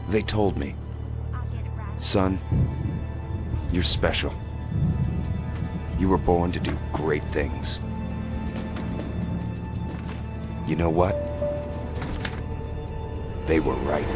They told me, son, you're special. You were born to do great things. You know what? They were right.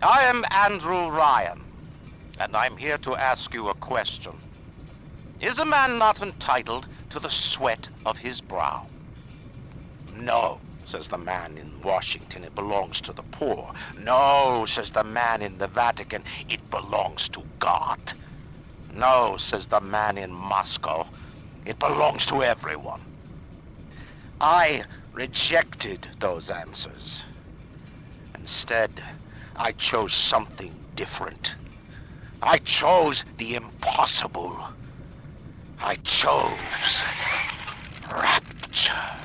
I am Andrew Ryan, and I'm here to ask you a question. Is a man not entitled to the sweat of his brow? No, says the man in Washington, it belongs to the poor. No, says the man in the Vatican, it belongs to God. No, says the man in Moscow, it belongs to everyone. I rejected those answers. Instead, I chose something different. I chose the impossible. I chose Rapture.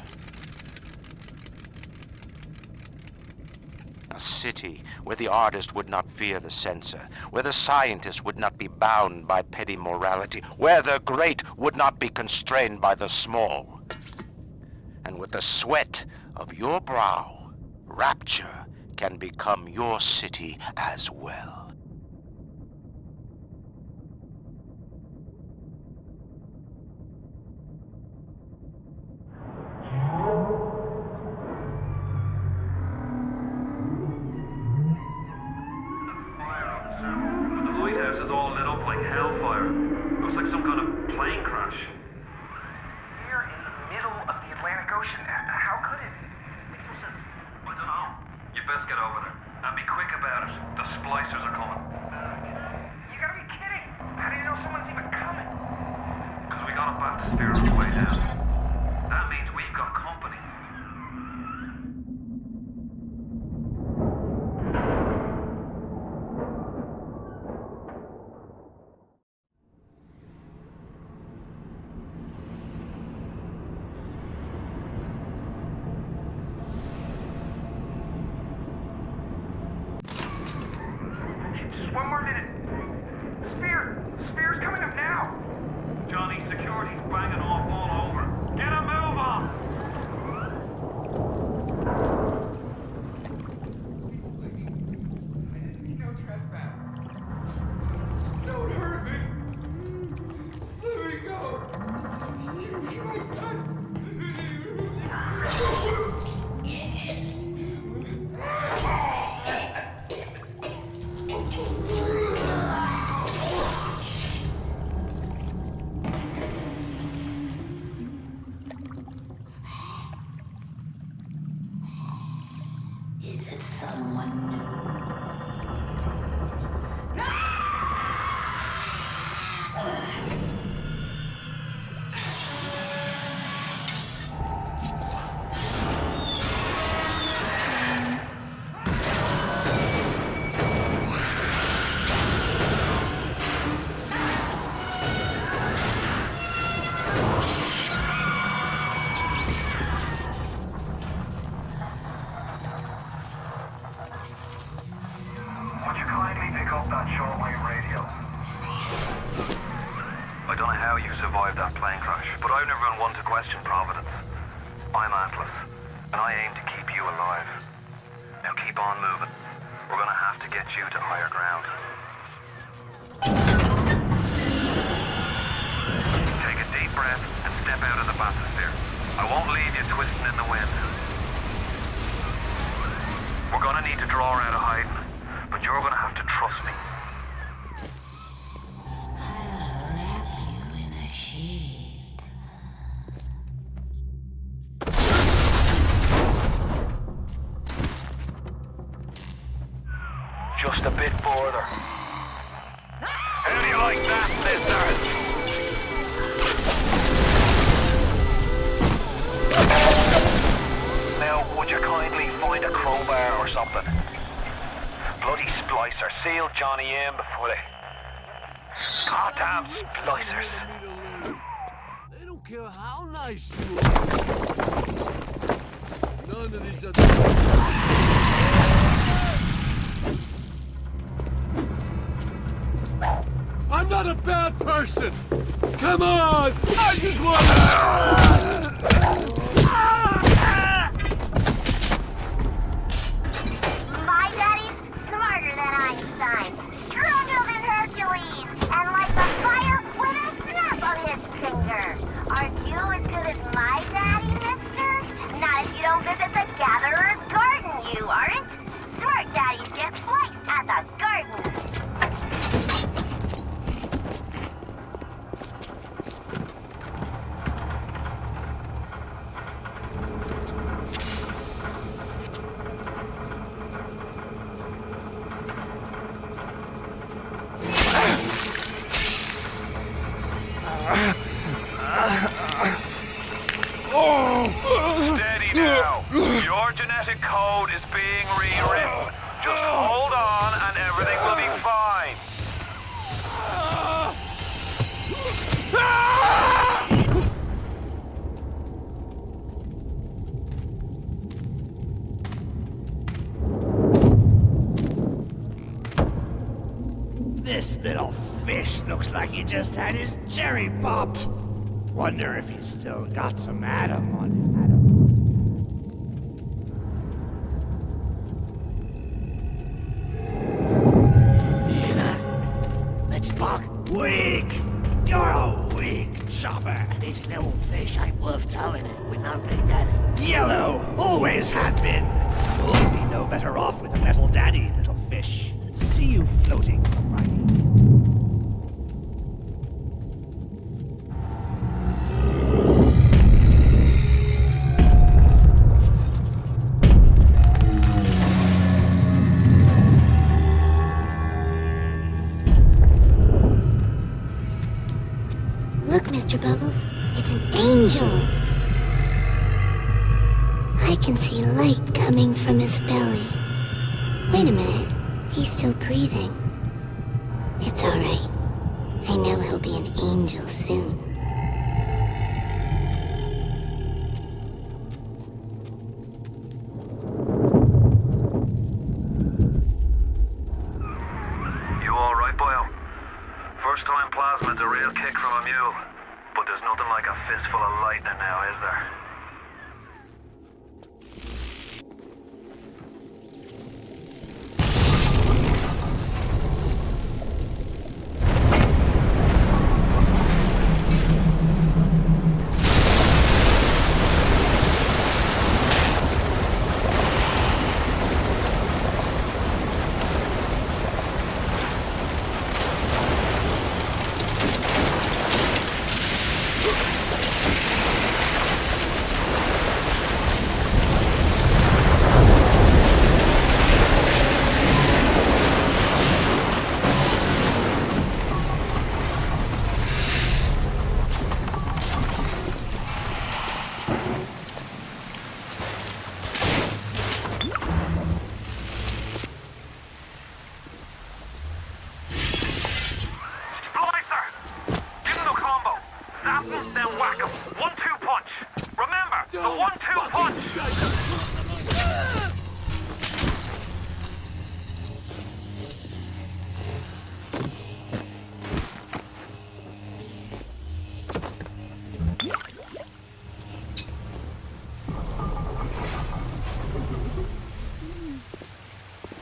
A city where the artist would not fear the censor, where the scientist would not be bound by petty morality, where the great would not be constrained by the small. And with the sweat of your brow, Rapture can become your city as well. needed someone new. Would you kindly pick up that shortwave radio? I don't know how you survived that plane crash, but I've never been one to question Providence. I'm Atlas, and I aim to keep you alive. Now keep on moving. We're gonna have to get you to higher ground. Take a deep breath and step out of the bathysphere. I won't leave you twisting in the wind. We're gonna need to draw her out of hiding, but you're gonna have to trust me. I'll wrap you in a sheet. Just a bit further. How do you like that, listeners? Now, would you kindly find a crowbar or something? Bloody splicer. Seal Johnny in before they... Goddamn splicers. They don't care how nice you are. None of these other... I'm not a bad person! Come on! I just want My daddy's smarter than Einstein, stronger than Hercules, and like the fire with a snap of his finger. Aren't you as good as my daddy, mister? Not if you don't visit the Gatherer's Garden, you aren't. Smart daddies get sliced at the garden. Steady now. Your genetic code is being rewritten. Just hold on and everything will be fine. This little fish looks like he just had his cherry popped. Wonder if he's still got some Adam on him. Let's buck. Weak! You're a weak chopper. This little fish ain't worth towing it with no big daddy. Yellow! Always have been. You'll be no better off with a metal daddy, little fish. See you floating, right? Look, Mr. Bubbles, it's an angel. I can see light coming from his belly. Wait a minute, he's still breathing. It's alright. I know he'll be an angel soon. You alright, Boyle? First time plasmid's a real kick from a mule. But there's nothing like a fistful of lightning now, is there?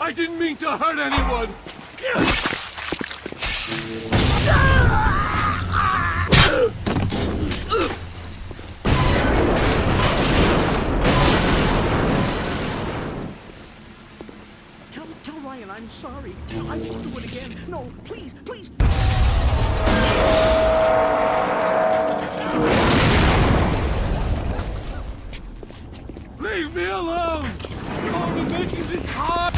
I didn't mean to hurt anyone! Tell Ryan I'm sorry. I won't do it again. No, please, please. Leave me alone! You're making this hard!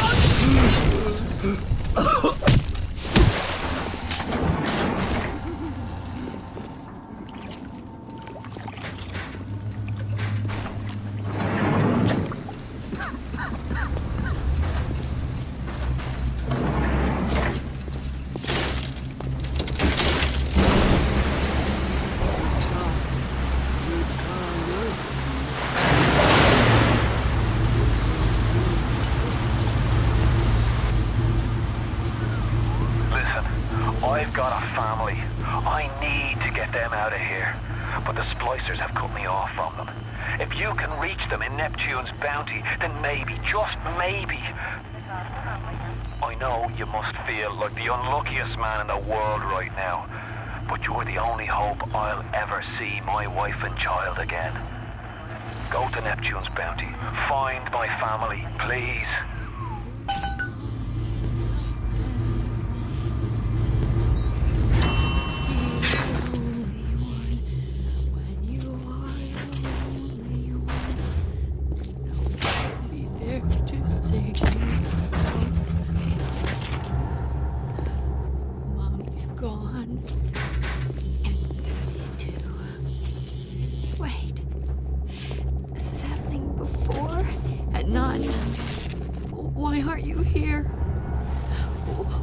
I've got a family. I need to get them out of here. But the splicers have cut me off from them. If you can reach them in Neptune's bounty, then maybe, just maybe... I know you must feel like the unluckiest man in the world right now. But you're the only hope I'll ever see my wife and child again. Go to Neptune's bounty. Find my family, please. Why aren't you here?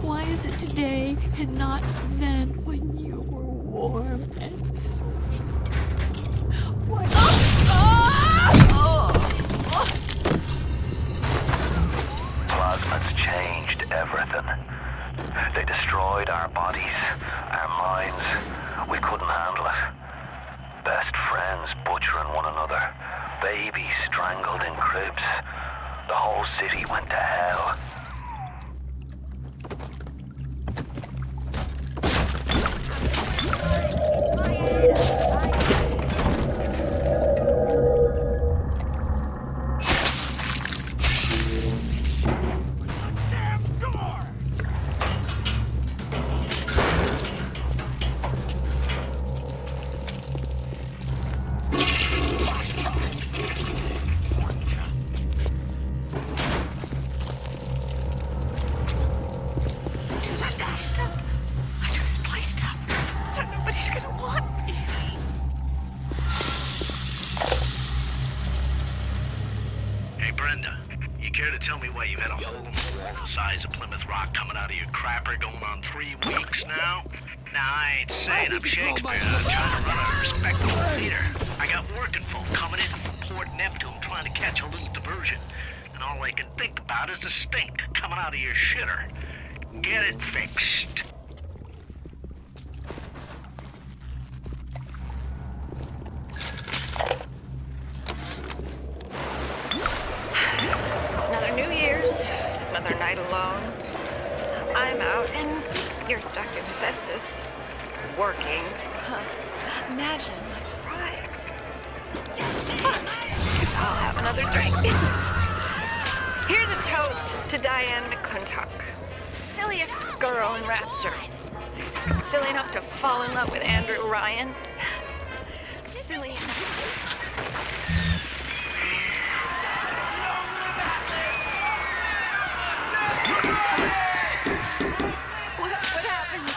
Why is it today and not then when you were warm and sweet? Why? Plasmids changed everything. They destroyed our bodies, our minds. We couldn't handle it. Best friends butchering one another. Babies strangled in cribs. The whole city went to hell. I'm Shakespeare. I'm trying to run a respectable theater. I got working folk coming in from Port Neptune trying to catch a little diversion. And all I can think about is the stink coming out of your shitter. Get it fixed. Another New Year's, another night alone. I'm out and you're stuck in Hephaestus. Working. Huh. Imagine my surprise. I'll have another drink. Here's a toast to Diane McClintock. Silliest girl in Rapture. Silly enough to fall in love with Andrew Ryan. Silly enough. What happened?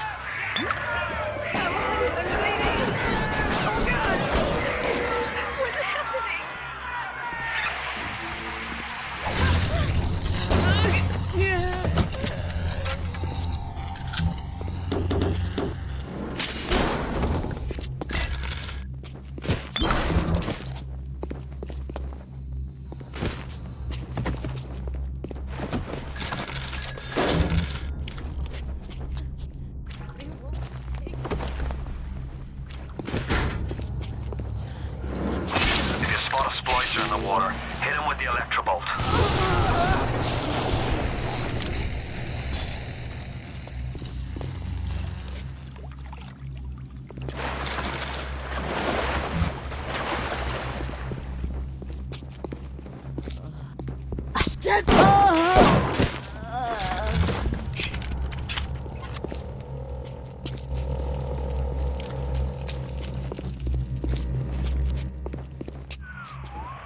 Electrobolt.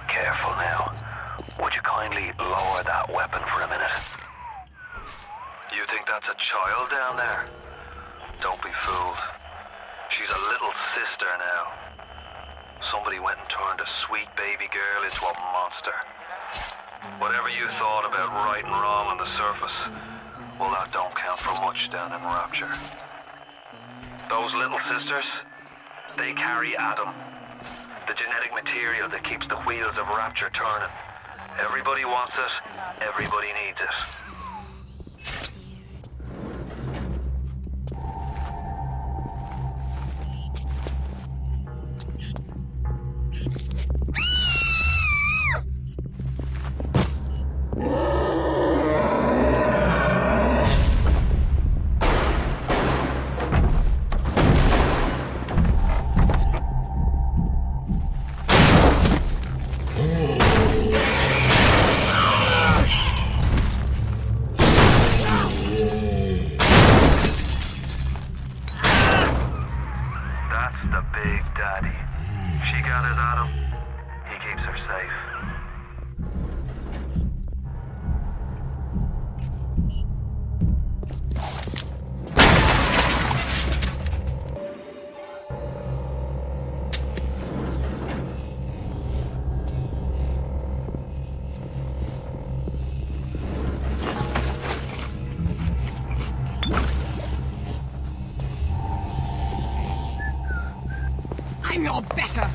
Careful now. Would you kindly lower that weapon for a minute? You think that's a child down there? Don't be fooled. She's a little sister now. Somebody went and turned a sweet baby girl into a monster. Whatever you thought about right and wrong on the surface, well, that don't count for much down in Rapture. Those little sisters, they carry Adam, the genetic material that keeps the wheels of Rapture turning. Everybody wants it, everybody needs it. I'm your better.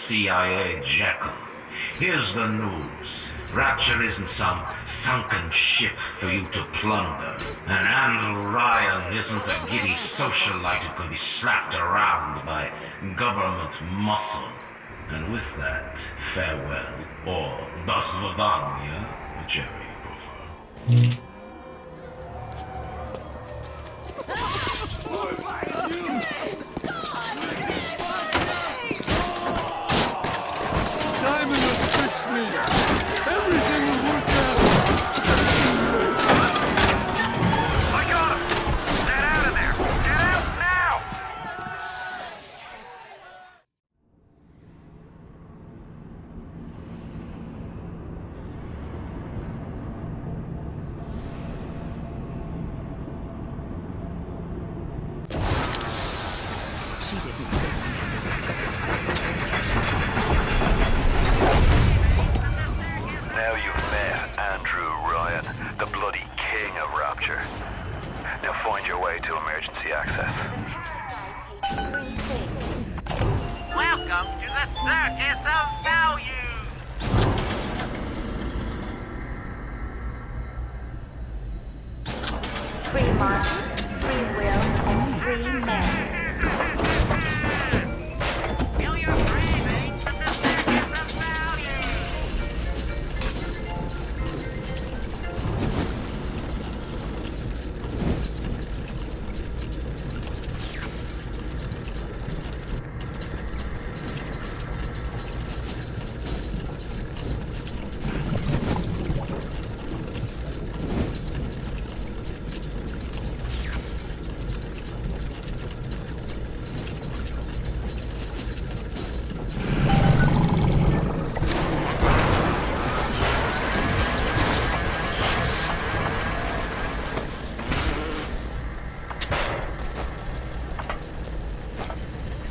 CIA jackal. Here's the news. Rapture isn't some sunken ship for you to plunder. And Andrew Ryan isn't a giddy socialite who can be slapped around by government muscle. And with that, farewell, or das Vidania. Jerry over. Diamond will fix me. Everything will work out. I got him! Get out of there! Get out now! She didn't say Now you've met Andrew Ryan, the bloody king of Rapture. Now find your way to emergency access. Welcome to the Circus of Value. Free monsters, free will, and free men. Feel your breathing to the Circus of Value.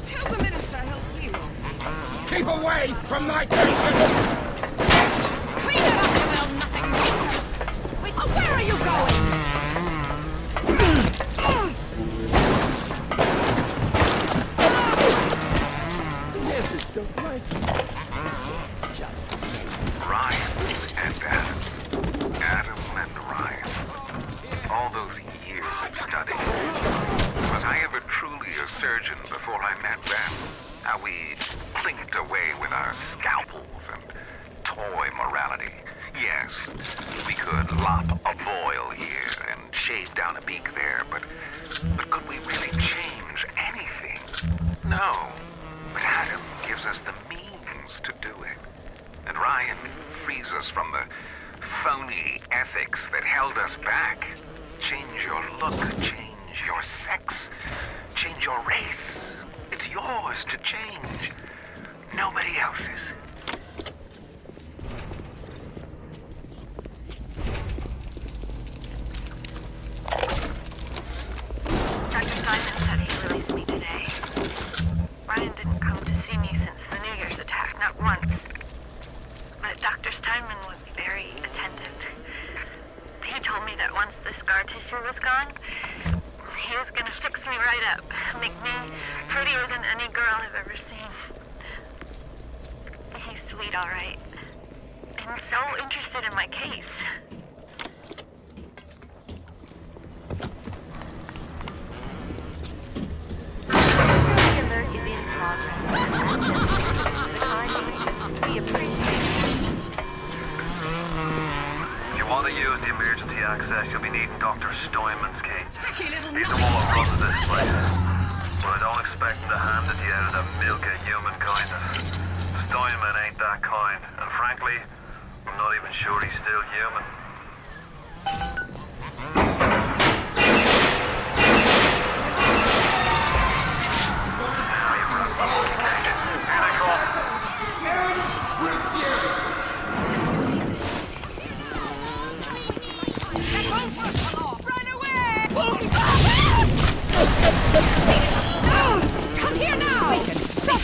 Tell the minister he'll heal. Keep away from my patient! Clean it up, you little nothing. Wait, where are you going? Nurses don't like Ryan and Adam. Adam and Ryan. All those years of study. Was I ever truly a surgeon before I met them? How we clinked away with our scalpels and toy morality. Yes, we could lop a boil here and shave down a beak there, but could we really change anything? No. But Adam gives us the means to do it. And Ryan frees us from the phony ethics that held us back. Change your look, change your sex, change your race. It's yours to change. Nobody else's. Dr. Simon said he released me today. Ryan didn't come to see me since the New Year's attack, not once. But Dr. Steinman was very attentive. He told me that once the scar tissue was gone, he was gonna fix me right up, make me prettier than any girl I've ever seen. He's sweet, all right. And so interested in my case. The alert is in progress. We appreciate it. If you want to use the emergency access, you'll be needing Dr. Steinman's key. Tacky little He's the one that runs this place. But I don't expect him to hand it to you out of the milk of human kindness. Steinman ain't that kind, and frankly, I'm not even sure he's still human. Here they come. Run away! Come here now! Stop!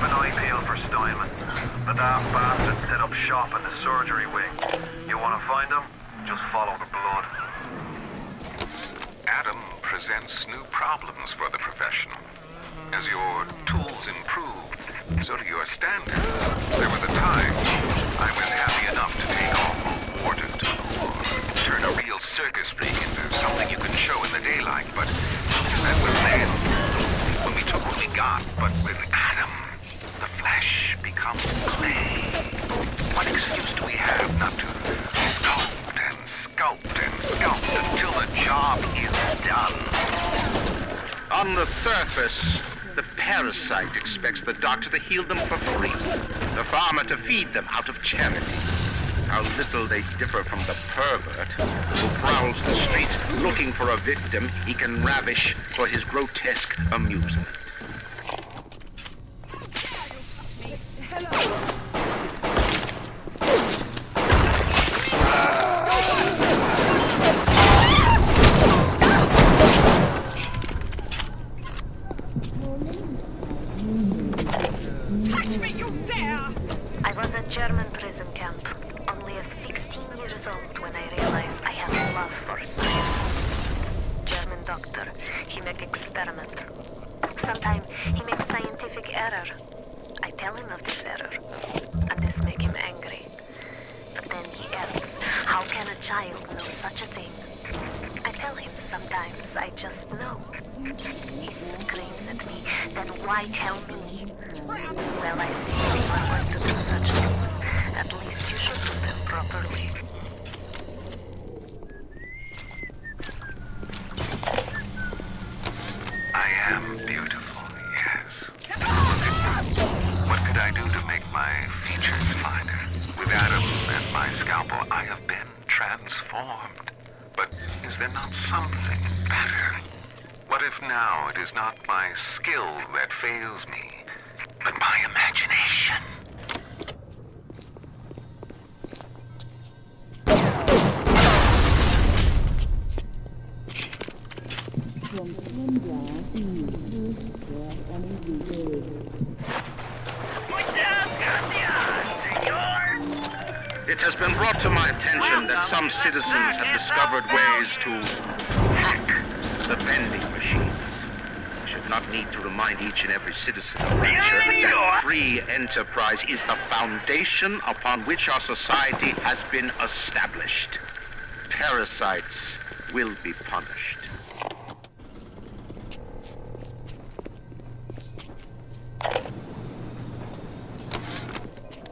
an eye peeled for Steinman. The daft bastard set up shop in the surgery wing. You want to find him? Just follow the blood. Adam presents new problems for the profession. As your tools improve, so do your standards. There was a time I was happy enough to take on Warden to the war, turn a real circus freak into something you can show in the daylight, but that was then. When we took what we got, but with Adam, the flesh becomes clay. What excuse do we have not to sculpt and sculpt and sculpt until the job is done? On the surface, the parasite expects the doctor to heal them for free, the farmer to feed them out of charity. How little they differ from the pervert who prowls the streets looking for a victim he can ravish for his grotesque amusement. Touch me, you dare! I was at German prison camp, only 16 years old when I realized I had a love for science. German doctor, he make experiment. Sometimes he makes scientific error. I tell him of this error, and this make him angry. But then he asks, how can a child know such a thing? I tell him sometimes I just know. He screams at me, then why tell me? Well, I see you are going to do such things. At least you should do them properly. I am beautiful, yes. What could I do to make my features finer? With Adam and my scalpel, I have been transformed. But is there not something better? What if now it is not my skill that fails me, but my imagination? It has been brought to my attention that some citizens have discovered ways to hack the vending machines. I should not need to remind each and every citizen of Rapture that free enterprise is the foundation upon which our society has been established. Parasites will be punished.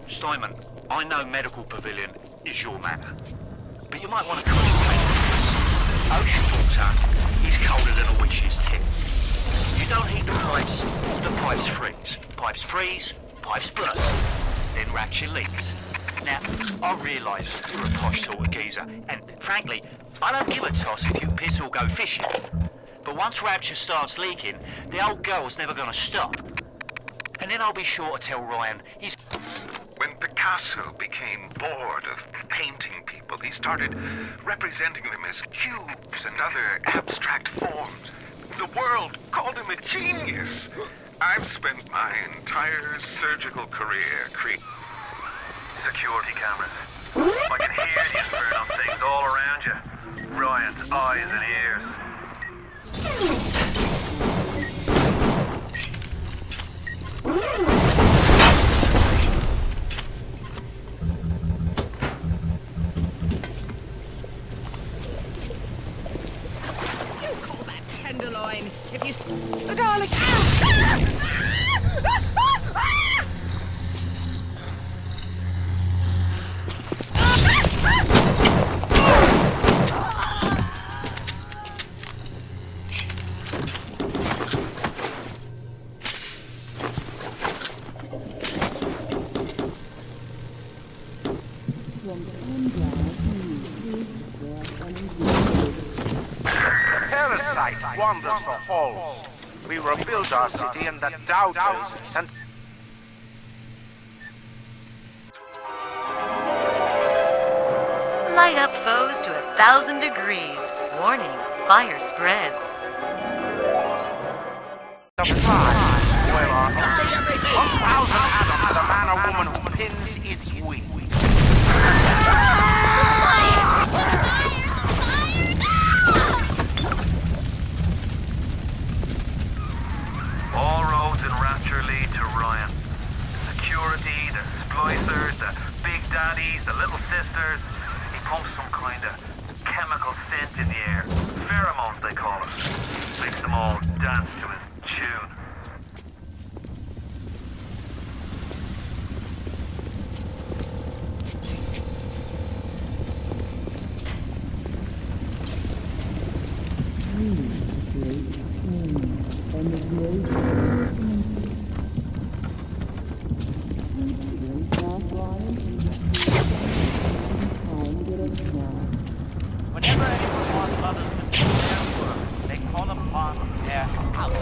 Steinman, I know Medical Pavilion is your matter, but you might want to concentrate on this. Ocean water is colder than a witch's tip. You don't heat the pipes freeze. Pipes freeze, pipes burst, then Rapture leaks. Now, I realise you're a posh sort of geezer, and frankly, I don't give a toss if you piss or go fishing. But once Rapture starts leaking, the old girl's never gonna stop. And then I'll be sure to tell Ryan he's... When Picasso became bored of painting people, he started representing them as cubes and other abstract forms. The world called him a genius. I've spent my entire surgical career Security cameras. I can hear you turn on things all around you. Ryan's eyes and ears. Tenderloin, if you... The garlic... Parasite wanders the halls. We rebuilt our city and the doubters and... Light up foes to 1,000 degrees. Warning, fire spread. Where are 1,000 as a man or woman who pins its wings. All roads in Rapture lead to Ryan. Security, the splicers, the big daddies, the little sisters. He pumps some kind of chemical scent in the air. Pheromones, they call it. Makes them all dance to his tune. Whenever anyone wants others to do their work, they call upon their house.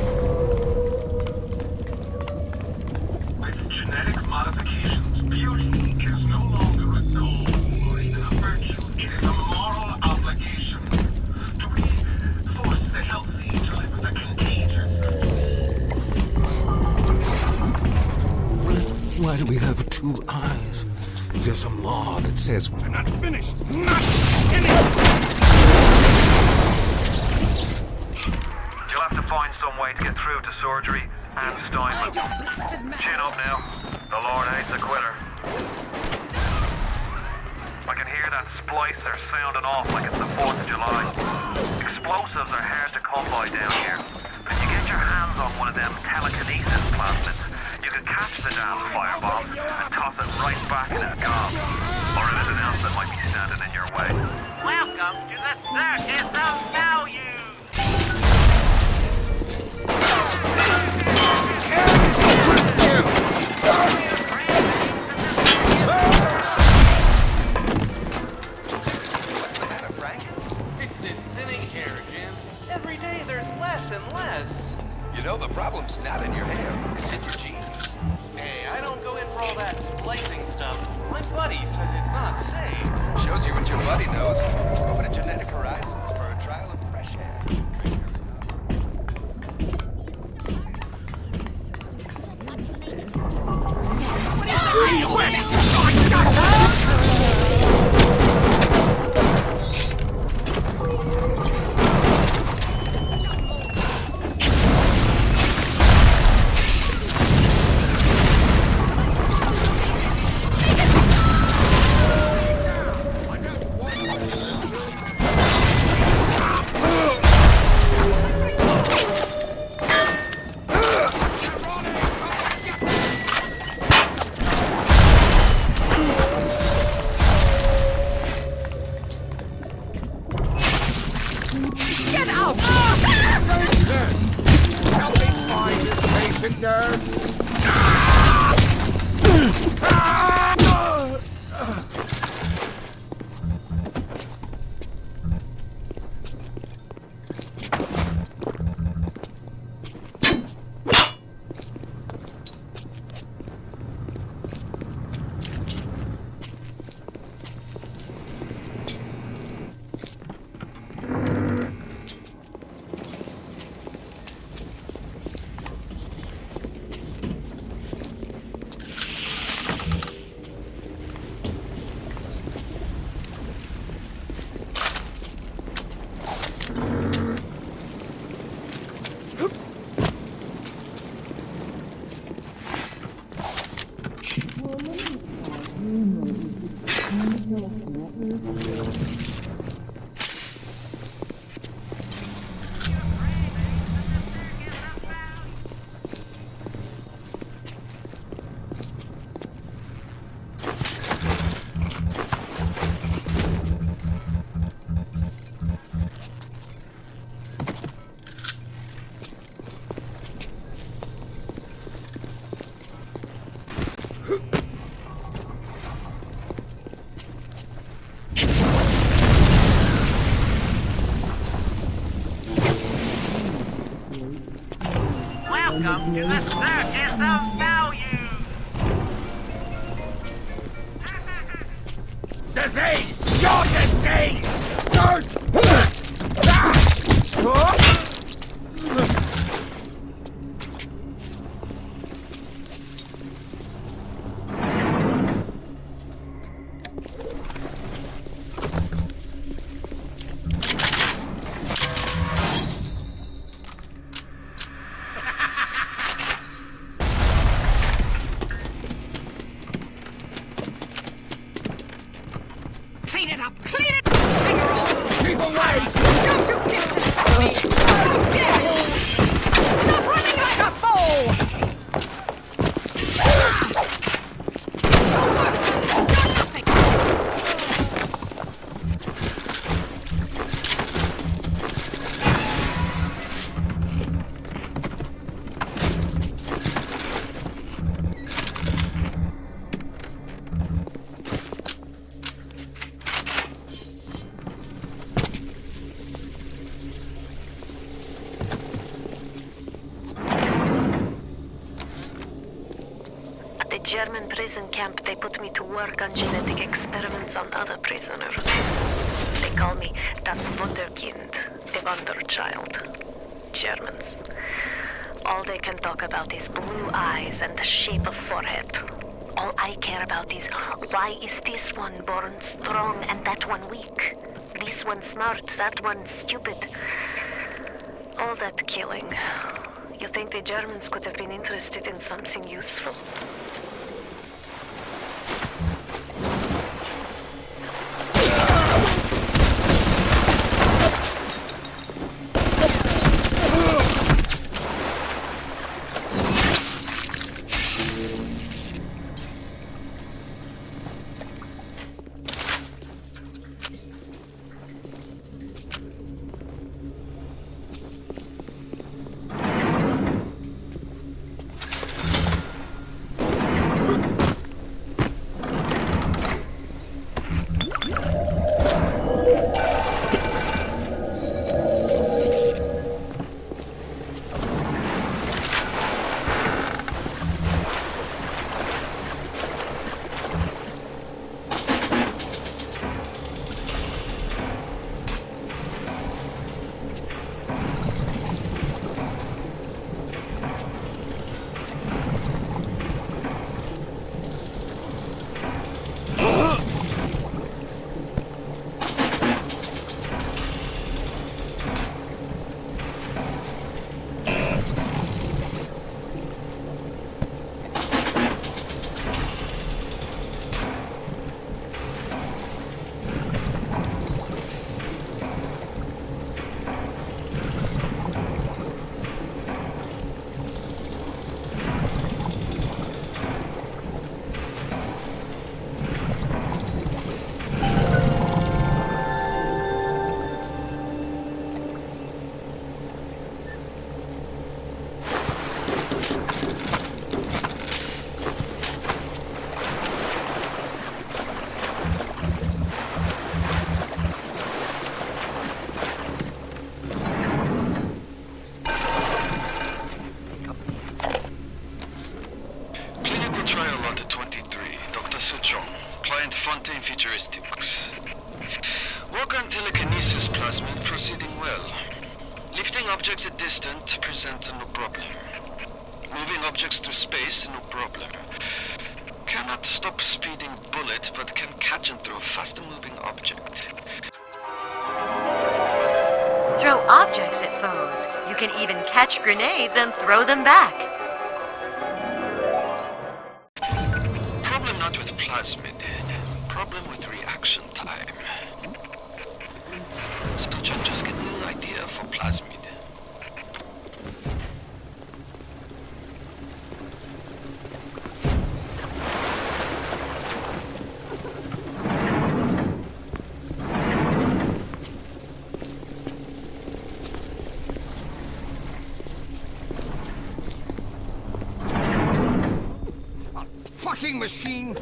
With genetic modifications, beauty is no longer a goal or even a virtue. It is a moral obligation to force the healthy to live with the contagious. Why do we have two eyes? Is there some law that says we're not finished? Not finished! You'll have to find some way to get through to surgery and Steinman. Chin up now. The Lord hates a quitter. I can hear that splicer sounding off like it's the 4th of July. Explosives are hard to come by down here, but if you get your hands on one of them telekinesis plasmids, you can catch the damn firebomb and toss it right back in its gob. Or anything else that might be standing in your way. Welcome to the circus of value. What's the matter, Frank? It's this thinning hair again. Every day there's less and less. You know, the problem's not in your hair. It's in your genes. Hey, I don't go in for all that splicing stuff. My buddy says it's not safe. Shows you what your buddy knows. Go over to Genetic Horizons for a trial of fresh air. Get out! Help me find this patient, nurse! Welcome to the circus of value. Disease! Your disease! German prison camp, they put me to work on genetic experiments on other prisoners. They call me das Wunderkind, the Wonder Child. Germans. All they can talk about is blue eyes and the shape of forehead. All I care about is, why is this one born strong and that one weak? This one smart, that one stupid. All that killing. You think the Germans could have been interested in something useful? Futuristics. Work on telekinesis plasmid proceeding well. Lifting objects at distance presents no problem. Moving objects to space, no problem. Cannot stop speeding bullet, but can catch and throw faster moving object. Throw objects at foes. You can even catch grenades and throw them back. Problem not with plasmid. Problem with reaction time. So just get a little idea for plasmid. Fucking machine!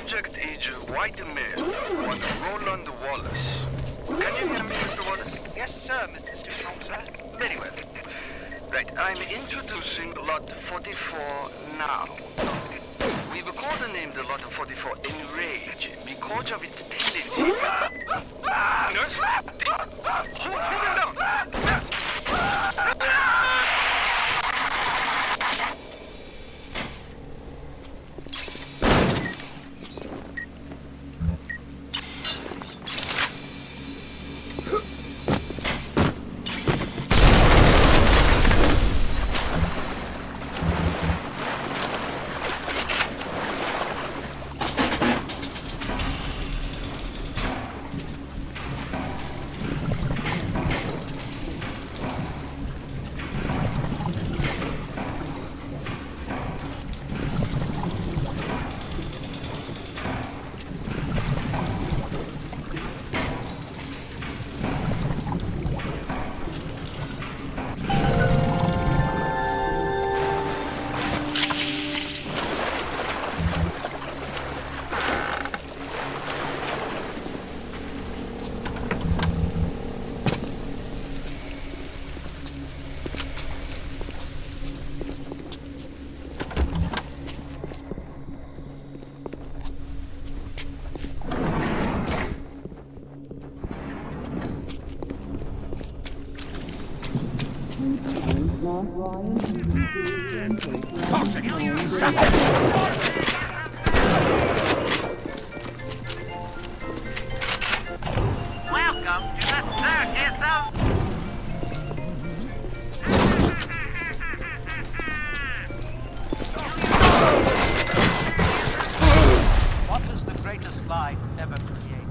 subject is white male, one Roland Wallace. Can you hear me, Mr. Wallace? Yes, sir, Mr. Stewart, sir. Very well. Right, I'm introducing Lot 44 now. We've codenamed Lot 44 Enrage because of its tendency. Nurse? Hold him down! Welcome to the circus of... What is the greatest lie ever created?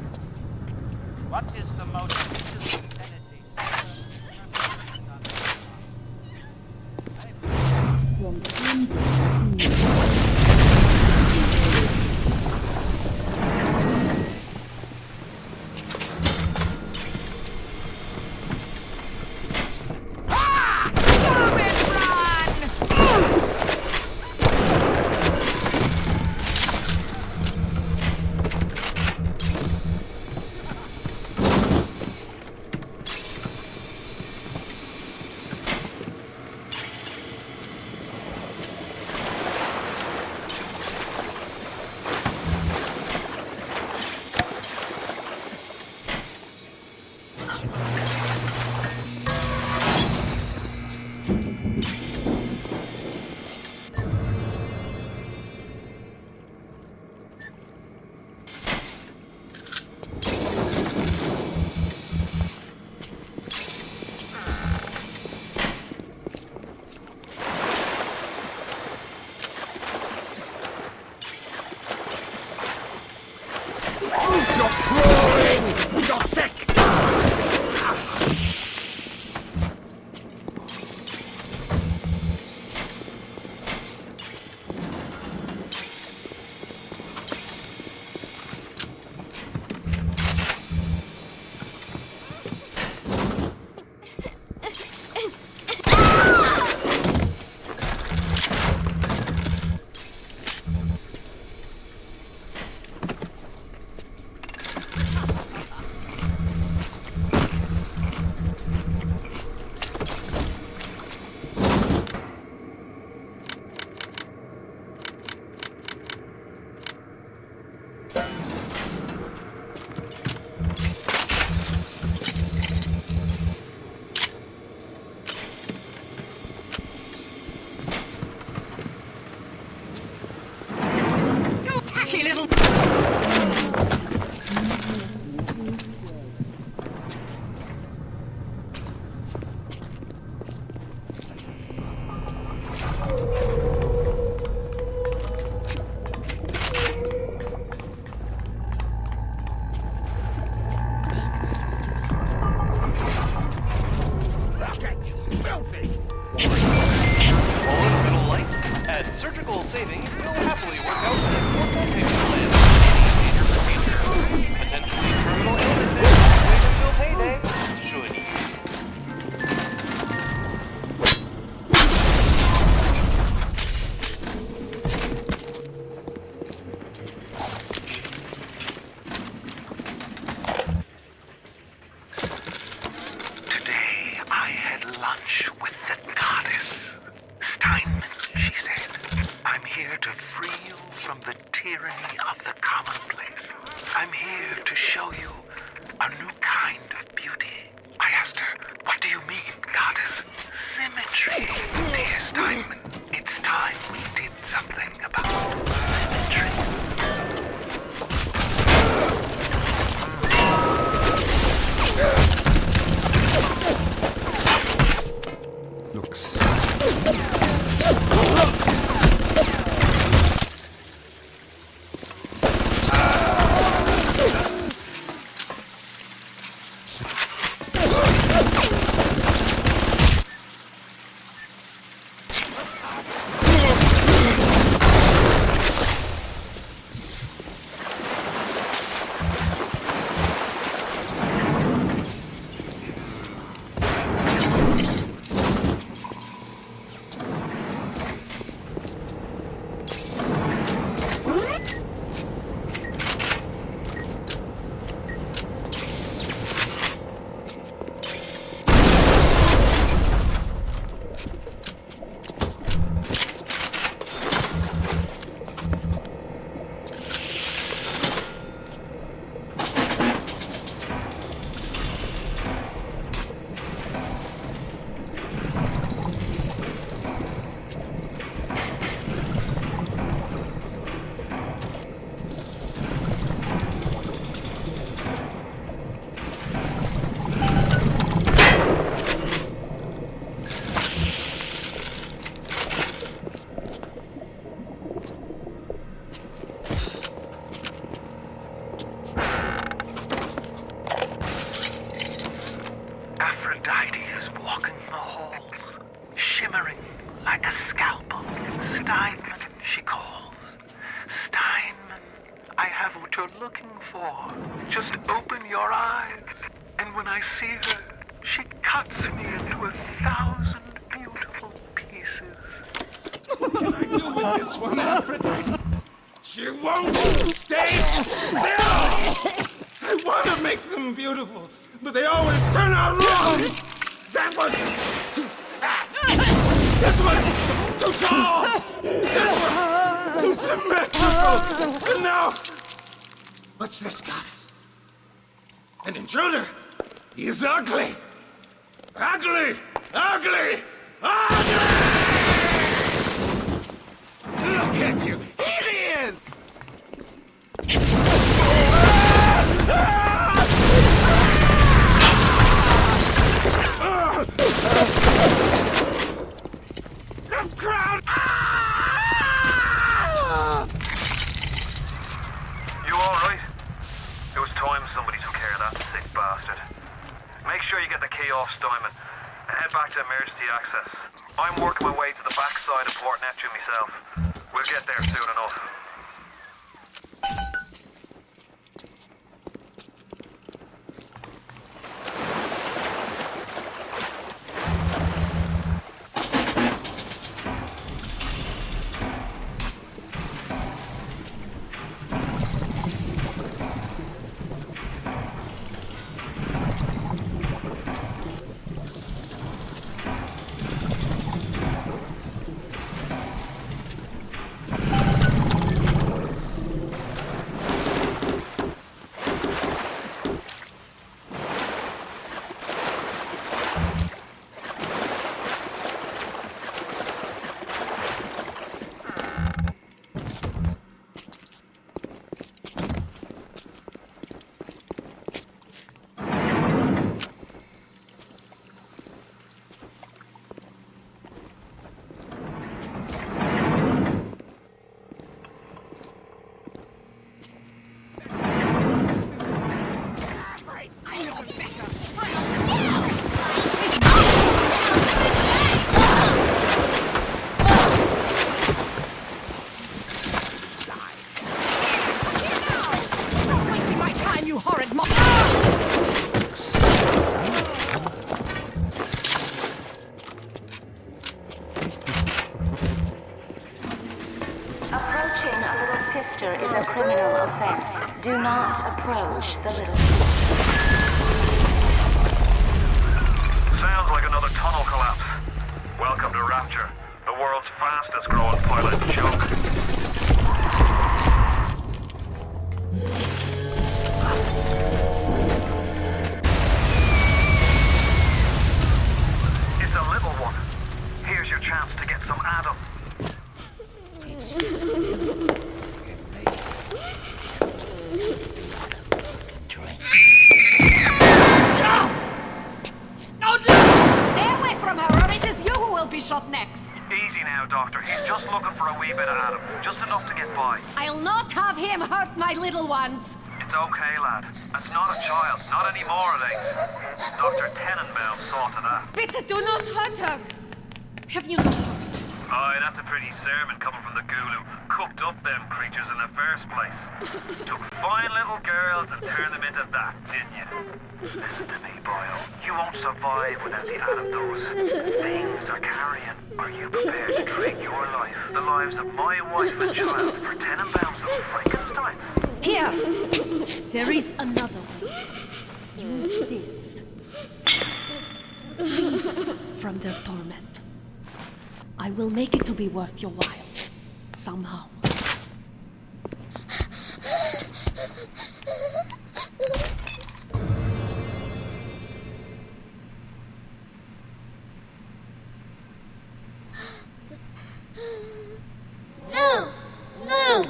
What is the most distant entity? you're looking for. Just open your eyes, and when I see her, she cuts me into 1,000 beautiful pieces. What can I do with this one, Aphrodite? She won't stay still! I want to make them beautiful, but they always turn out wrong! That one's too fat! This one's too tall! This one's too symmetrical! And now... what's this, goddess? An intruder! He's ugly! Ugly! Ugly! Ugly! Look at you! Hideous! Some crowd! You alright? It was time somebody took care of that sick bastard. Make sure you get the key off Steinman and head back to emergency access. I'm working my way to the backside of Port Neptune myself. We'll get there soon enough. Is a criminal offense. Do not approach the little sister. Sounds like another tunnel collapse. Welcome to Rapture, the world's fastest growing pilot joke. It's a little one. Here's your chance to get some Adam. Shot next. Easy now, Doctor. He's just looking for a wee bit of Adam. Just enough to get by. I'll not have him hurt my little ones. It's okay, lad. That's not a child. Not anymore, at least. Dr. Tenenbaum saw to that. Bitte do not hurt her. Have you not heard? Aye, that's a pretty sermon coming from the ghoul who cooked up them creatures in the first place. Took fine little girls and turned them into that, didn't you? Listen to me, boyo. You won't survive without the Adam those things are carrying. Are you prepared to trade your life, the lives of my wife and child, for Tenenbaum's little Frankensteins? Here! There is another way. Use this. Free from their torment. I will make it to be worth your while. Somehow. No! No!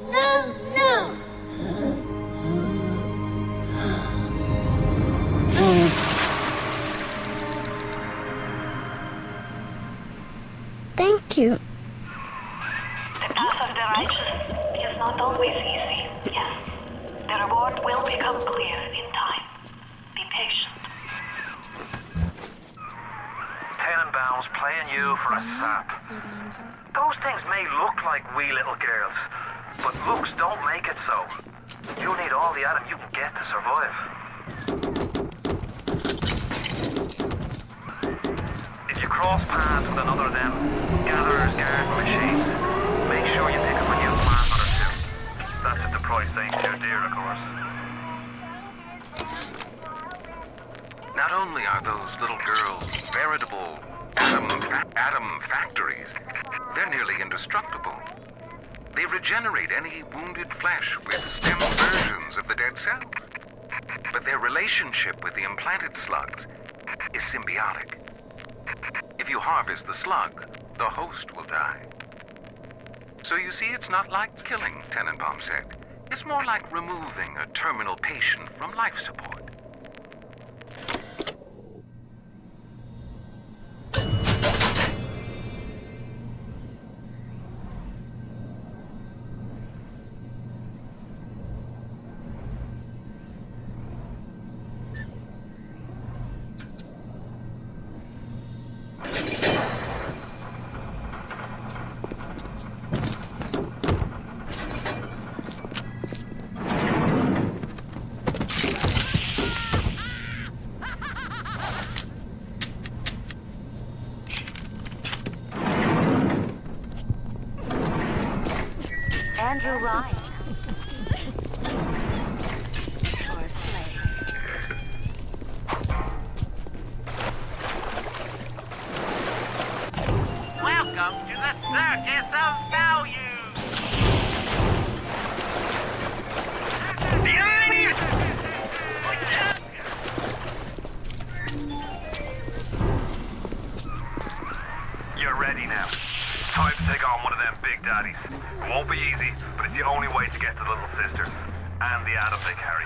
No! No! Thank you. The path of the righteous is not always easy, yes. The reward will become clear in time. Be patient. Tenenbaum's playing you for a sap. Those things may look like wee little girls, but looks don't make it so. all the Adam you can get to survive. If you cross paths with another of them gatherers, guards, machines, make sure you pick up a new plant or two. That's if the price ain't too dear, of course. Not only are those little girls veritable atom factories, they're nearly indestructible. They regenerate any wounded flesh with stem versions of the dead cells. But their relationship with the implanted slugs is symbiotic. If you harvest the slug, the host will die. So you see, it's not like killing, Tenenbaum said. It's more like removing a terminal patient from life support. Andrew Ryan. Welcome to the Circus of Value! You're ready now. Time to take on one of them big daddies. It won't be easy, but it's the only way to get to the little sisters and the Adam they carry.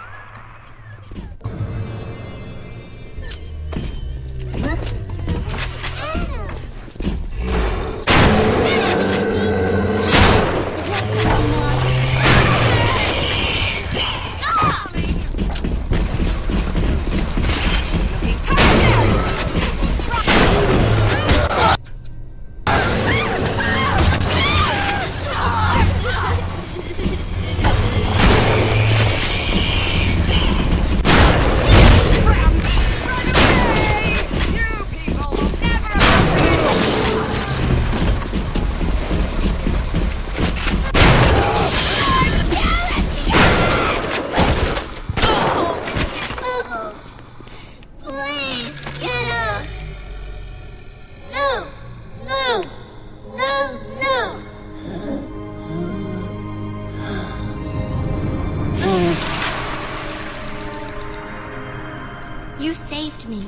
You saved me.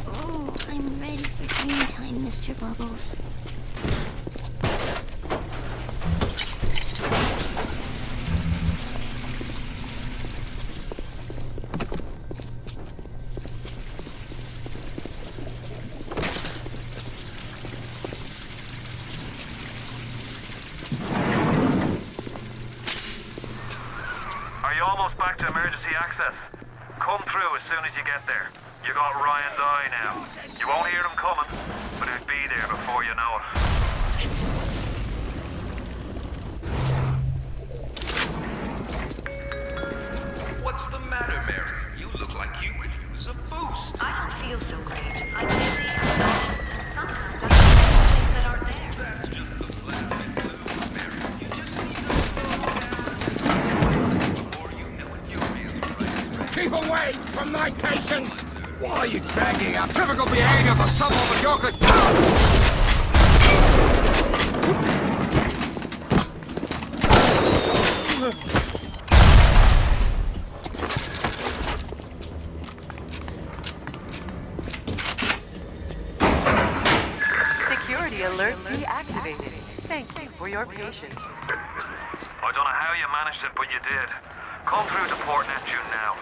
Oh, I'm ready for dream time, Mr. Bubbles. Are you almost back to emergency access? Come through as soon as you get there. You got Ryan's eye now. You won't hear them coming, but he'll be there before you know it. What's the matter, Mary? You look like you could use a boost. I don't feel so great. I'm busy and nauseous, and sometimes I see things that aren't there. That's just the flat and blue, Mary. You just need to slow down. Before you know it, you'll be as bright as rain. Keep away from my patients! Why are you dragging our typical behavior for someone with your good Security alert deactivated. Thank you for your patience. I don't know how you managed it, but you did. Come through to Port Neptune now.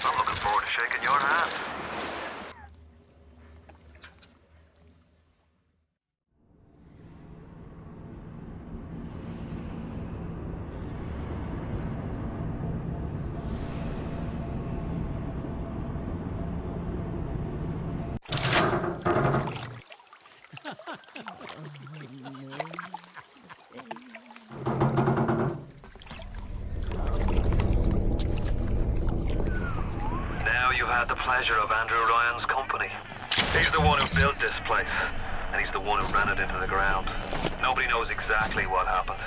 I'm looking forward to shaking your hand. Now you had the pleasure of Andrew Ryan's company. He's the one who built this place, and he's the one who ran it into the ground. Nobody knows exactly what happened.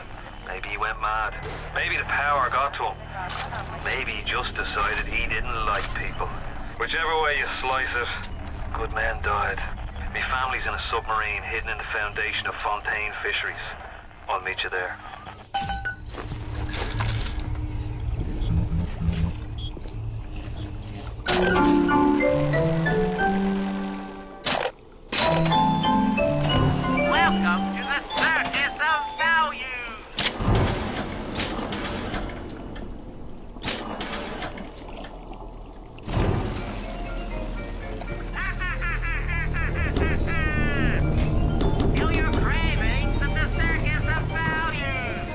Maybe he went mad. Maybe the power got to him. Maybe he just decided he didn't like people. Whichever way you slice it, good men died. My family's in a submarine hidden in the foundation of Fontaine Fisheries. I'll meet you there. Welcome to the Circus of Values! Feel your cravings at the Circus of Values!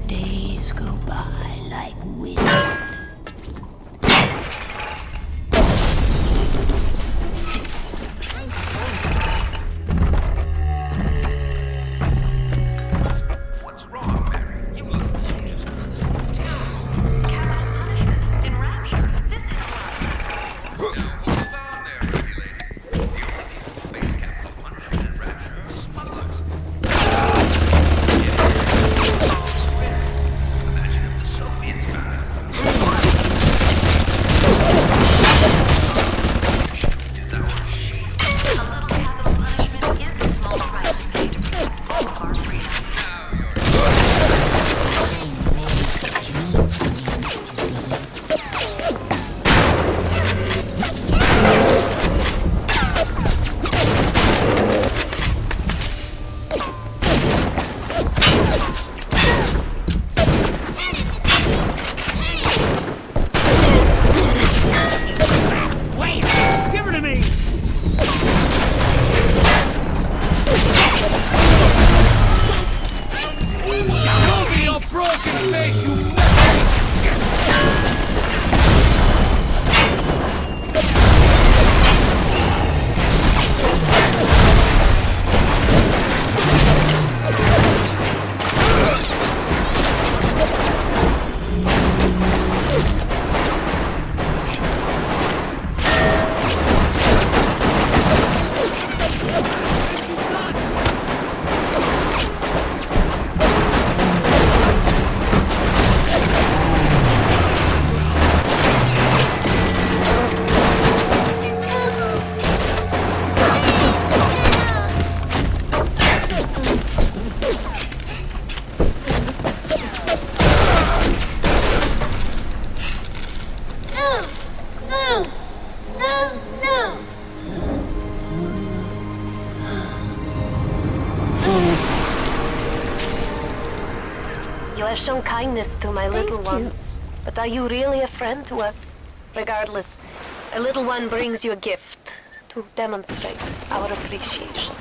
Days go by like wind. What's wrong, Mary? You look gorgeous. Capital punishment in Rapture. This is Hold on there, pretty lady. The only people who face capital punishment in Rapture are smugglers. Imagine if the Soviets found out. Is our shield. a little capital punishment is a small price to pay to protect all of our freedom. Wait! Give her to me! Show me your broken face, you You have shown kindness to my little one, but are you really a friend to us? Regardless, a little one brings you a gift to demonstrate our appreciation.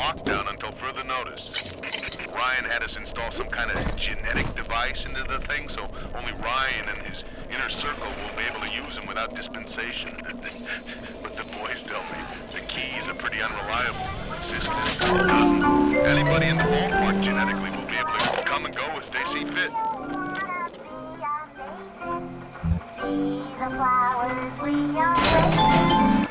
lockdown until further notice. Ryan had us install some kind of genetic device into the thing, so only Ryan and his inner circle will be able to use them without dispensation. But the boys tell me the keys are pretty unreliable system. Anybody in the ballpark genetically will be able to come and go as they see fit. The flowers we always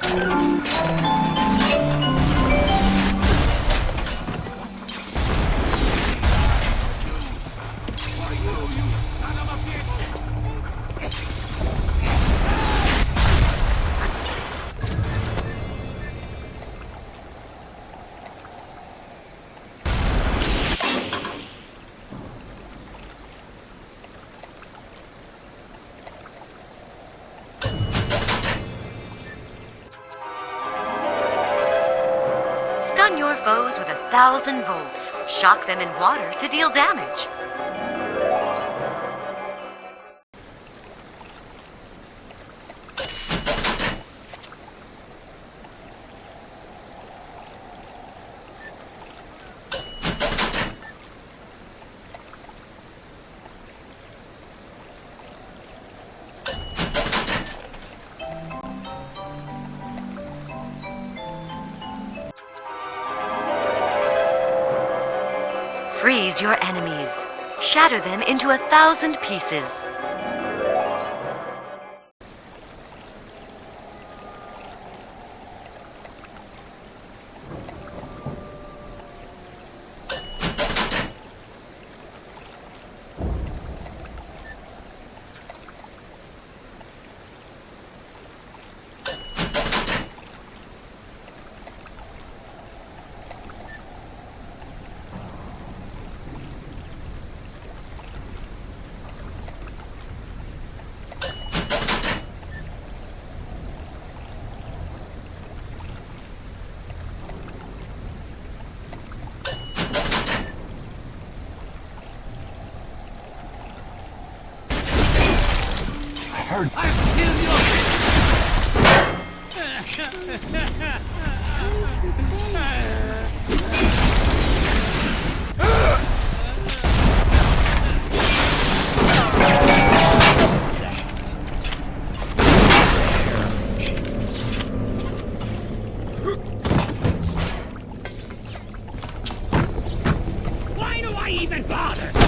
Stun your foes with 1,000 volts. Shock them in water to deal damage. Freeze your enemies. Shatter them into 1,000 pieces. heard. I'll kill Why do I even bother?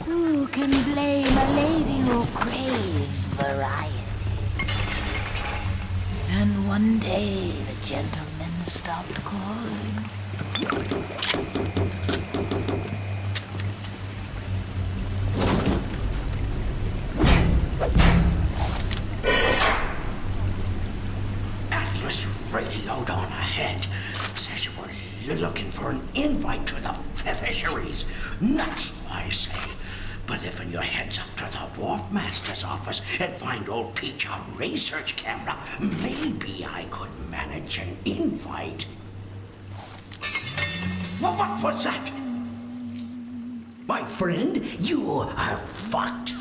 Who can blame a lady who craves variety? And one day the gentleman stopped calling. Atlas radioed on ahead. Says you were looking for an invite to the fisheries. Nuts, I say. But if you heads up to the Warp Master's office and find old Peach on research camera, maybe I could manage an invite. What was that? My friend, you are fucked.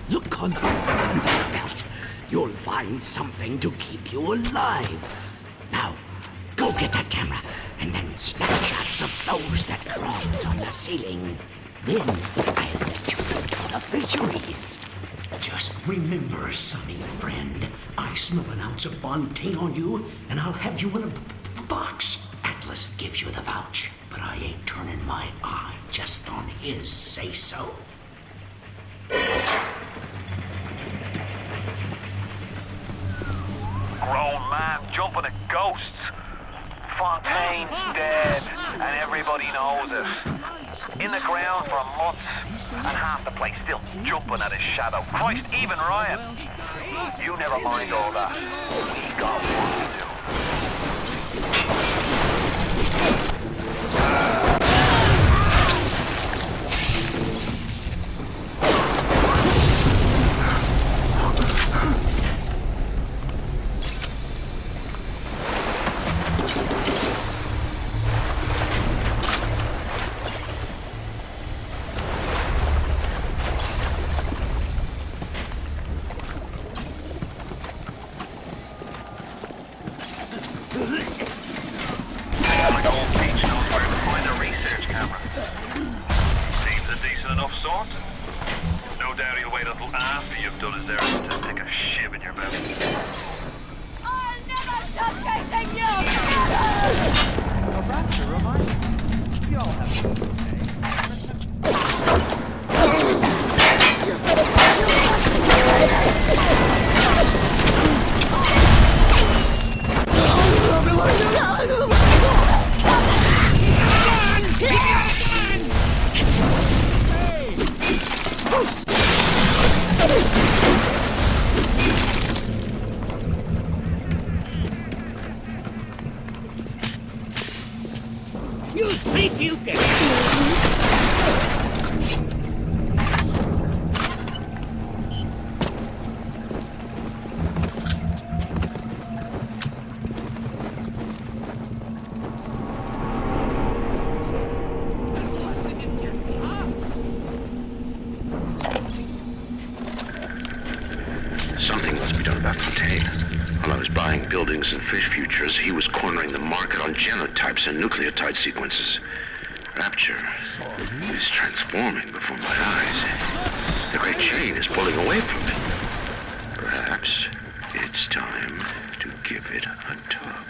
Look on the conveyor belt. You'll find something to keep you alive. Now, go get that camera, and then snapshots of those that crawls on the ceiling. Then I'll let you look at the fisheries. Just remember, Sonny friend, I smell an ounce of Fontaine on you, and I'll have you in a box. Atlas gives you the vouch, but I ain't turning my eye just on his say-so. Grown man jumping at ghosts. Fontaine's dead, and everybody knows it. In the ground for months, and half the place still jumping at his shadow. Christ, even Ryan. You never mind all that. We got what to do. Buildings and fish futures, he was cornering the market on genotypes and nucleotide sequences. Rapture is transforming before my eyes. The great chain is pulling away from me. Perhaps it's time to give it a tug.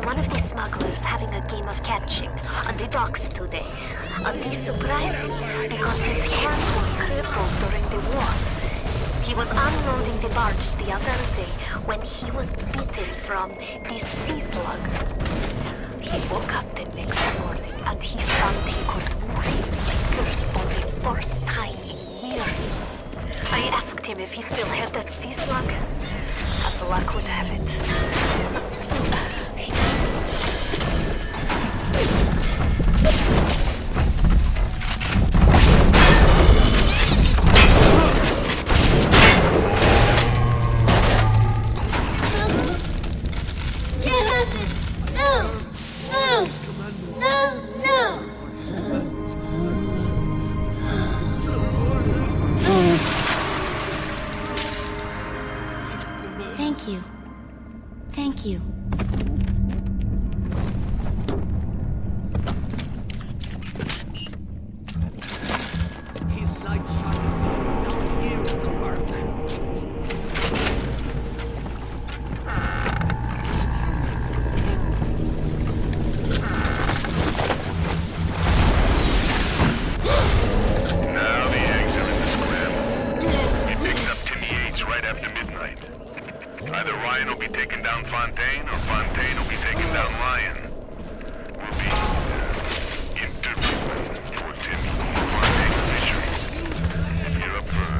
One of these smugglers having a game of catching on the docks today. And this surprised me because his hands were crippled during the war. He was unloading the barge the other day when he was bitten from the sea slug. He woke up the next morning and he found he could move his fingers for the first time in years. I asked him if he still had that sea slug. As luck would have it. Thank you. His light shining down here in the park. Now the eggs are in the scramble. We picked up Timmy Yates right after midnight. Either Ryan will be taking down Fontaine, or Fontaine will be taking down Ryan. We'll be interviewing for Timmy. Fontaine Fisher. If you're up for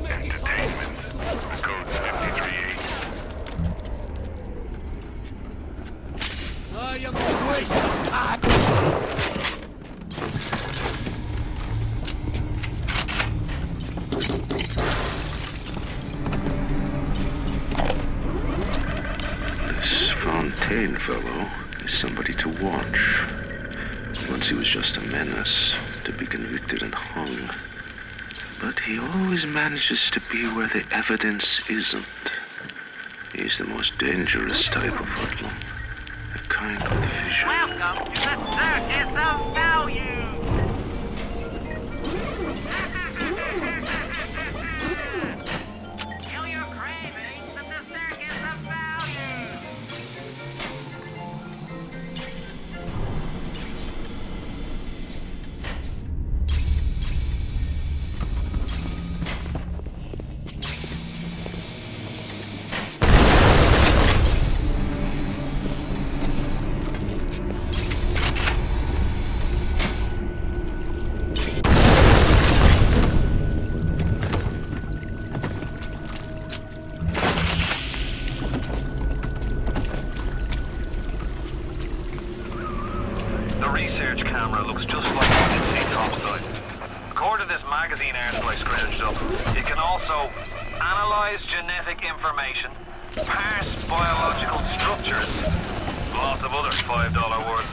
entertainment, the code's 538. I am a waste of time. This Fontaine fellow is somebody to watch. Once he was just a menace, to be convicted and hung. But he always manages to be where the evidence isn't. He's the most dangerous type of hoodlum. A kind with vision. Welcome to the Circus of Value! Kill your cravings at the Circus of Value! The research camera looks just like what you see topside. According to this magazine article I scrounged up, it can also analyze genetic information, parse biological structures, lots of other $5 words.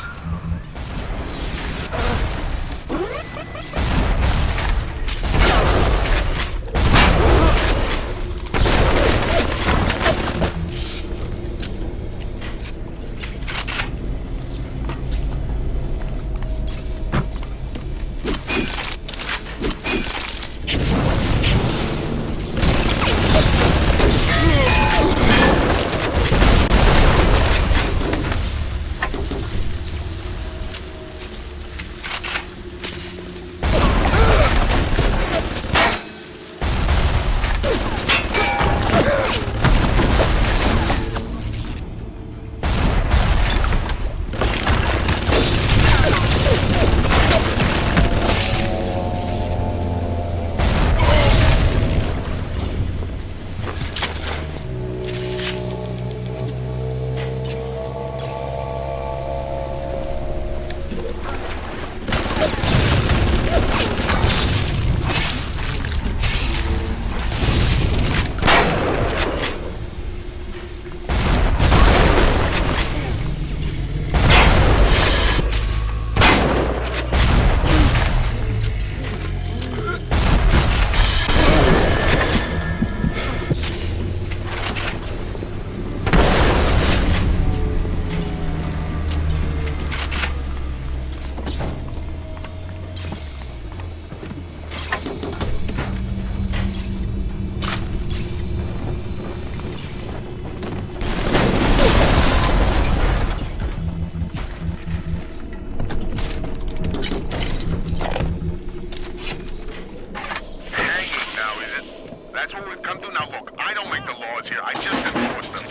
That's what we've come to. Now look, I don't make the laws here, I just enforce them.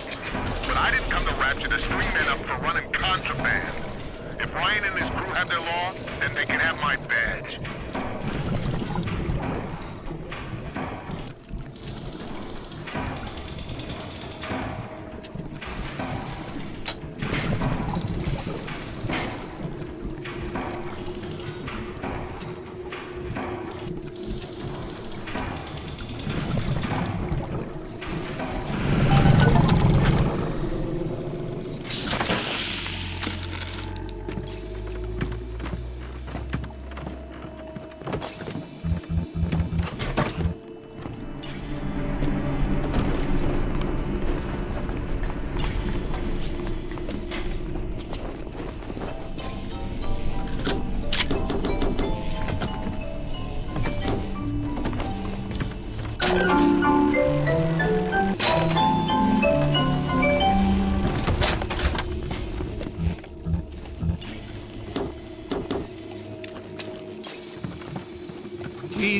But I didn't come to Rapture to string men up for running contraband. If Ryan and his crew have their law, then they can have my badge.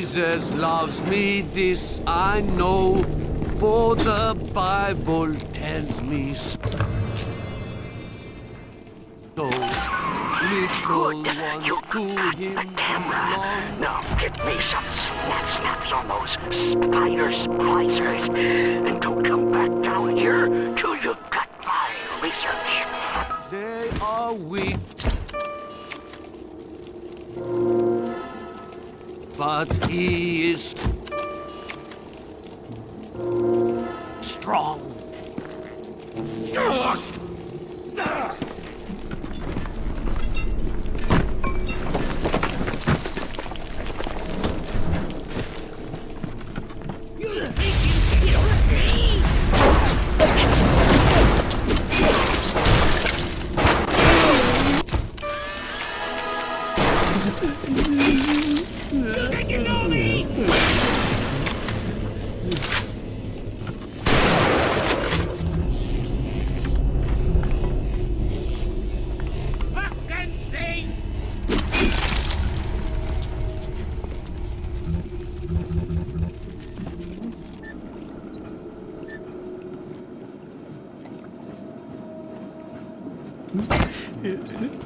Jesus loves me, this I know, for the Bible tells me so. Little ones to him belong. Now give me some snaps on those spider splicers, and don't come back down here till you've got my research. They are weak, but he is strong.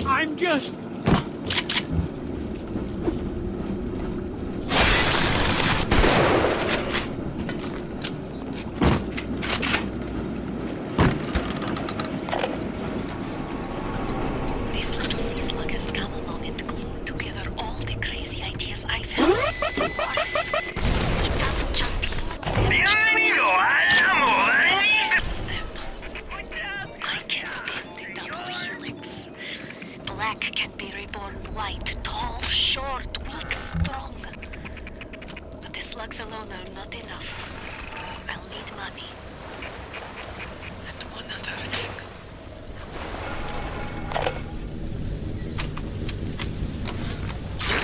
I'm just... This little sea slug has come along and glued together all the crazy ideas I've had. It doesn't just heal damage. I can bend the double helix. Black can be reborn white, tall, short, weak, strong. But the slugs alone are not enough. I'll need money. And one other thing.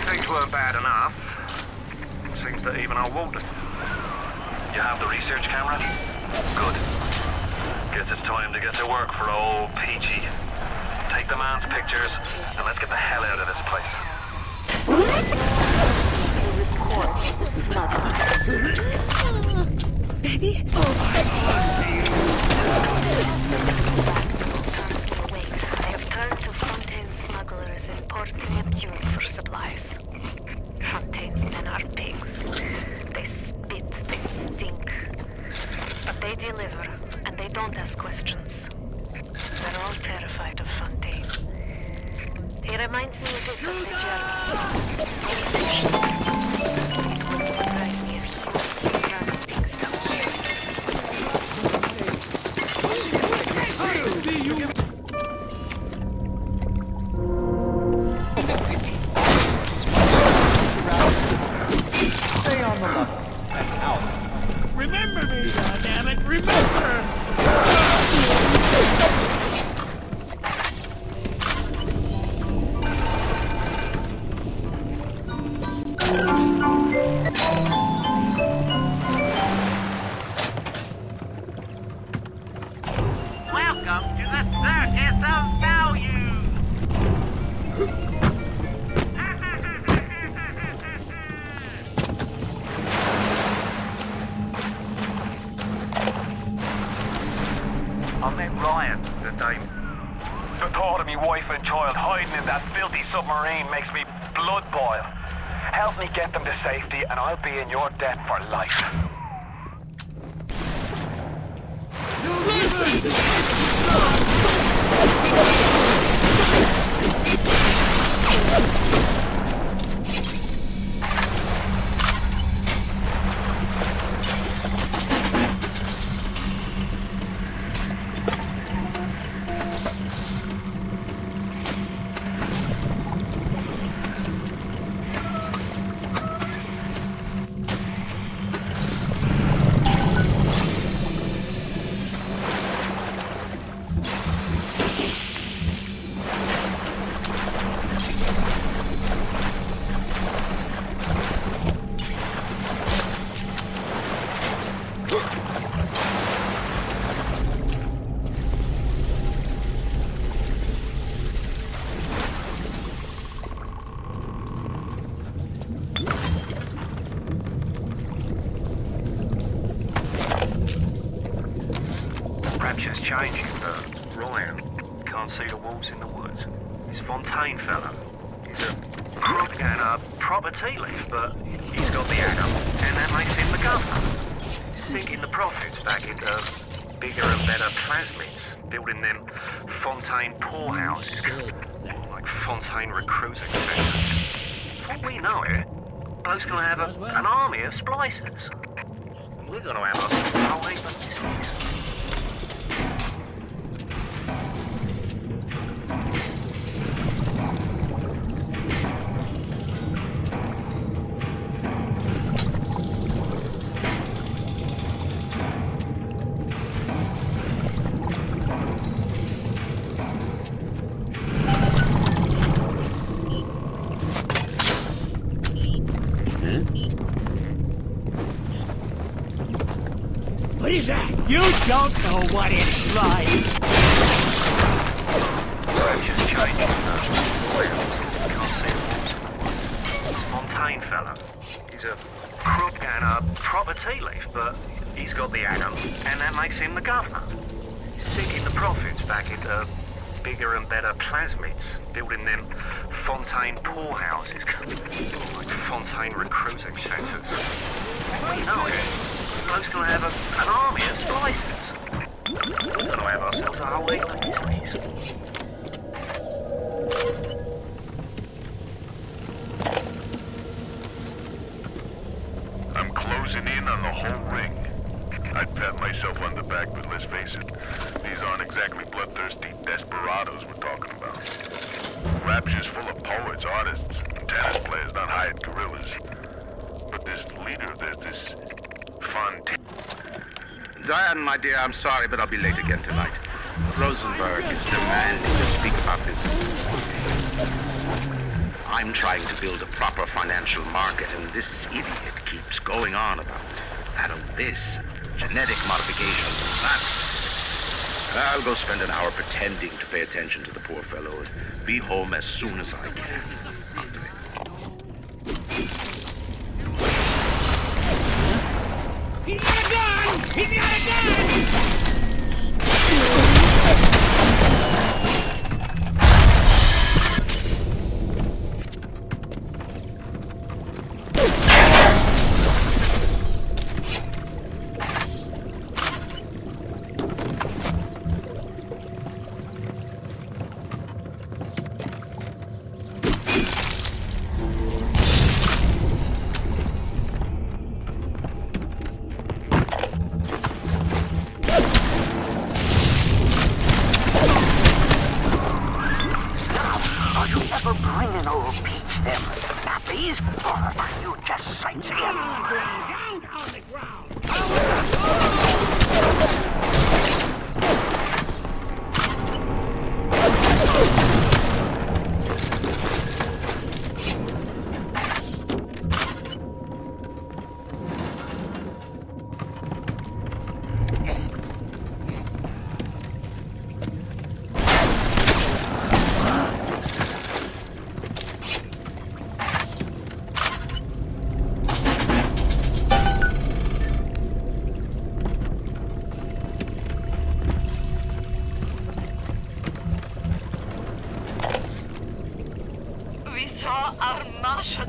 Things weren't bad enough. Seems that even our Walter... You have the research camera? Good. Guess it's time to get to work for old Peachy. Take the man's pictures, and let's get the hell out of this place. Report the smuggler. Baby? I have turned to Fontaine's smugglers in Port Neptune for supplies. Fontaine's men are pigs. They spit, they stink. But they deliver, and they don't ask questions. They're all terrified of Fontaine. He reminds me a bit of the Germans. It wouldn't surprise me if he was running things down Stay on the level and out. Remember me, goddammit, remember! Welcome to the Circus of Value! I met Ryan today. The thought of me wife and child hiding in that filthy submarine makes me blood boil. Help me get them to safety and I'll be in your debt for life. Ryan. Can't see the wolves in the woods. This Fontaine fella. He's a crook and a proper tea leaf, but he's got the atom, and that makes him the governor. Sinking the profits back into bigger and better plasmids, building them Fontaine poorhouses, like Fontaine recruiting centres. Before we know it, bloke's gonna have an army of splicers. We're gonna have a whole heap of mysteries. What is that? You don't know what it's like. Rapture's changing now. Can't see the wolves in the woods. This Fontaine fella. He's a crook and a proper tea leaf, but he's got the atom, and that makes him the governor. Sinking the profits back into bigger and better plasmids, building them Fontaine poorhouses, like Fontaine recruiting centres. We know it. Bloke's gonna have an army of splicers. We're gonna have ourselves a whole heap of mysteries. I'm closing in on the whole ring. I'd pat myself on the back, but let's face it, these aren't exactly bloodthirsty desperados we're talking about. Rapture's full of poets, artists, and tennis players, not hired guerrillas. But this leader of theirs, this Fontaine... Diane, my dear, I'm sorry, but I'll be late again tonight. Rosenberg is demanding to speak about this. I'm trying to build a proper financial market, and this idiot keeps going on about this, genetic modification, that. I'll go spend an hour pretending to pay attention to the poor fellow and be home as soon as I can. He's got a gun! He's got a gun!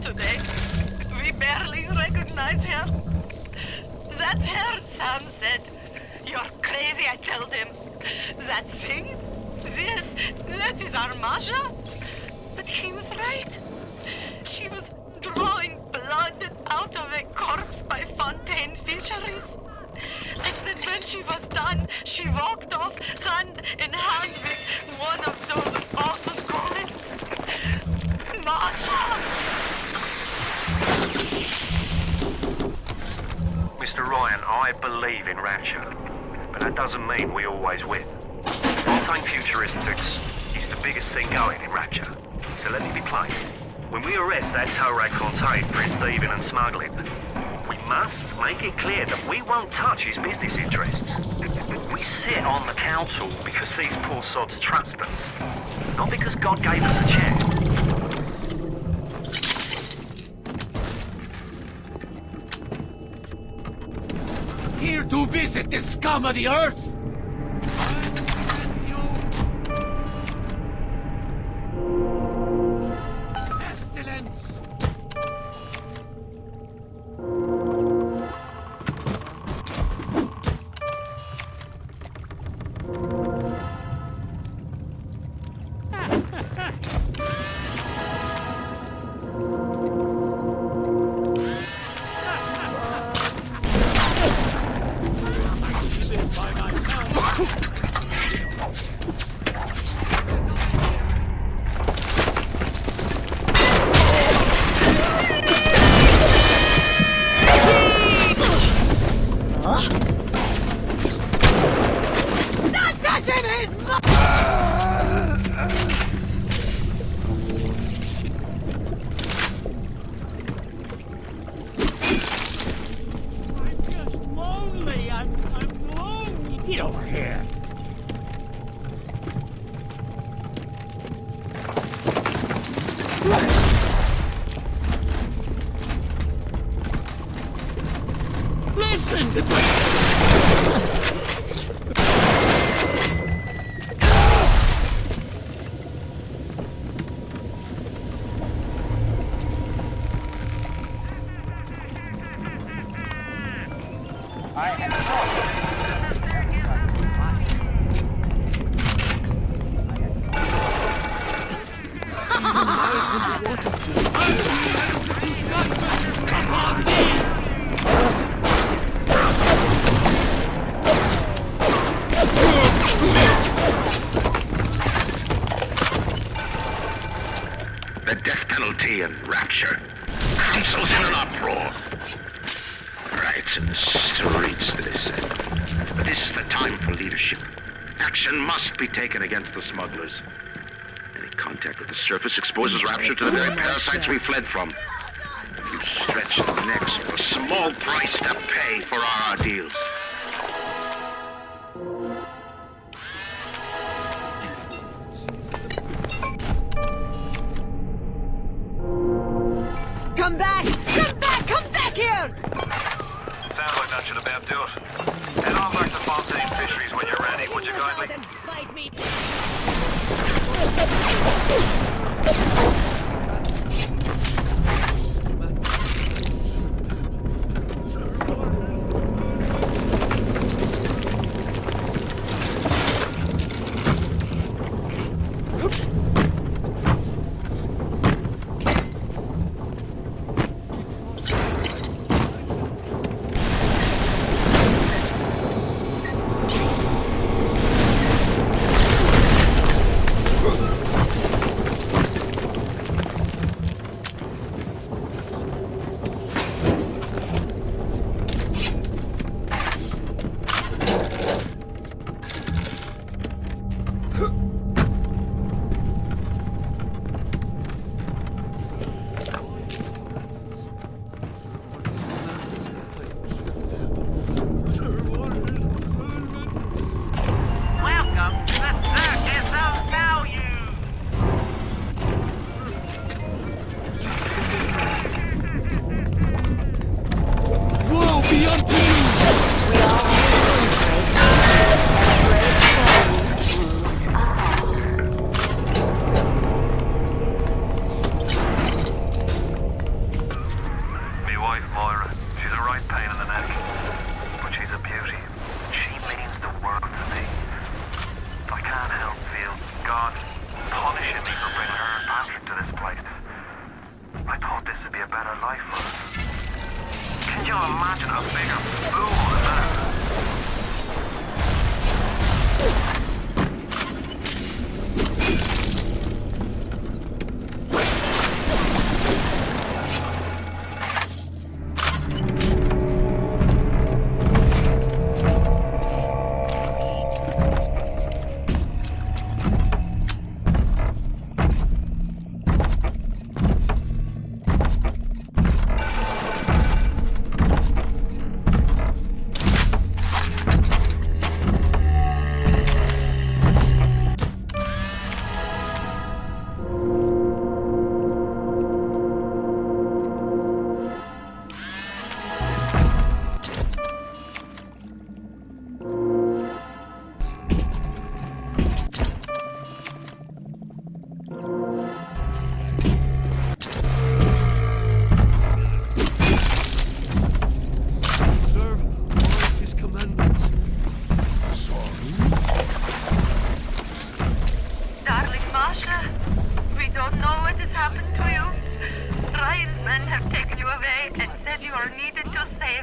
Today. We barely recognize her. That's her, Sam said. You're crazy, I told him. That thing? That is our Masha? But he was right. She was drawing blood out of a corpse by Fontaine Fisheries. And then when she was done, she walked off hand in hand with one of those awful golems. Masha! Mr. Ryan, I believe in Rapture, but that doesn't mean we always win. Fontaine Futuristics is the biggest thing going in Rapture, so let me be plain. When we arrest that Torag Fontaine for his thieving and smuggling, we must make it clear that we won't touch his business interests. We sit on the council because these poor sods trust us, not because God gave us a chair. Here to visit the scum of the earth! The death penalty and Rapture. Cecil's in an uproar. Riots in the streets, they say. But this is the time for leadership. Action must be taken against the smugglers. Any contact with the surface exposes Rapture to the very parasites we fled from. If you stretch the necks for a small price to pay for our deals. Come back! Come back! Come back here! Sounds like that should about do it. Head on back to Fontaine Fisheries when you're ready, would you kindly? Fight me!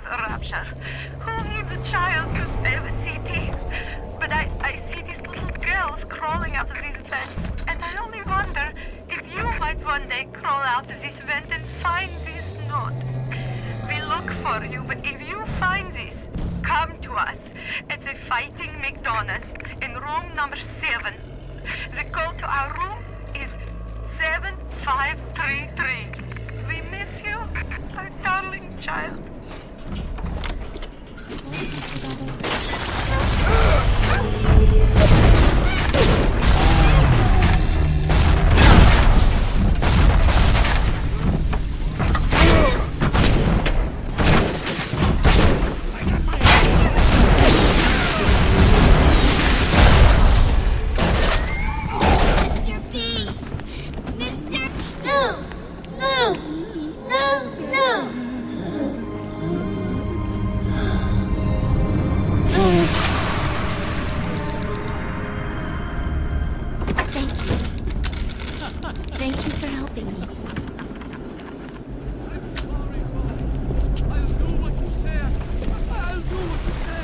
Rapture. Who needs a child to save a city? But I see these little girls crawling out of these vents, and I only wonder if you might one day crawl out of this vent and find this note. We look for you, but if you find this, come to us. It's a Fighting McDonald's in room number 7. The code to our room is 7533. We miss you, our darling child. Thank you for helping me. I'll do what you say. I'll do what you say.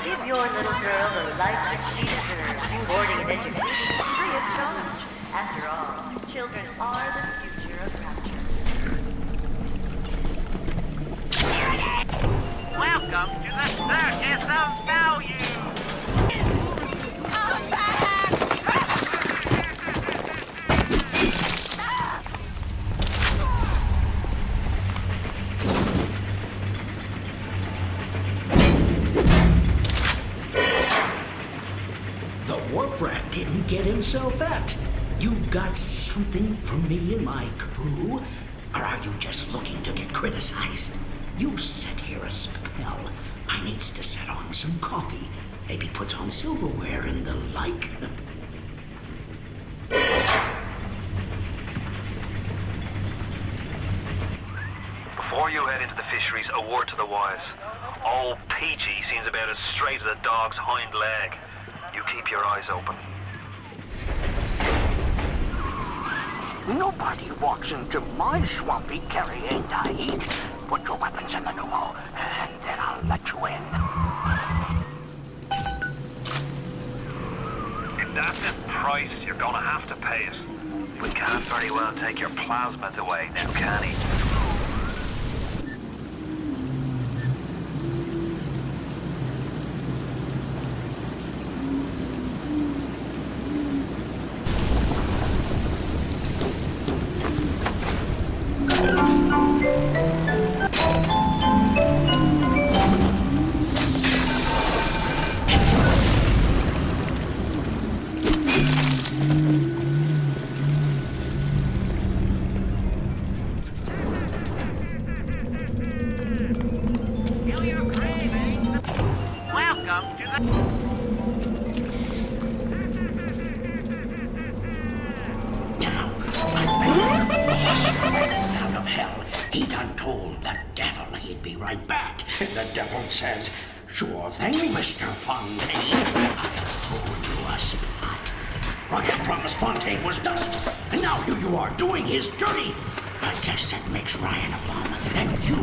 Give your little girl the life that she deserves, boarding and education free of charge. After all, children are the future of Rapture. Welcome to the Circus of Value! Brat didn't get himself that. You got something for me and my crew? Or are you just looking to get criticized? You sit here a spell. I needs to set on some coffee. Maybe put on silverware and the like. Before you head into the fisheries, a word to the wise. Old Peachy seems about as straight as a dog's hind leg. You keep your eyes open. Nobody walks into my swampy carry, ain't I? Put your weapons in the pneumo, and then I'll let you in. If that's the price, you're gonna have to pay it. We can't very well take your plasmids away now, can he? Out of hell, he done told the devil he'd be right back. And the devil says, sure thing, Mr. Fontaine. I'll throw you a spot. Ryan promised Fontaine was dust, and now you are doing his dirty. I guess that makes Ryan a bum, and you...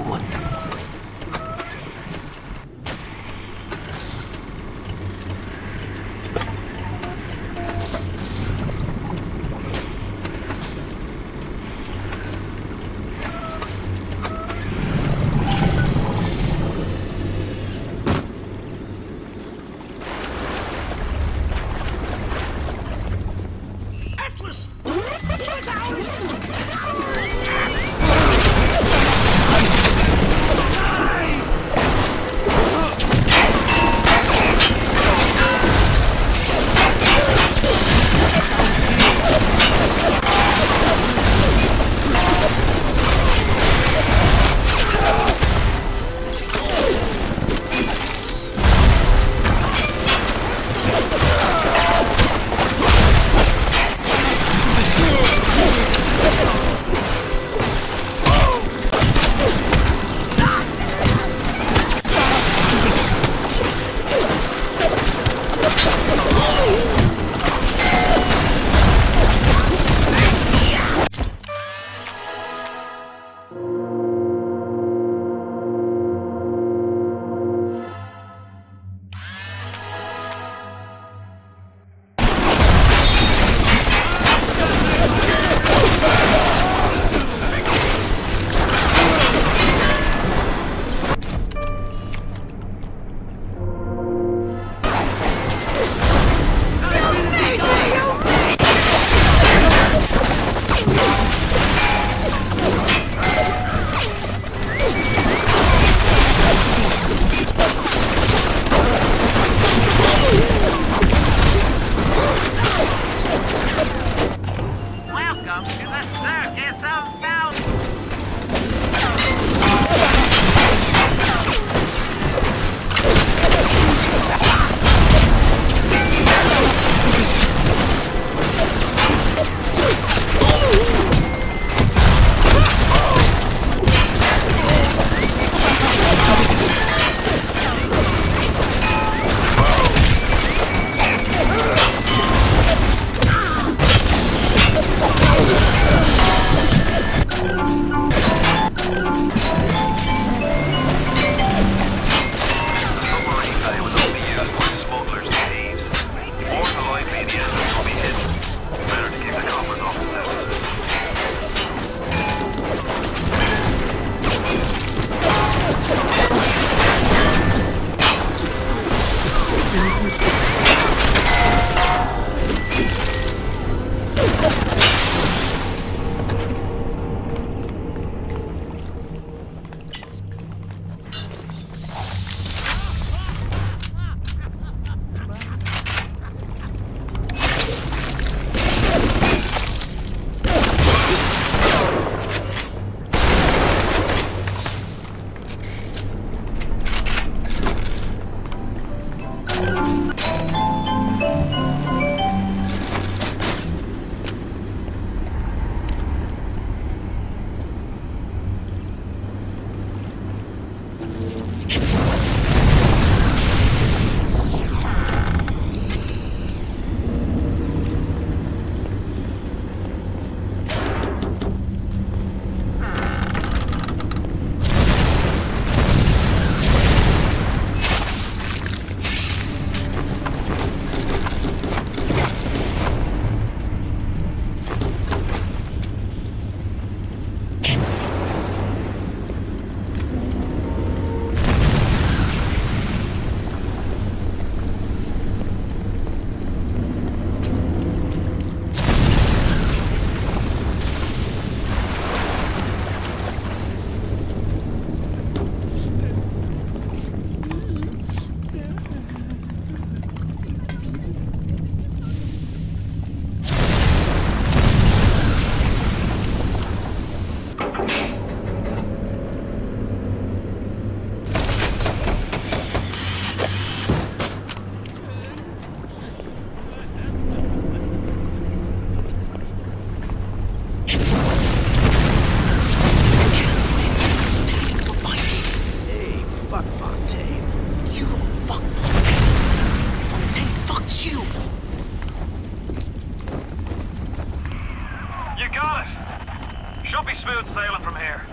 sailing from here.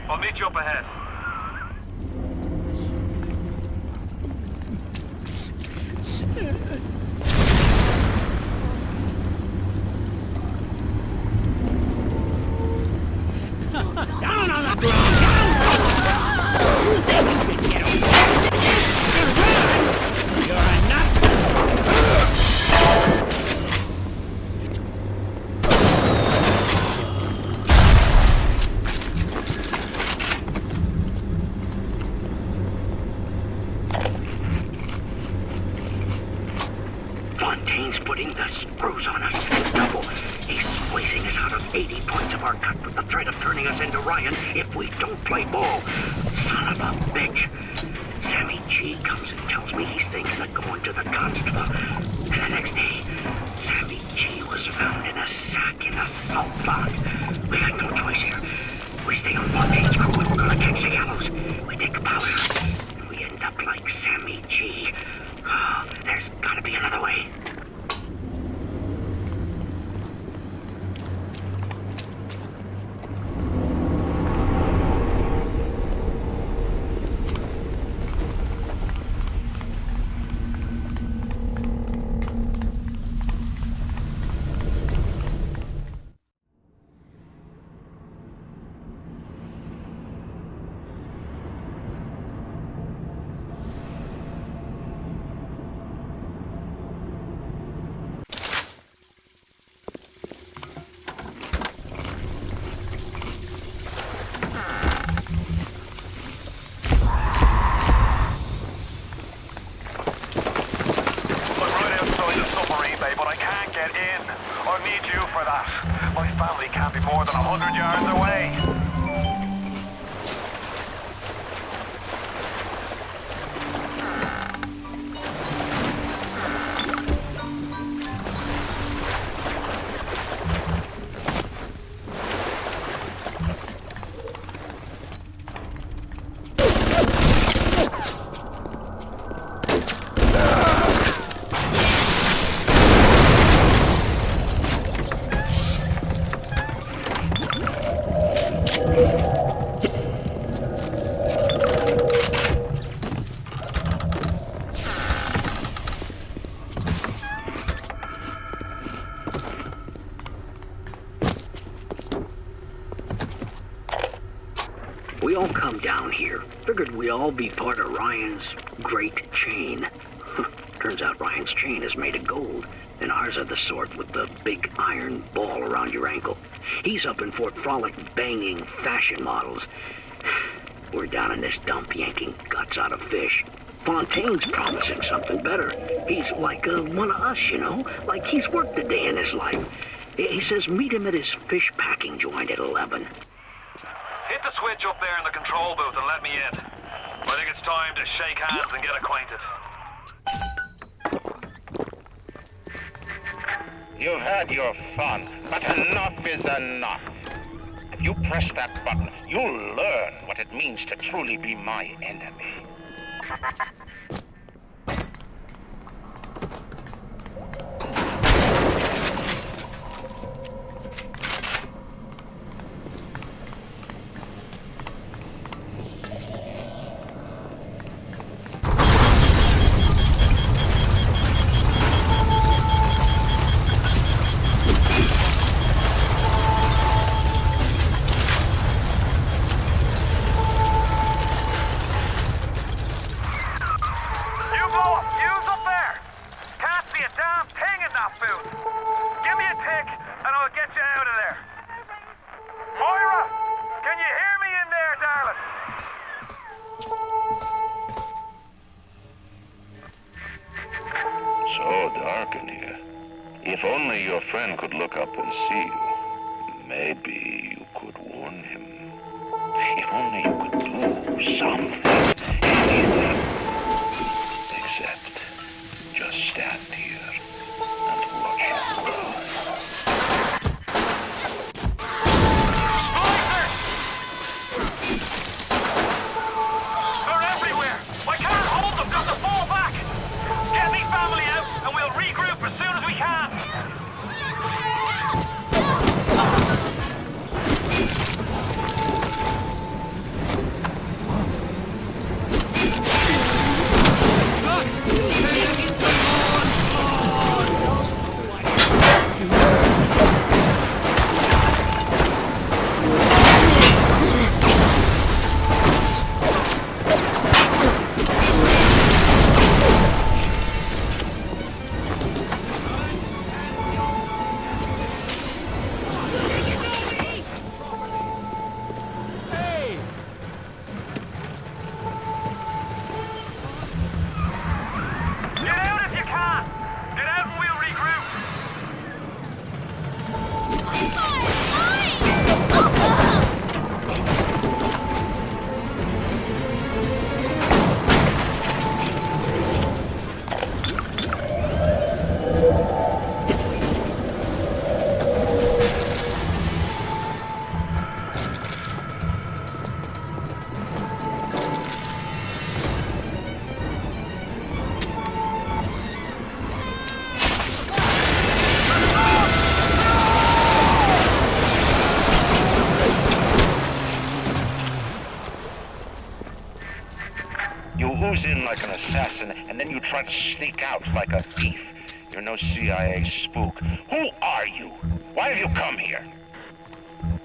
I'll meet you up ahead. Down on the ground! Down! You think you can get away with this? You're a nut! Fontaine's putting the screws on us and double. He's squeezing us out of 80 points of our cut with the threat of turning us into Ryan if we don't play ball. Son of a bitch. Sammy G comes and tells me he's thinking of going to the constable. And the next day, Sammy G was found in a sack in a salt pond. We had no choice here. We stay on Fontaine's crew and we're gonna catch the gallows. We take a powder, and we end up like Sammy G. Oh, there's gotta be another way. We all come down here. Figured we all be part of Ryan's great chain. Turns out Ryan's chain is made of gold, and ours are the sort with the big iron ball around your ankle. He's up in Fort Frolic banging fashion models. We're down in this dump yanking guts out of fish. Fontaine's promising something better. He's like one of us, you know? Like he's worked a day in his life. He says meet him at his fish packing joint at 11. Hit the switch up there in the control booth and let me in. I think it's time to shake hands and get acquainted. You've had your fun, but enough is enough. If you press that button, you'll learn what it means to truly be my enemy. If only your friend could look up and see you, maybe you could warn him. If only you could do something, anything, except just stand here and watch him run. They're everywhere! I can't hold them! Got to fall back! Get me family out and we'll regroup as soon as we can! ooze in like an assassin, and then you try to sneak out like a thief. You're no CIA spook. Who are you? Why have you come here?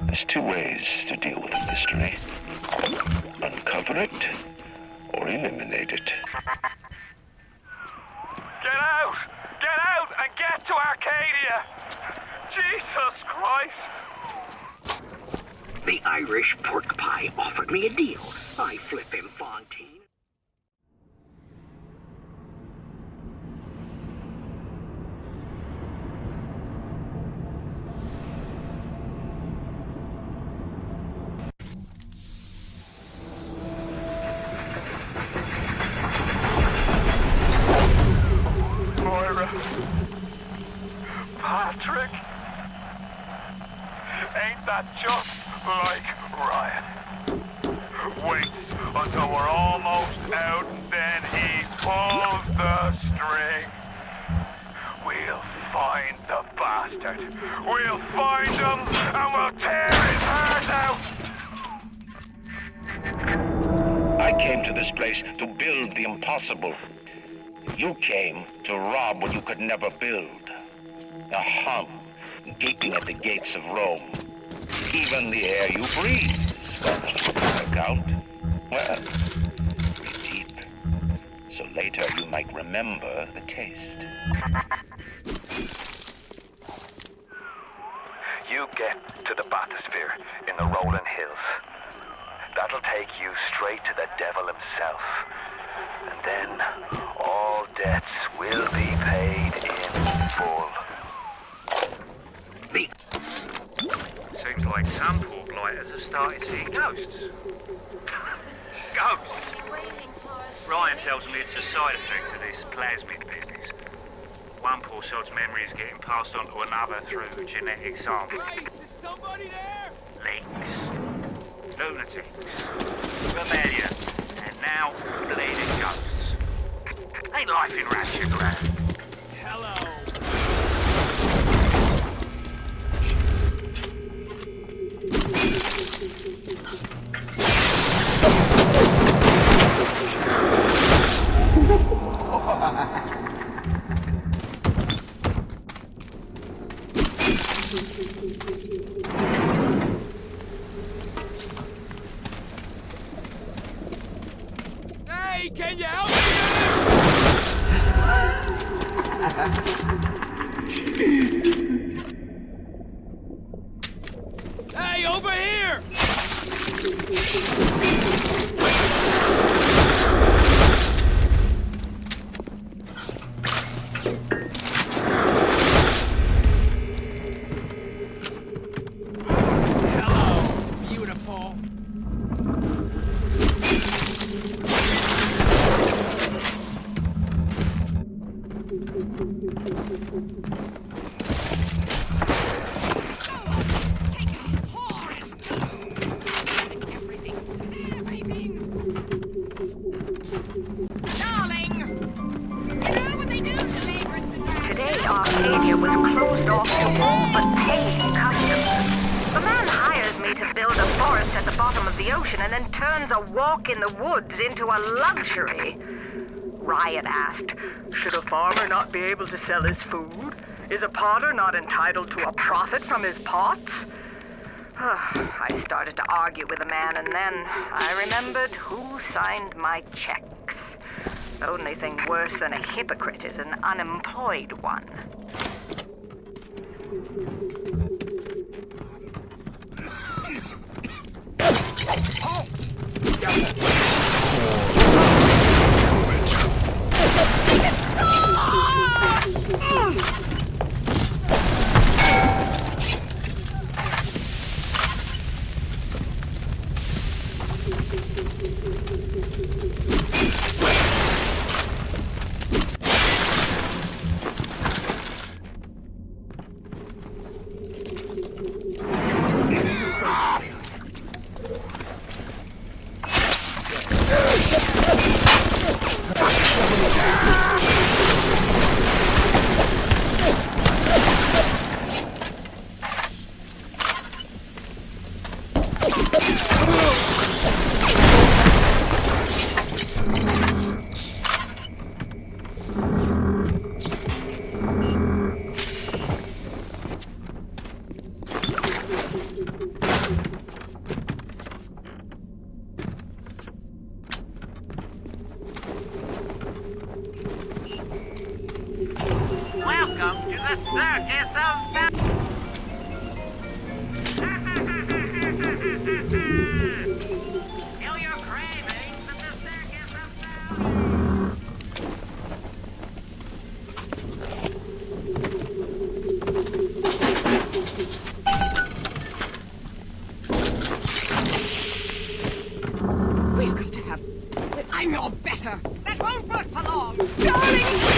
There's two ways to deal with a mystery. Uncover it, or eliminate it. Get out! Get out and get to Arcadia! Jesus Christ! The Irish pork pie offered me a deal. I flip him Fontaine. Moira. Patrick. Ain't that just like Ryan? Waits until we're almost out, then he pulls the string. We'll find the bastard. We'll find him and we'll tear his heart out. I came to this place to build the impossible. You came to rob what you could never build. A hum gaping at the gates of Rome. Even the air you breathe is furnished with an account. Well, breathe deep, so later you might remember the taste. You get to the bathysphere in the rolling hills. That'll take you straight to the devil himself. And then all debts will be paid in full. Seems like some poor blighters have started seeing ghosts. Ghosts? Ryan tells me it's a side effect of this plasmid business. One poor sod's memory is getting passed on to another through genetic sampling. Grace, is somebody there? Leaks, lunatics, rebellion, and now bleeding ghosts. Ain't life in Rapture grand? Hello. Hey, can you help me? Hey, over here! Today, Arcadia was closed off to all but paying customers. The man hires me to build a forest at the bottom of the ocean and then turns a walk in the woods into a luxury. Ryan asked, should a farmer not be able to sell his food? Is a potter not entitled to a profit from his pots? I started to argue with the man, and then I remembered who signed my checks. The only thing worse than a hypocrite is an unemployed one. the circus of Kill your cravings at the circus of We've got to have... I know better. That won't work for long. Darling!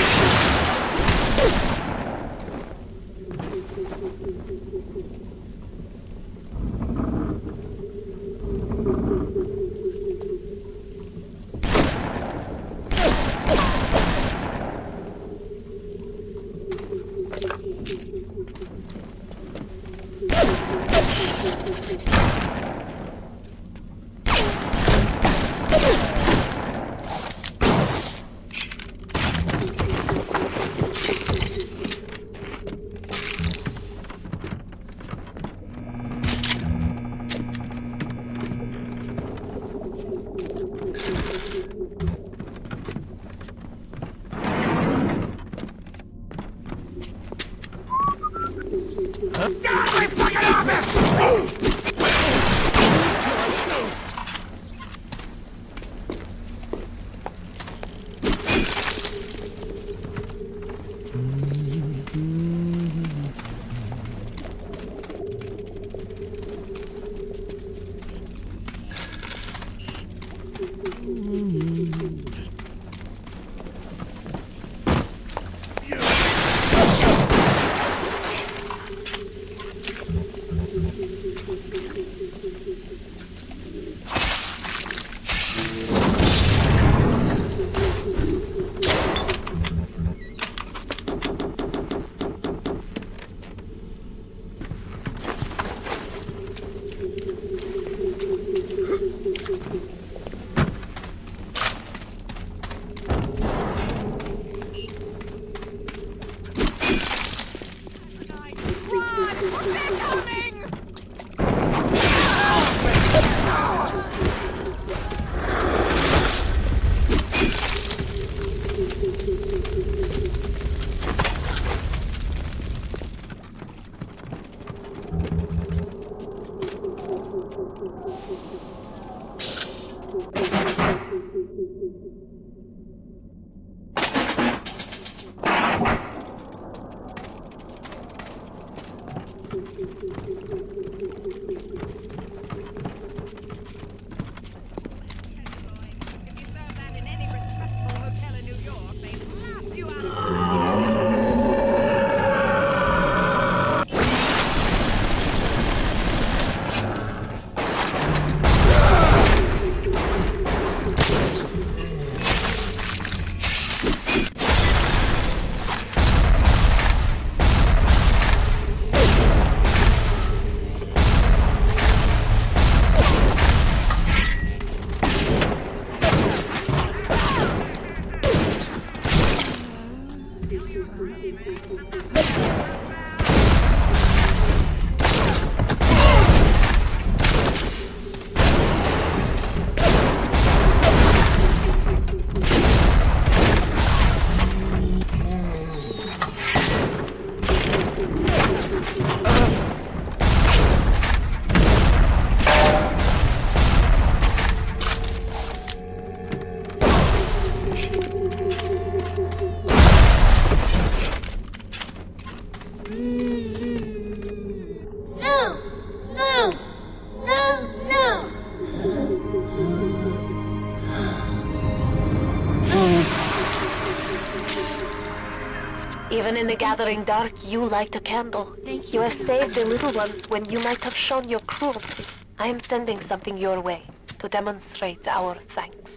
Even in the gathering dark, you light a candle. You have saved the little ones when you might have shown your cruelty. I am sending something your way to demonstrate our thanks.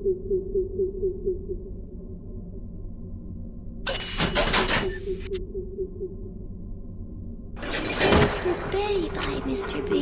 Very bye, Mr. B.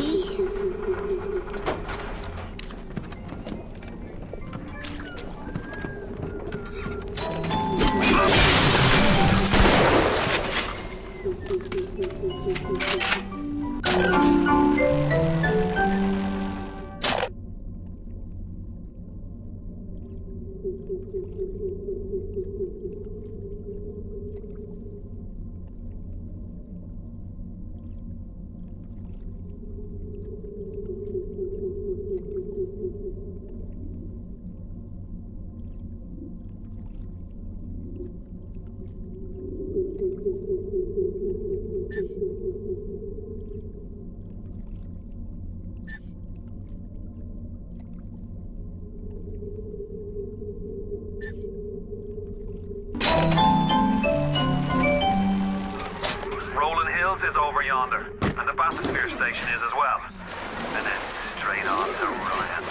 Rolling Hills is over yonder, and the bathysphere station is as well. And then straight on to Ryan.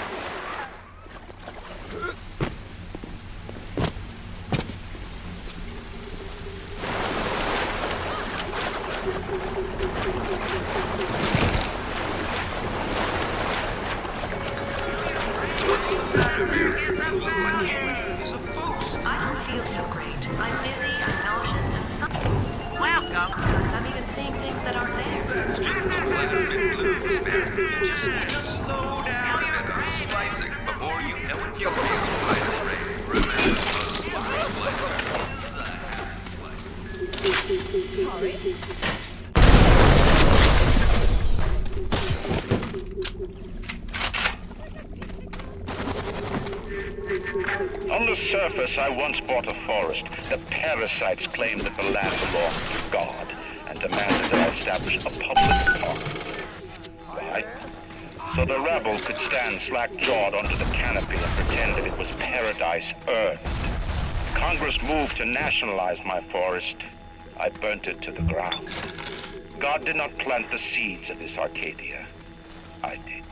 I don't feel so great. I'm dizzy, I'm nauseous, and something. Welcome. I'm even seeing things that aren't there. That's just the planet blues, man. You just need to slow down a bit on the splicing before you know it. You'll be right away. Remember the Sorry. On the surface, I once bought a forest. The parasites claimed that the land belonged to God and demanded that I establish a public park. Why? So the rebel could stand slack-jawed under the canopy and pretend that it was paradise earned. Congress moved to nationalize my forest. I burnt it to the ground. God did not plant the seeds of this Arcadia. I did.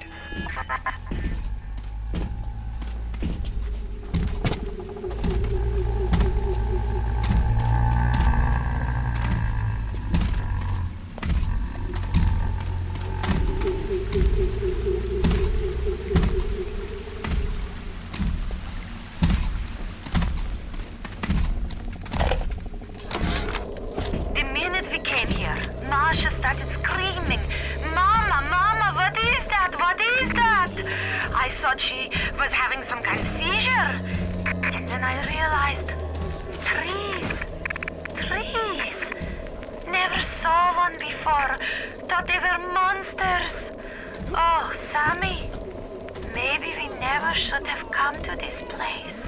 The minute we came here, Masha started screaming, Mama, Mama, what is that? What is that? I thought she was having some kind of seizure. And then I realized, trees. Never saw one before. Thought they were monsters. Oh, Sammy, maybe we never should have come to this place.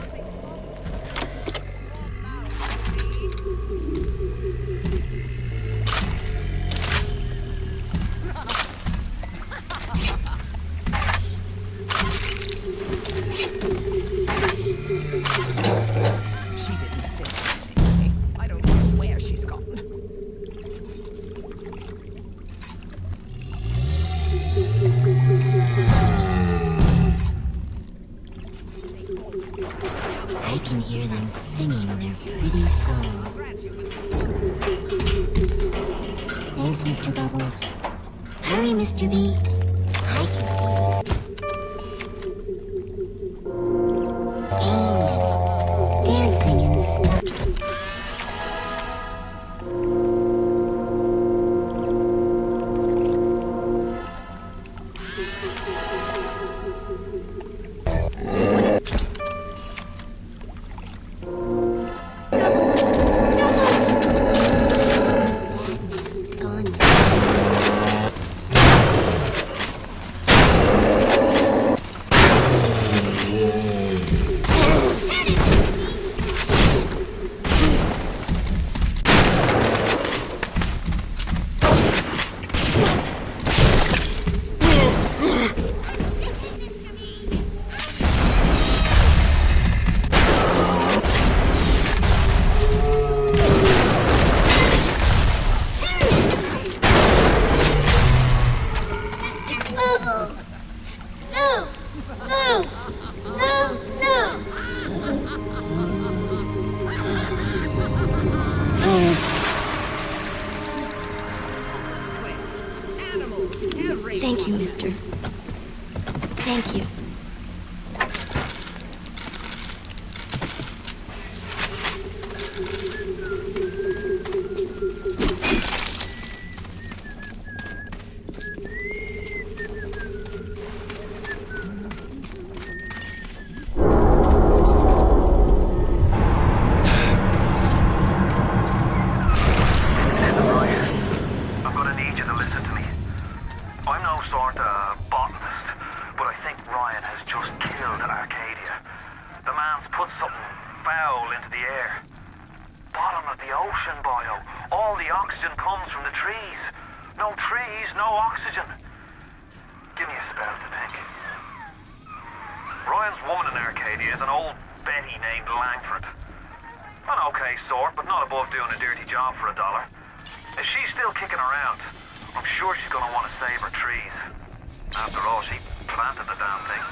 She didn't say anything. I don't know where she's gone. I can hear them singing their pretty song. Thanks, Mr. Bubbles. Hurry, Mr. B. I can see you. Dancing in the snow. Thank you. Ryan's woman in Arcadia is an old Betty named Langford. An okay sort, but not above doing a dirty job for $1. If she's still kicking around, I'm sure she's gonna want to save her trees. After all, she planted the damn thing.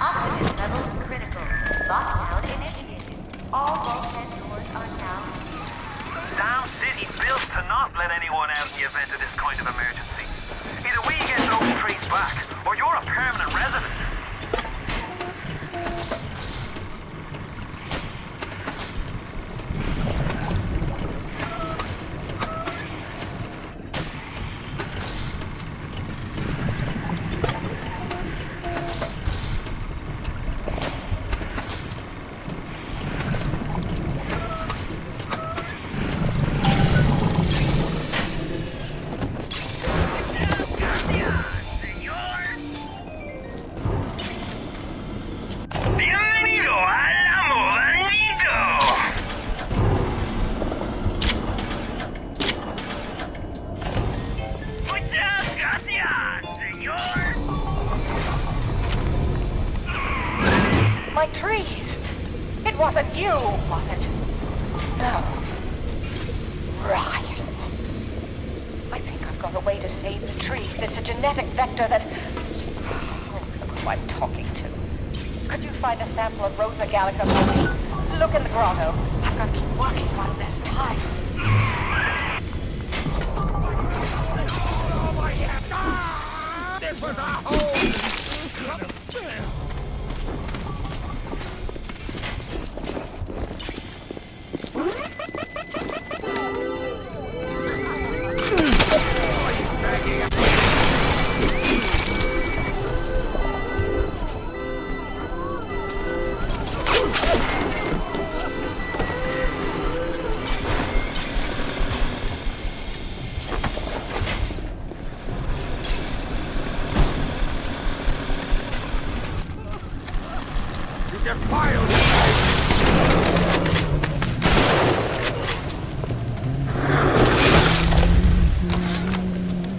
Oxygen levels critical. Lockdown initiated. All bulkhead doors are now. Damn city built to not let anyone out in the event of this kind of emergency. Either we get those trees back, or you're a permanent resident. My trees! It wasn't you, was it? No. Ryan. I think I've got a way to save the trees. It's a genetic vector that... Oh, look who I'm talking to. Could you find a sample of Rosa Gallica for me? Look in the grotto. I've got to keep working while there's time. This was our home!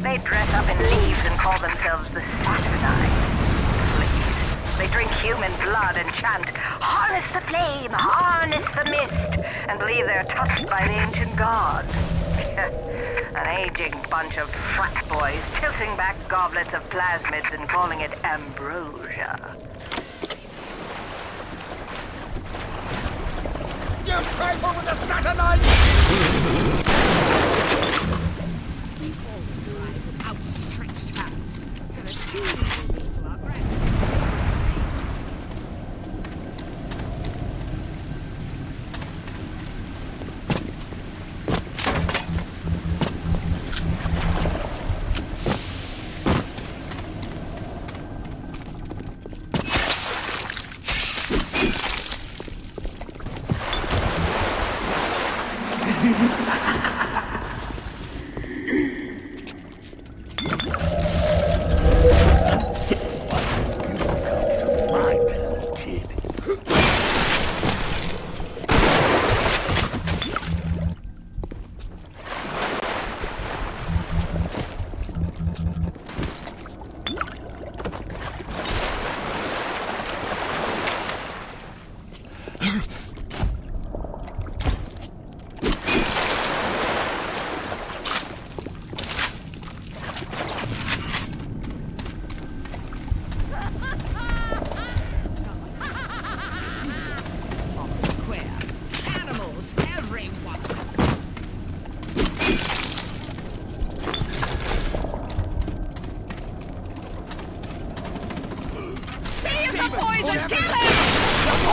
They dress up in leaves and call themselves the Saturnine. Please. They drink human blood and chant, "Harness the flame, harness the mist," and believe they're touched by the ancient gods. An aging bunch of frat boys tilting back goblets of plasmids and calling it ambrosia. You trifle with the Saturnine! Outstretched hands. And a team people are ready.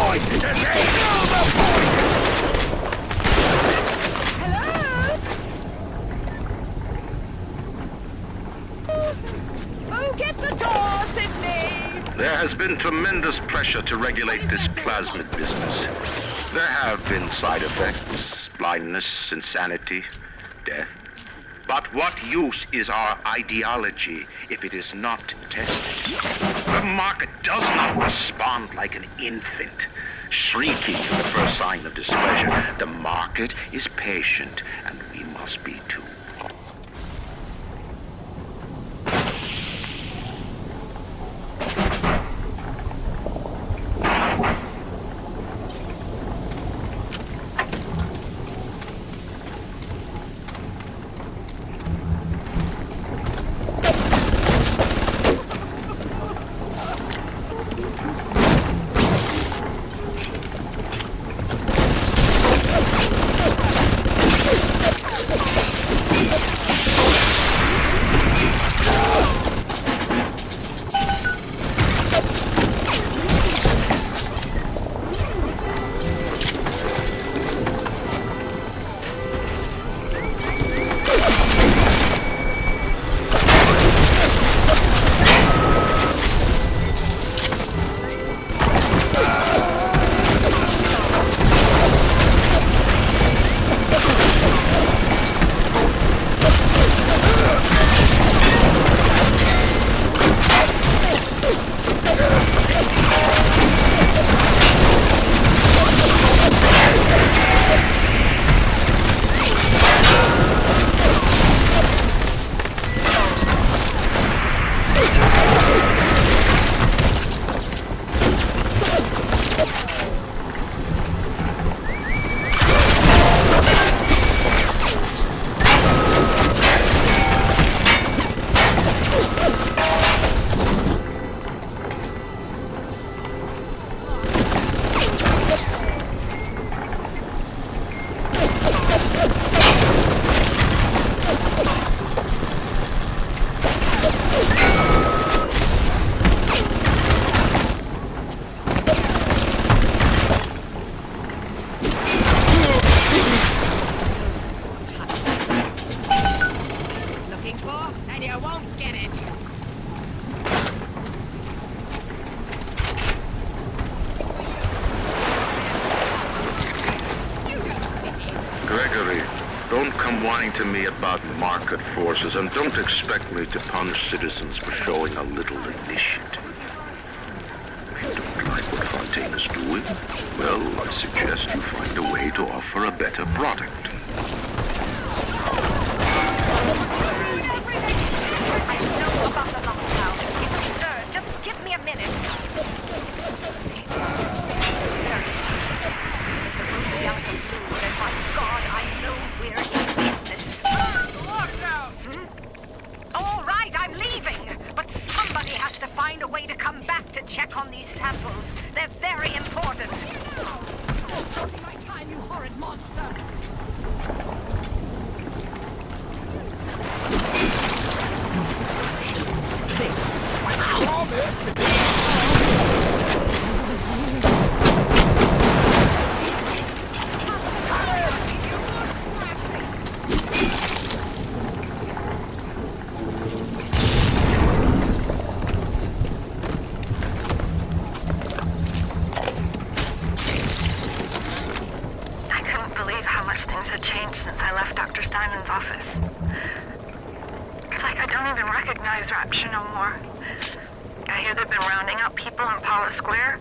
point to say, kill the point! Oh, get the door, Sydney! There has been tremendous pressure to regulate this plasmid business. There have been side effects, blindness, insanity, death. But what use is our ideology if it is not tested? The market does not respond like an infant, shrieking at the first sign of displeasure. The market is patient, and we must be too. To me about market forces, and don't expect me to punish citizens for showing a little initiative. If you don't like what Fontaine is doing, well, I suggest you find a way to offer a better product. I know about the lockdown. It's absurd. Just give me a minute. My God, I know we're in business. All right, I'm leaving. But somebody has to find a way to come back to check on these samples. They're very important. Wasting my time, you horrid monster! This Rapture no more. I hear they've been rounding up people in Paula Square.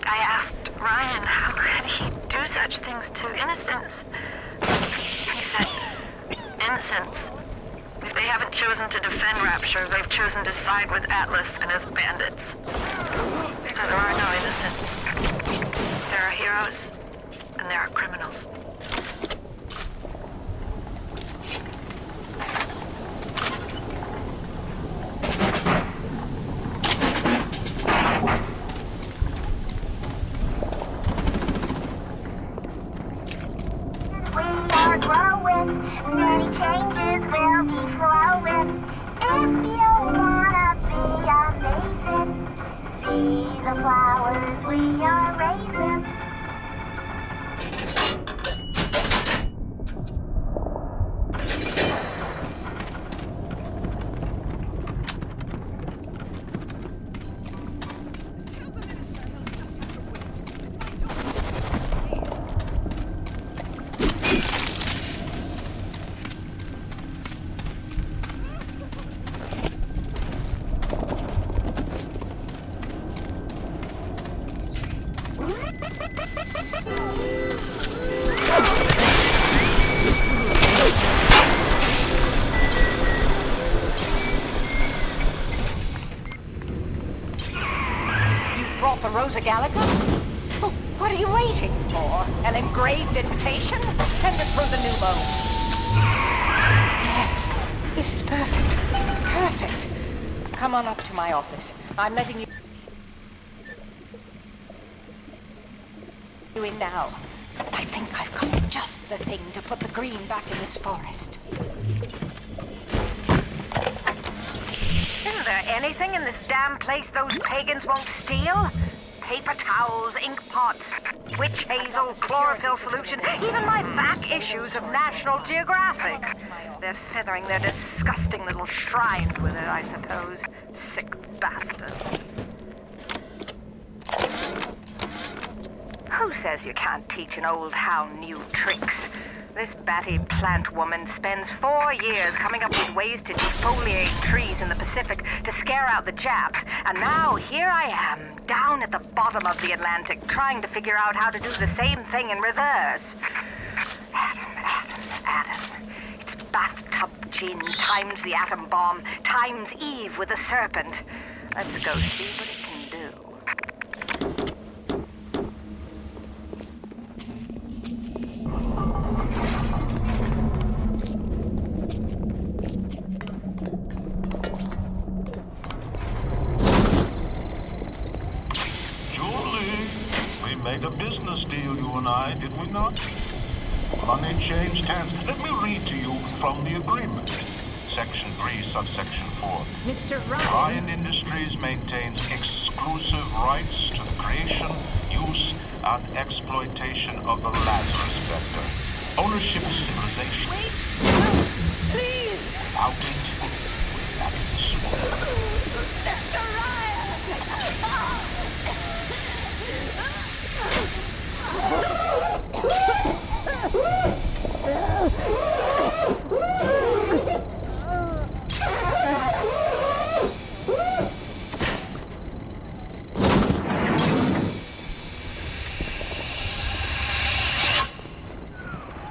I asked Ryan how could he do such things to innocents. He said, innocents. If they haven't chosen to defend Rapture, they've chosen to side with Atlas and his bandits. So there are no innocents. There are heroes, and there are criminals. Many changes will be flowing. If you wanna be amazing, see the flowers we are raise him. Brought the Rosa Gallica? Oh, what are you waiting for? An engraved invitation? Send it through the pneumo. Yes, this is perfect. Perfect. Come on up to my office. I'm letting you in now. I think I've got just the thing to put the green back in this forest. Isn't there anything in this damn place those pagans won't steal? Paper towels, ink pots, witch hazel, chlorophyll solution, even my back issues of National Geographic. They're feathering their disgusting little shrines with it, I suppose. Sick bastards. Who says you can't teach an old hound new tricks? This batty plant woman spends 4 years coming up with ways to defoliate trees in the Pacific to scare out the Japs. And now here I am, down at the bottom of the Atlantic, trying to figure out how to do the same thing in reverse. Adam. It's bathtub gin times the atom bomb times Eve with a serpent. Let's go see what it can do. Made a business deal, you and I, did we not? Money changed hands. Let me read to you from the agreement. Section 3, subsection 4. Mr. Ryan Industries maintains exclusive rights to the creation, use, and exploitation of the Lazarus Vector. Ownership of civilization. Wait! No! Please! Without it, without the sword. Mr. Ryan!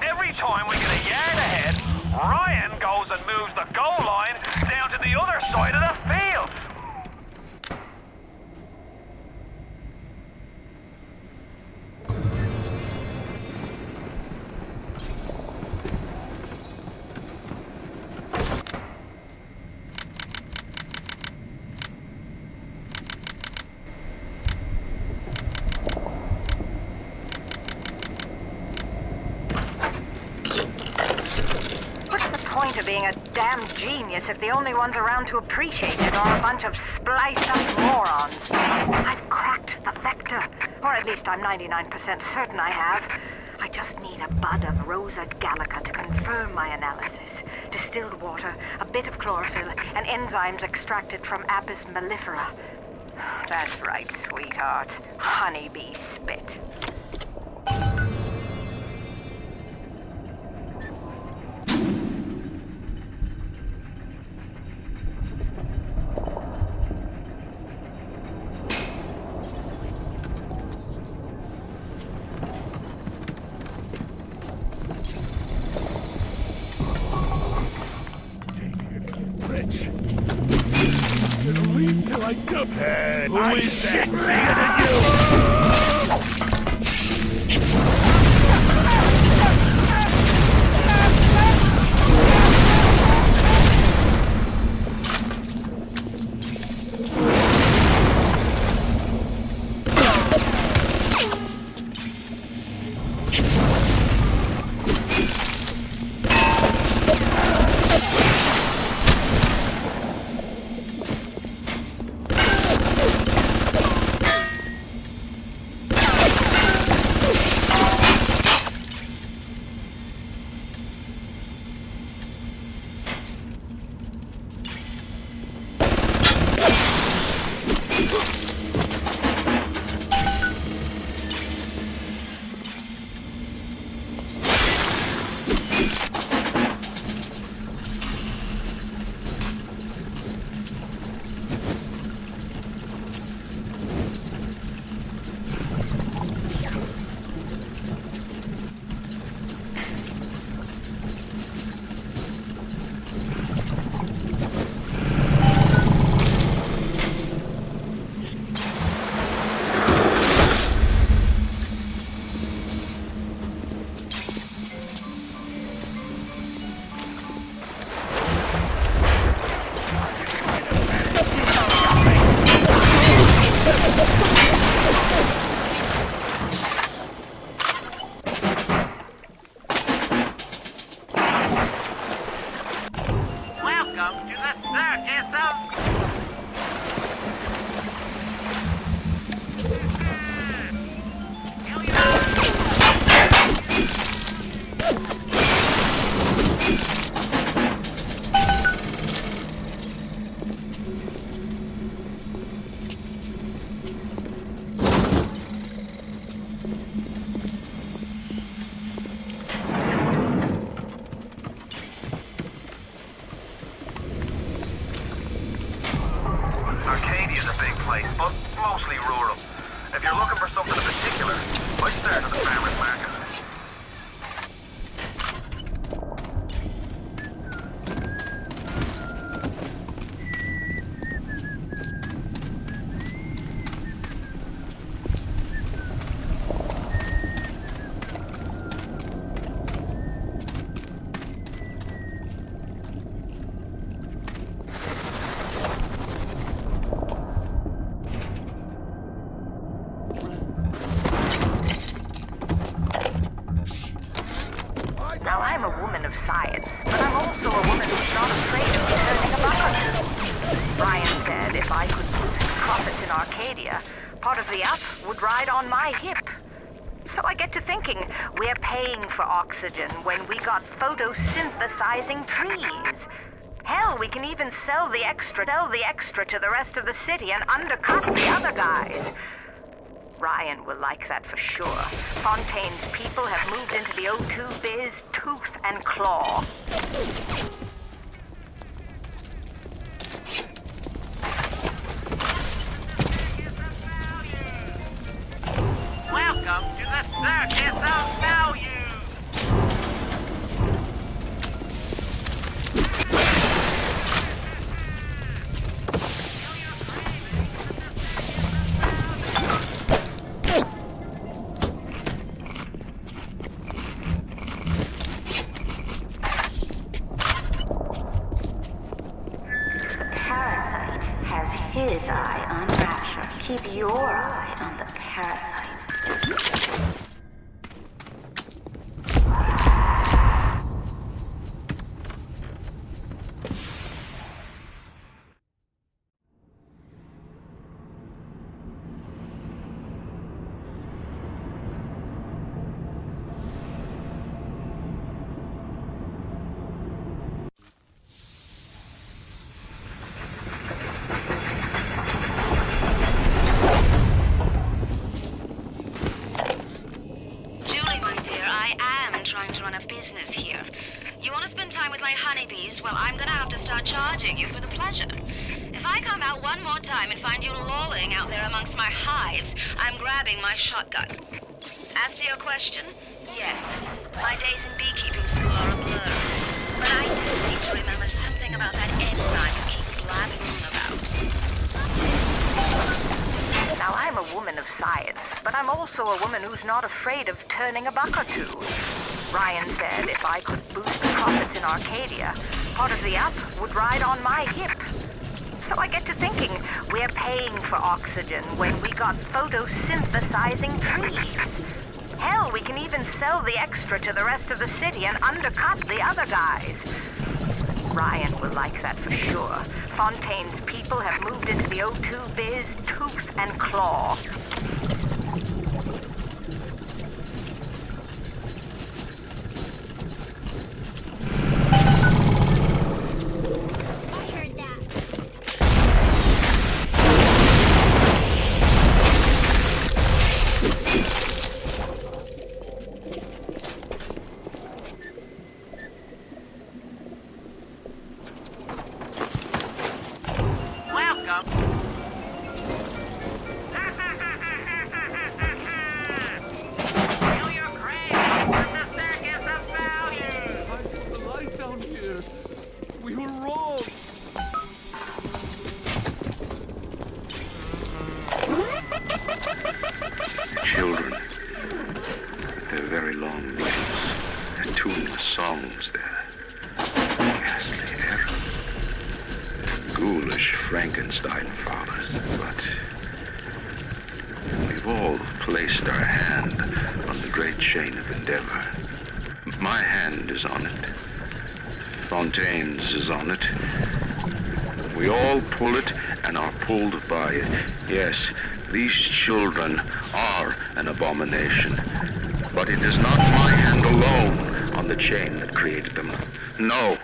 Every time we get a yard ahead, Ryan goes and moves the goal line down to the other side of the field. To being a damn genius if the only ones around to appreciate it are a bunch of spliced-up morons. I've cracked the vector, or at least I'm 99% certain I have. I just need a bud of Rosa Gallica to confirm my analysis. Distilled water, a bit of chlorophyll, and enzymes extracted from Apis mellifera. That's right, sweetheart. Honeybee spit. I come head. Who is shit bigger than you? Welcome to the circus of... Arcadia's a big place, but mostly rural. If you're looking for something in particular, I start at the farmer's market. Now, I'm a woman of science, but I'm also a woman who's not afraid of turning a buck or two. Brian said if I could boost profits in Arcadia, part of the up would ride on my hip. So I get to thinking, we're paying for oxygen when we got photosynthesizing trees. Hell, we can even sell the extra to the rest of the city and undercut the other guys. Ryan will like that for sure. Fontaine's people have moved into the O2-Biz tooth and claw. Welcome to the circus of value! His eye on Rapture. Keep your eye on the parasite. business here. You want to spend time with my honeybees? Well, I'm gonna have to start charging you for the pleasure. If I come out one more time and find you lolling out there amongst my hives, I'm grabbing my shotgun. As to your question, yes, my days in beekeeping school are a blur. But I do seem to remember something about that enzyme you keep blabbing on about. Now, I'm a woman of science, but I'm also a woman who's not afraid of turning a buck or two. Ryan said if I could boost the profits in Arcadia, part of the up would ride on my hip. So I get to thinking, we're paying for oxygen when we got photosynthesizing trees. Hell, we can even sell the extra to the rest of the city and undercut the other guys. Ryan will like that for sure. Fontaine's people have moved into the O2-Biz tooth and claw. bones there. Ghastly error. Ghoulish Frankenstein fathers, but we've all placed our hand on the great chain of endeavor. My hand is on it. Fontaine's is on it. We all pull it and are pulled by it. Yes, these children are an abomination. But it is not my hand alone on the chain that created them. No.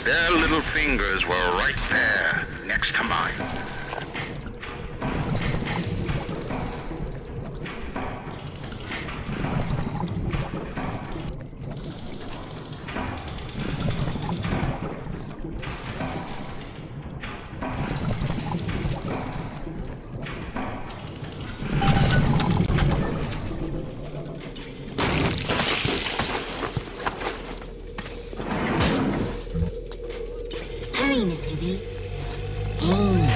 Their little fingers were right there, next to mine. Hurry, Mr. B. Aim.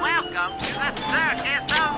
Welcome to the circus of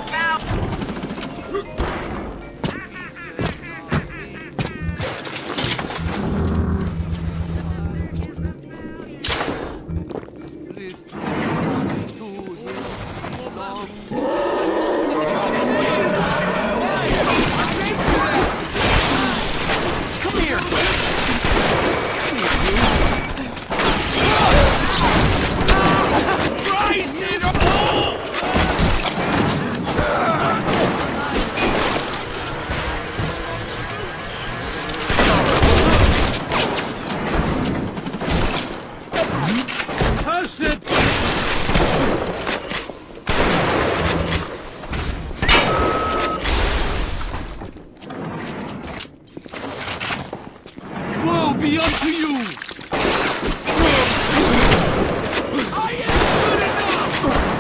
Woe be unto you! I am good enough!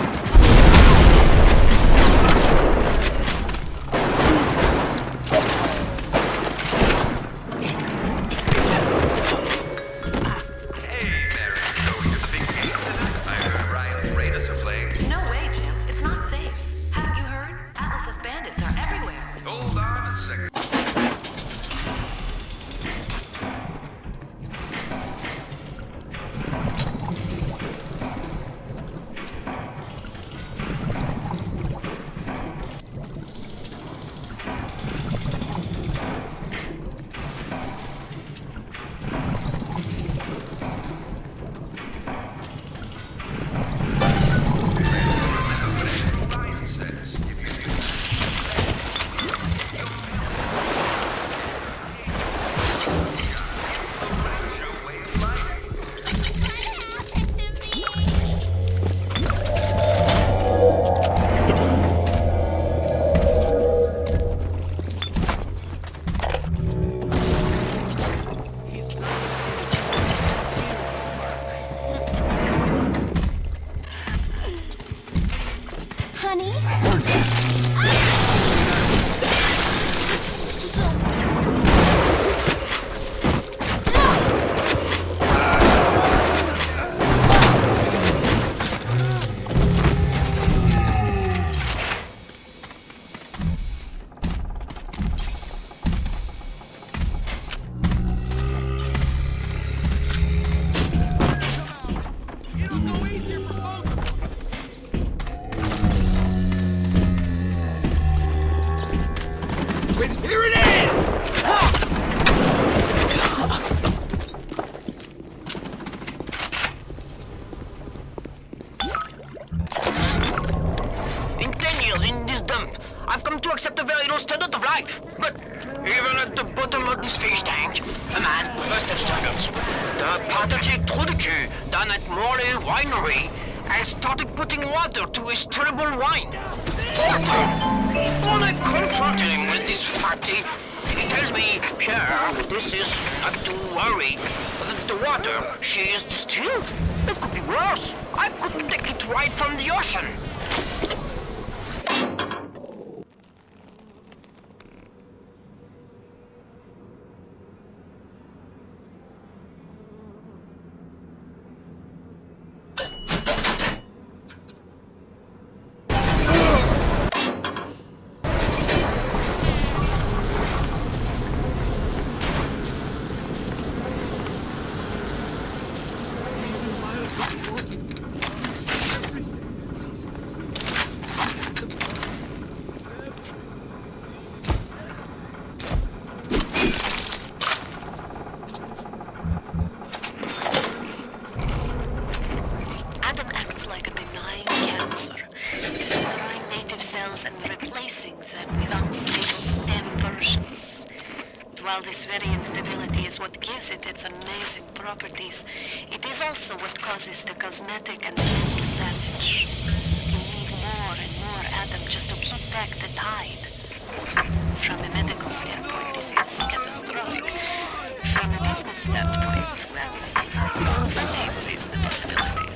In 10 years in this dump, I've come to accept a very low standard of life. But even at the bottom of this fish tank, a man must have struggles. The pathetic Trudeau down at Morley Winery has started putting water to his terrible wine. Water! When I confronted him with this fatty, he tells me, Pierre, this is not to worry. The water, she is distilled. It could be worse. I could take it right from the ocean. While this very instability is what gives it its amazing properties, it is also what causes the cosmetic and mental damage. You need more and more Adam just to keep back the tide. From a medical standpoint, this is catastrophic. From a business standpoint, well, amazes the possibilities.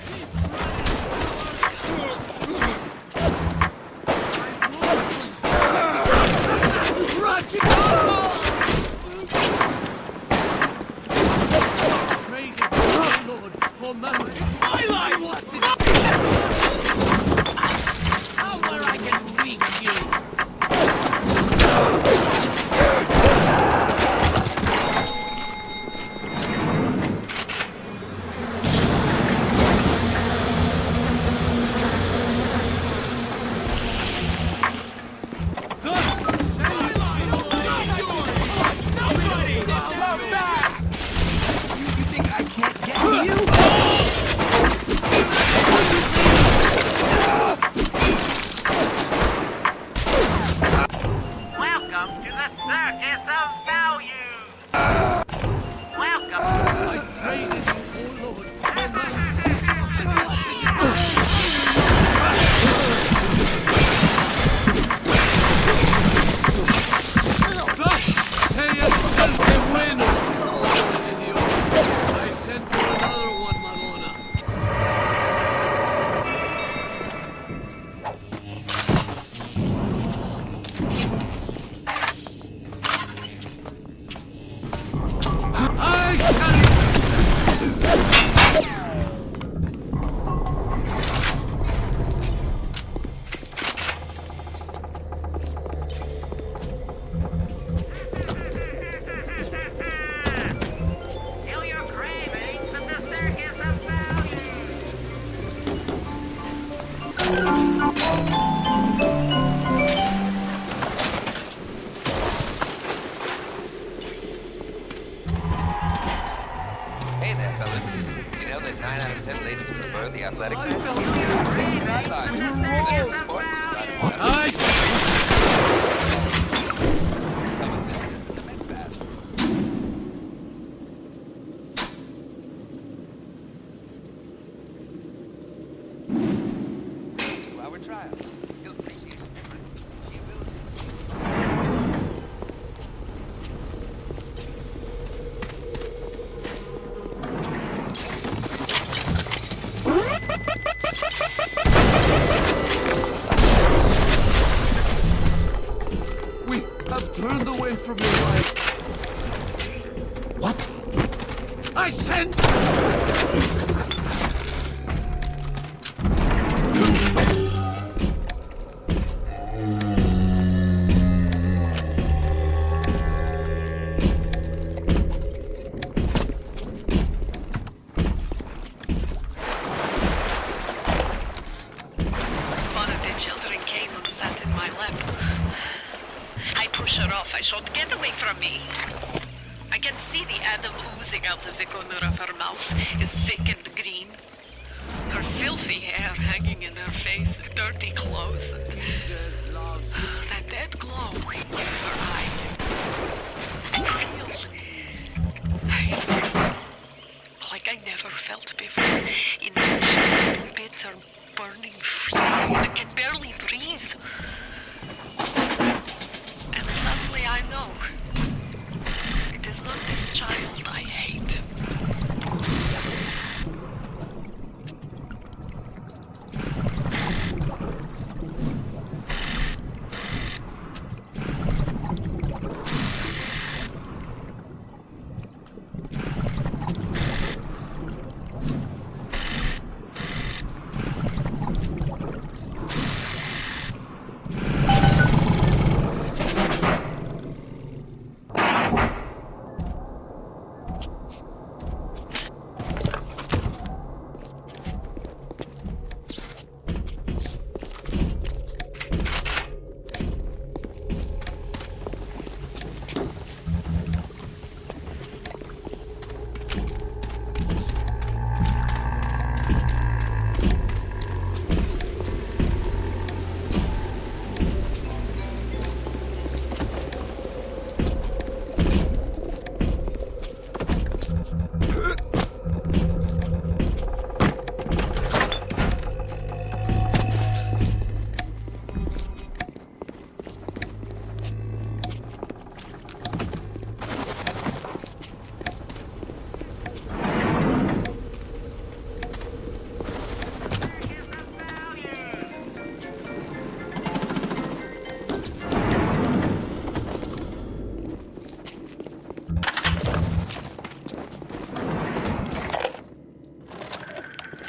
Turned away from your life. What? I sent... One of the children came and sat in my lap. I push her off. I shout, "Get away away from me. I can see the Adam oozing out of the corner of her mouth is thick and green. Her filthy hair hanging in her face, dirty clothes, and that dead glow in her eye. I feel like I never felt before. In that bitter, burning flame, I can barely breathe. And suddenly I know it is not this child I hate.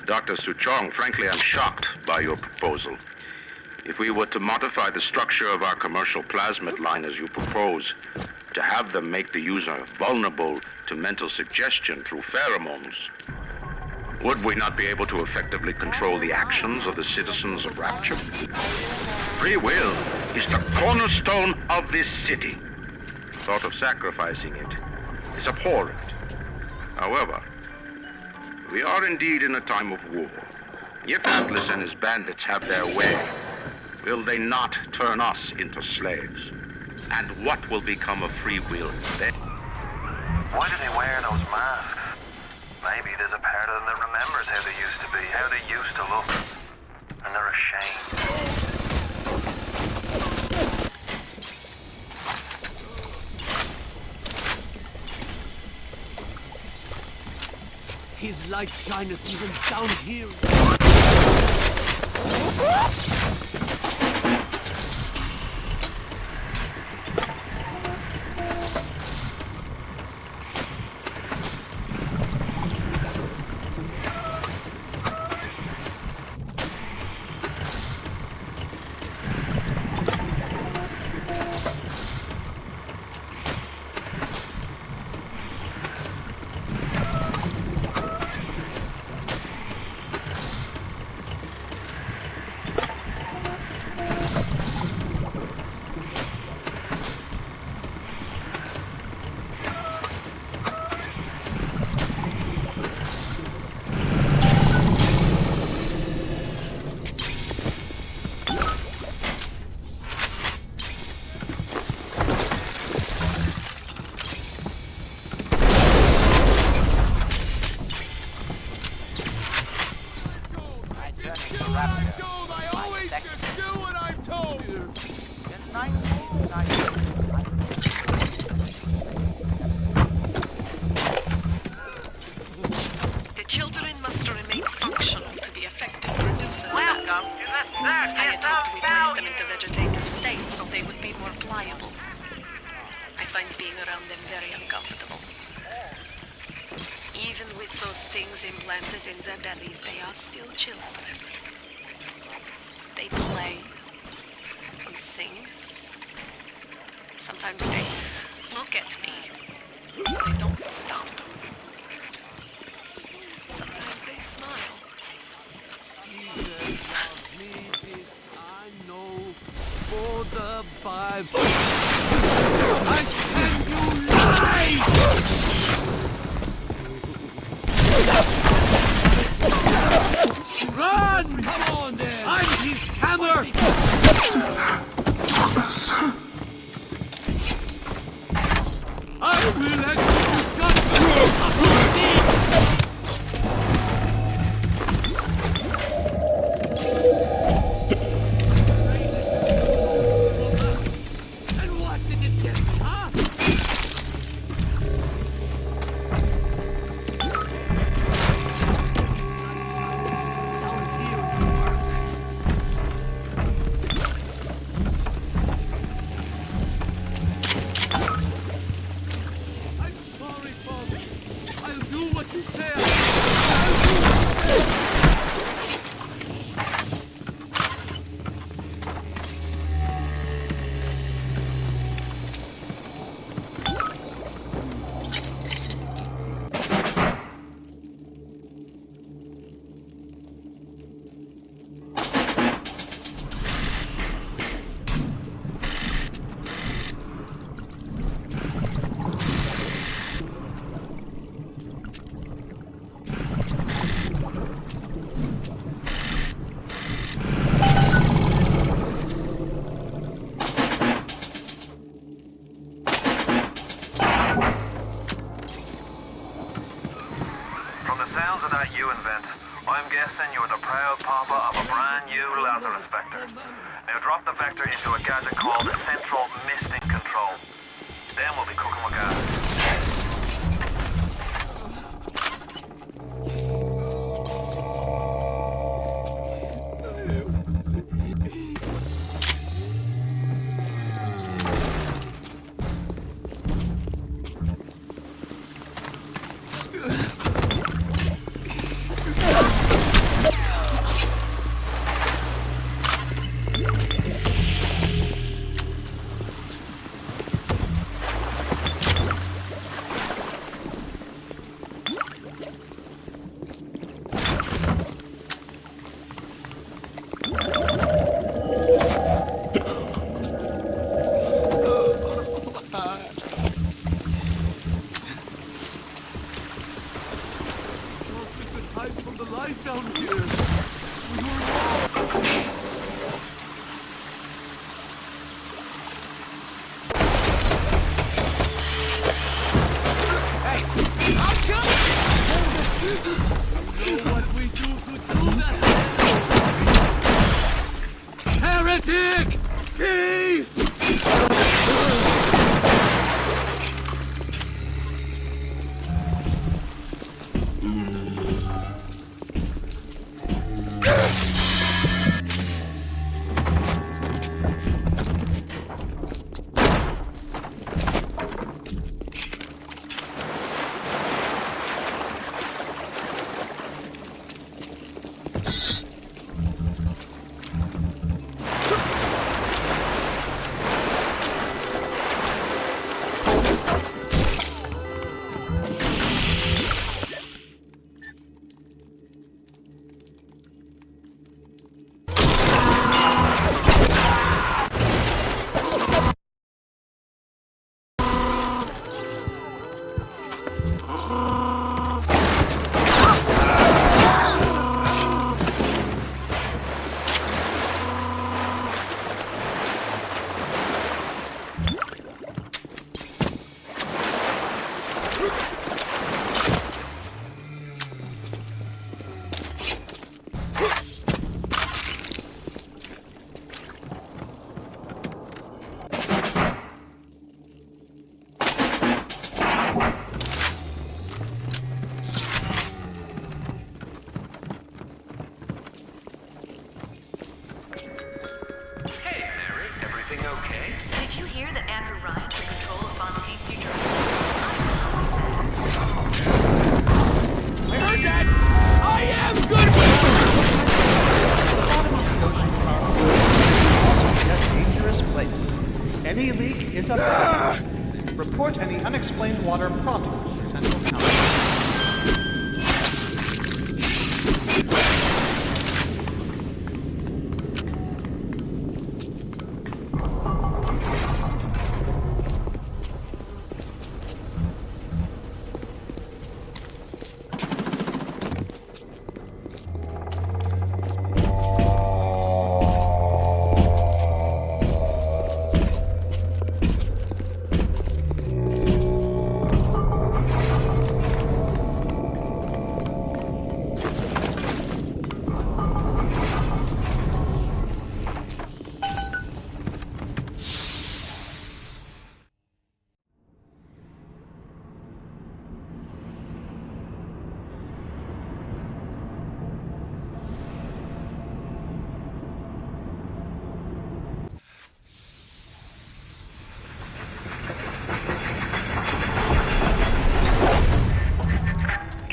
Dr. Suchong, frankly, I'm shocked by your proposal. If we were to modify the structure of our commercial plasmid line as you propose, to have them make the user vulnerable to mental suggestion through pheromones, would we not be able to effectively control the actions of the citizens of Rapture? Free will is the cornerstone of this city. Thought of sacrificing it is abhorrent. However, we are indeed in a time of war. If Atlas and his bandits have their way, will they not turn us into slaves? And what will become of free will then? Why do they wear those masks? Maybe there's a part of them that remembers how they used to be, how they used to look. And they're ashamed. His light shineth even down here. Implanted in their bellies, they are still children. They play and sing. Sometimes they look at me. They don't stop. Sometimes they smile. Jesus loves me, this I know. For the Bible, I stand Any leak is a threat. Report any unexplained water promptly to Central County.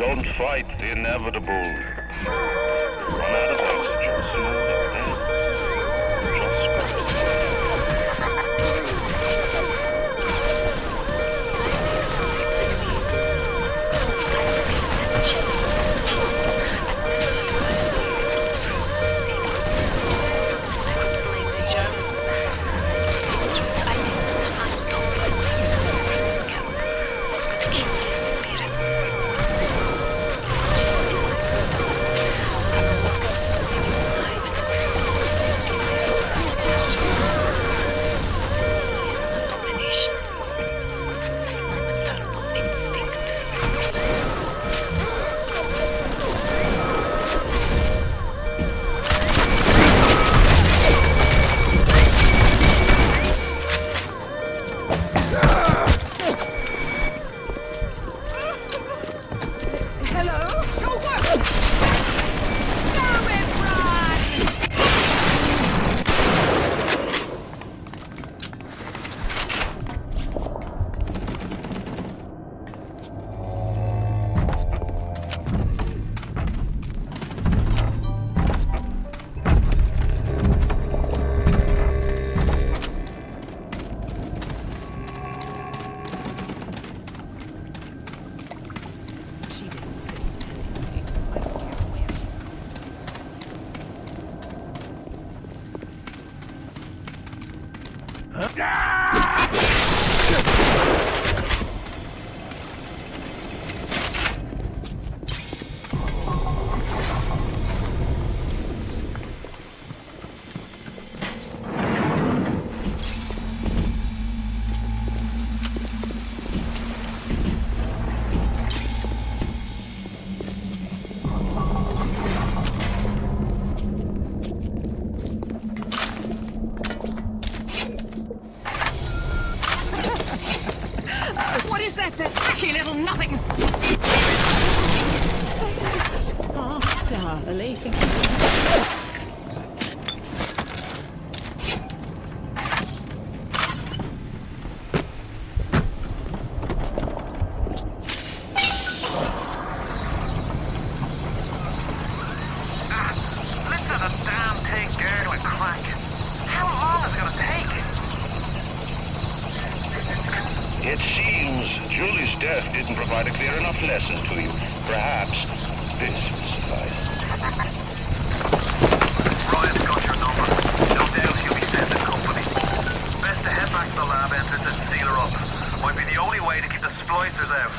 Don't fight the inevitable. Run out of oxygen soon, and then just What is that? That tacky little nothing! Oh, darling. Listen to the damn thing gurgling crack. How long is it gonna take? It seems Julie's death didn't provide a clear enough lesson to you. Perhaps this will suffice. Ryan's got your number. No doubt he'll be sending company. Best to head back to the lab entrance and seal her up. Might be the only way to keep the splicers out.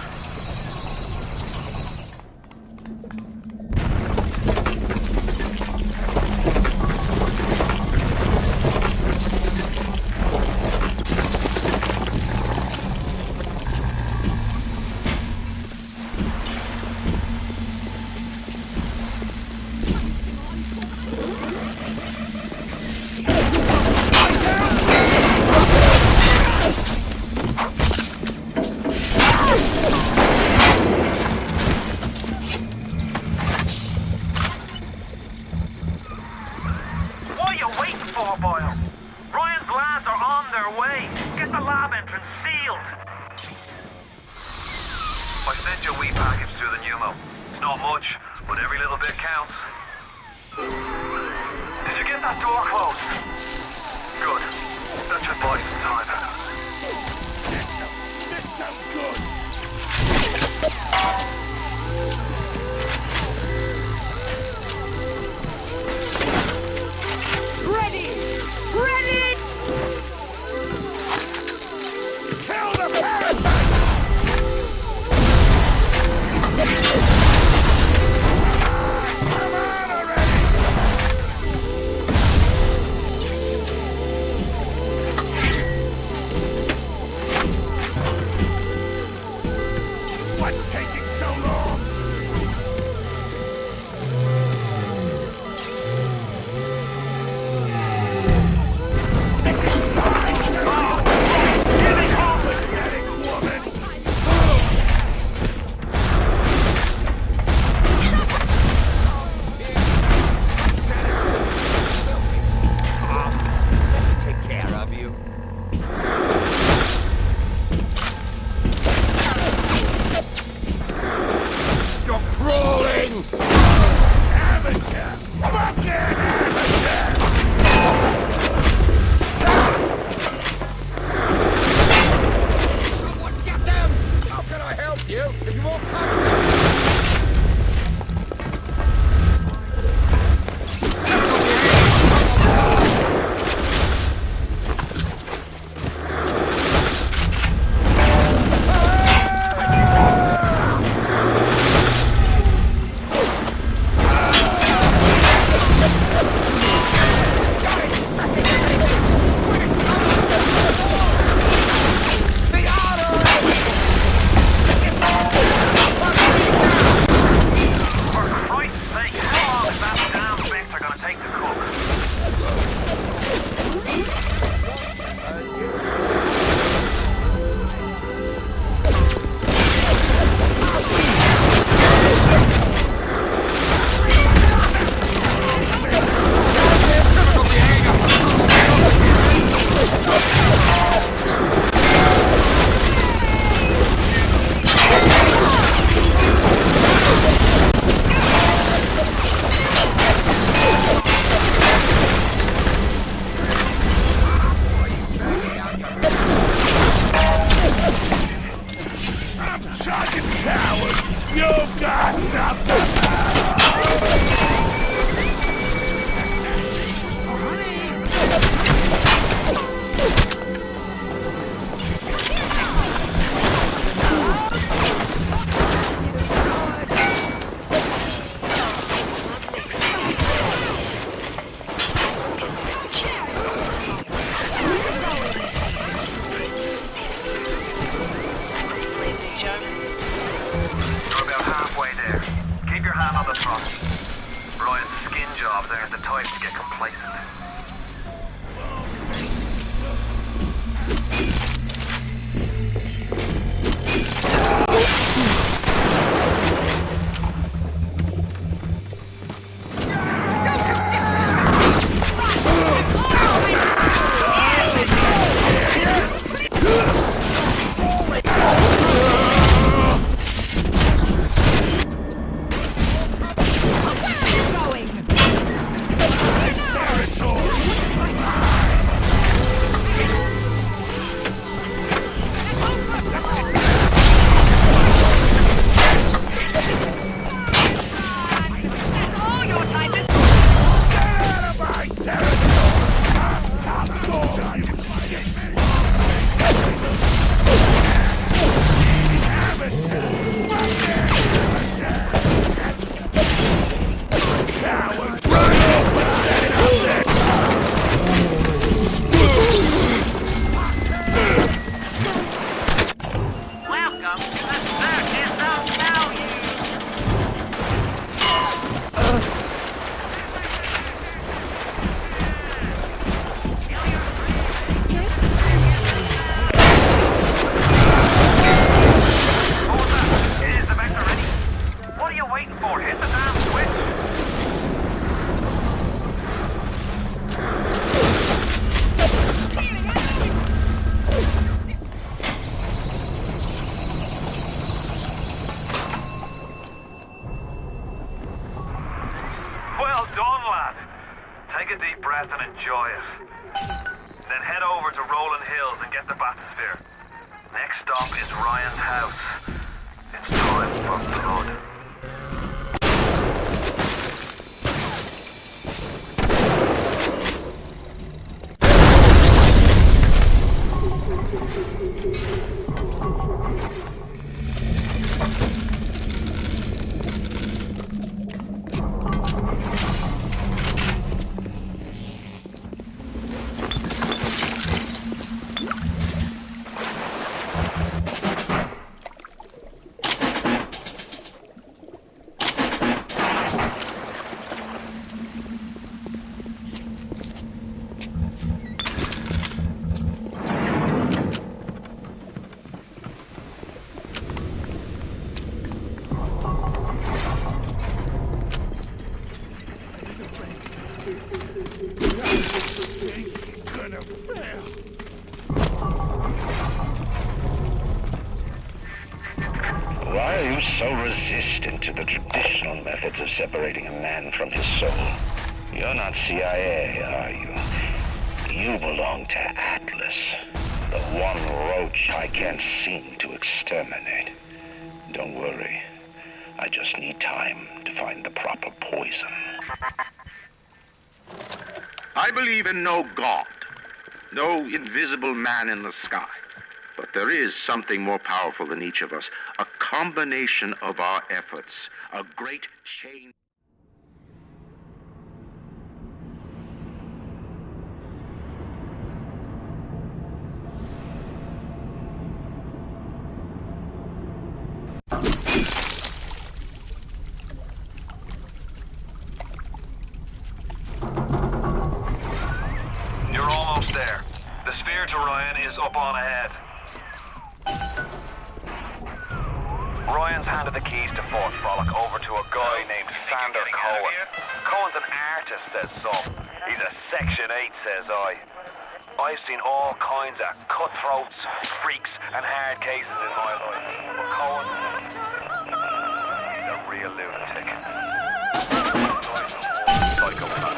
You, if you won't come. Why are you so resistant to the traditional methods of separating a man from his soul? You're not CIA, are you? You belong to Atlas, the one roach I can't seem to exterminate. Don't worry. I just need time to find the proper poison. I believe in no God, no invisible man in the sky. But there is something more powerful than each of us, a combination of our efforts, a great chain. You're almost there. The sphere to Ryan is up on ahead. Ryan's handed the keys to Fort Frolic over to a guy named Sander Cohen. Cohen's an artist, says some. He's a Section 8, says I. I've seen all kinds of cutthroats, freaks, and hard cases in my life. But Cohen, he's a real lunatic. Psychopath.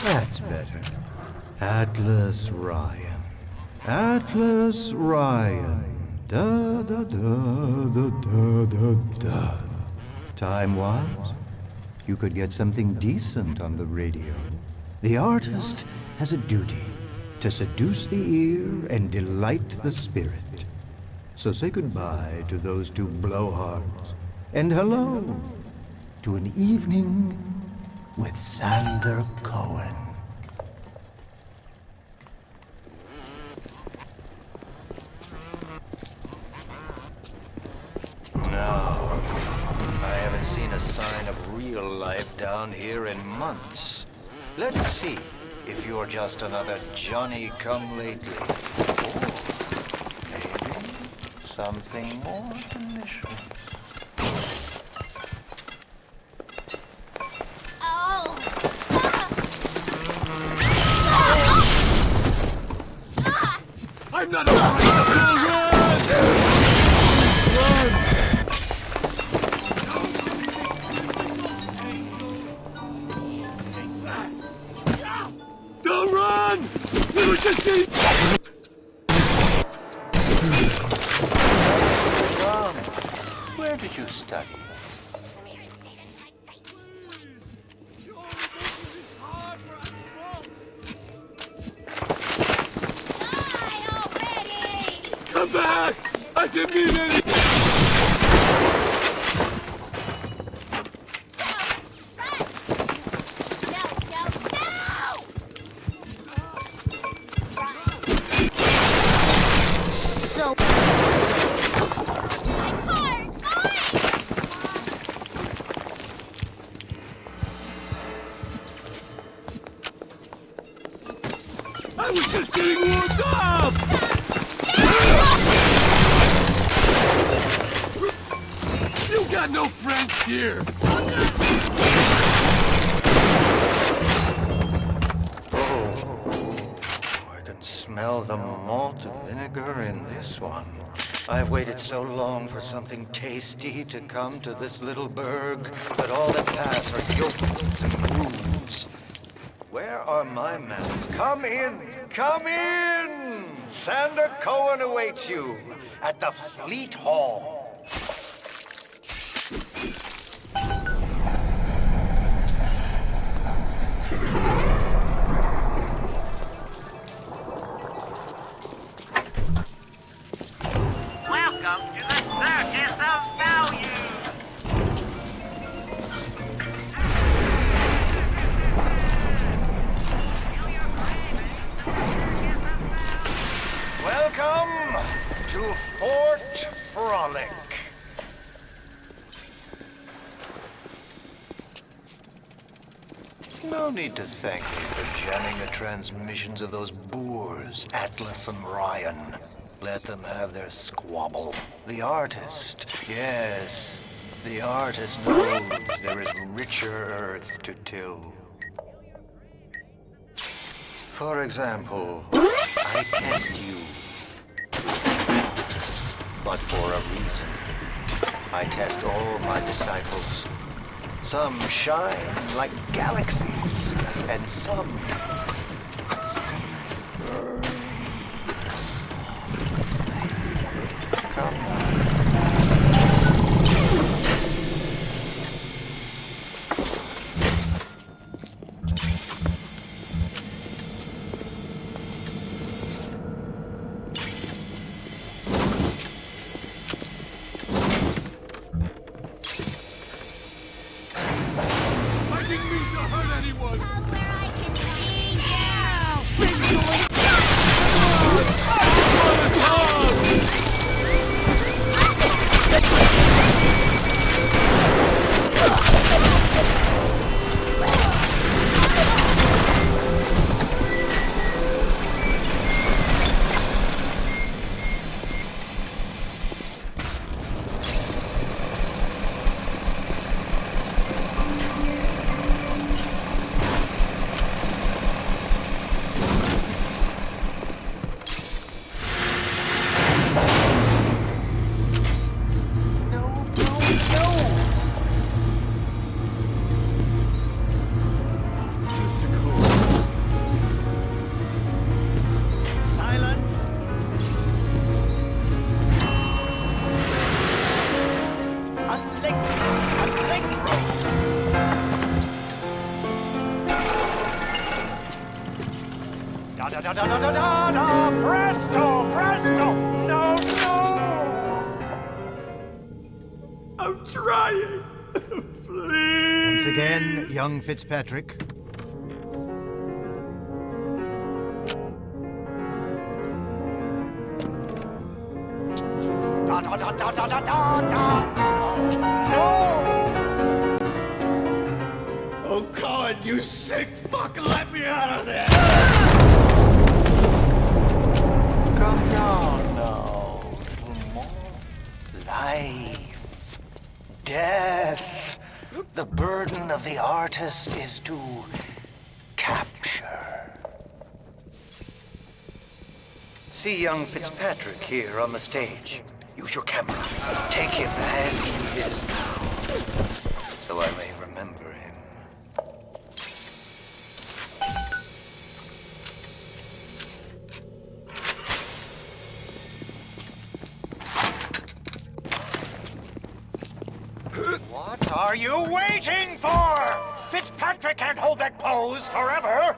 That's better. Atlas Ryan. Atlas Ryan. Da da da da da da da. Time was, you could get something decent on the radio. The artist has a duty to seduce the ear and delight the spirit. So say goodbye to those two blowhards, and hello to an evening with Sander Cohen. No, I haven't seen a sign of real life down here in months. Let's see if you're just another Johnny-come-lately. Or maybe something more delicious. I'm not afraid of you! Run! Don't run! We were just getting... Where did you study? Come back! I didn't mean anything! Stop! You got no friends here! I can smell the malt vinegar in this one. I've waited so long for something tasty to come to this little burg, but all that pass are yokels and grooves. Where are my mans? Come in! Come in! Sander Cohen awaits you at the Fleet Hall. Welcome to the Circus of Value! Welcome to Fort Frolic. No need to thank me for jamming the transmissions of those boors, Atlas and Ryan. Let them have their squabble. The artist, yes, the artist knows there is richer earth to till. For example, I test you. But for a reason. I test all my disciples. Some shine like galaxies, and some burn. Come on. Presto! Presto! No, no! I'm trying! Please! Once again, young Fitzpatrick. Oh, God, you sick fuck! Let me out of there! Come down now. Little more. Life. Death. The burden of the artist is to capture. See young Fitzpatrick here on the stage. Use your camera. Take him as he is now, so I may remember him. What are you waiting for? Fitzpatrick can't hold that pose forever!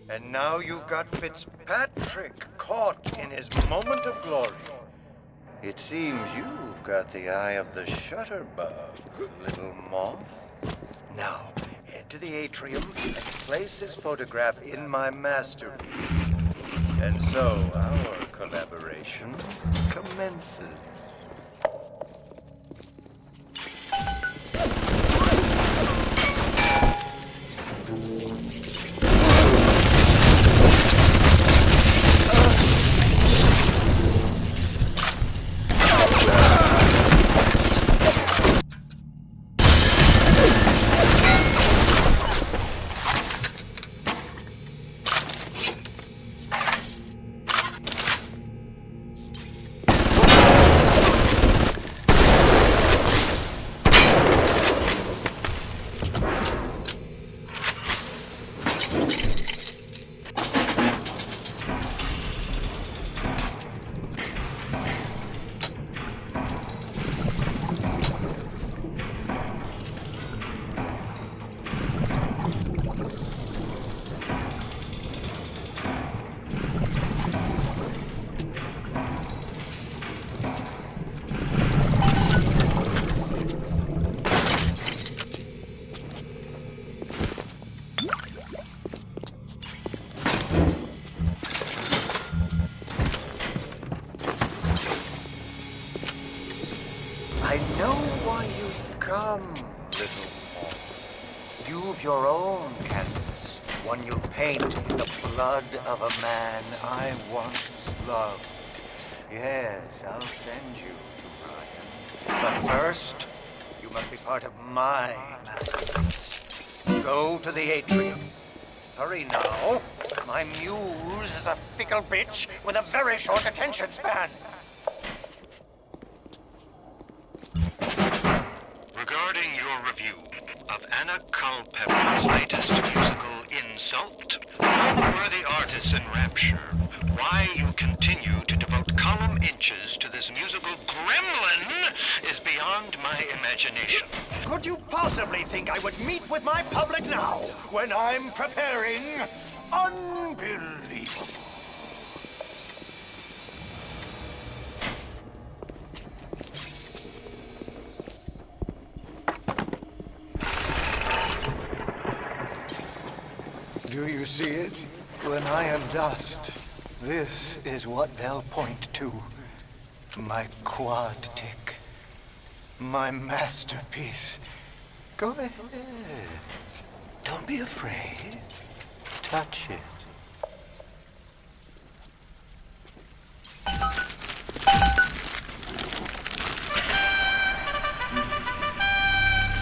And now you've got Fitzpatrick caught in his moment of glory. It seems you've got the eye of the shutterbug, little moth. Now, head to the atrium and place his photograph in my masterpiece. And so, our collaboration commences. know why you've come, little moth. You've your own canvas, one you'll paint in the blood of a man I once loved. Yes, I'll send you to Ryan. But first, you must be part of my masterpiece. Go to the atrium. Hurry now. My muse is a fickle bitch with a very short attention span. Regarding your review of Anna Culpepper's latest musical insult, tell the worthy artists in Rapture why you continue to devote column inches to this musical gremlin is beyond my imagination. Could you possibly think I would meet with my public now, when I'm preparing Unbelievable? Do you see it? When I am dust, this is what they'll point to. My quad tick. My masterpiece. Go ahead. Don't be afraid. Touch it.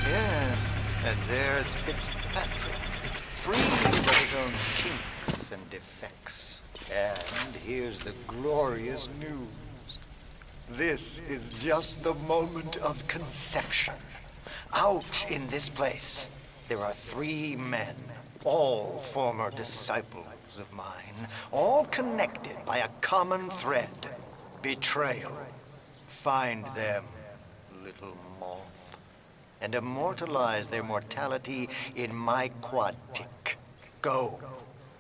Yeah, and there's Fitzpatrick. Free of his own kinks and defects. And here's the glorious news. This is just the moment of conception. Out in this place, there are 3 men, all former disciples of mine, all connected by a common thread, betrayal. Find them, little moth, and immortalize their mortality in my quad tick. Go.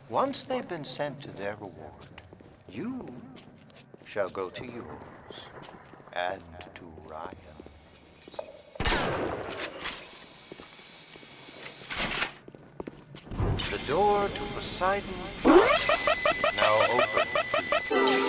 Once they've been sent to their reward, you shall go to yours, and to Ryan. The door to Poseidon now open.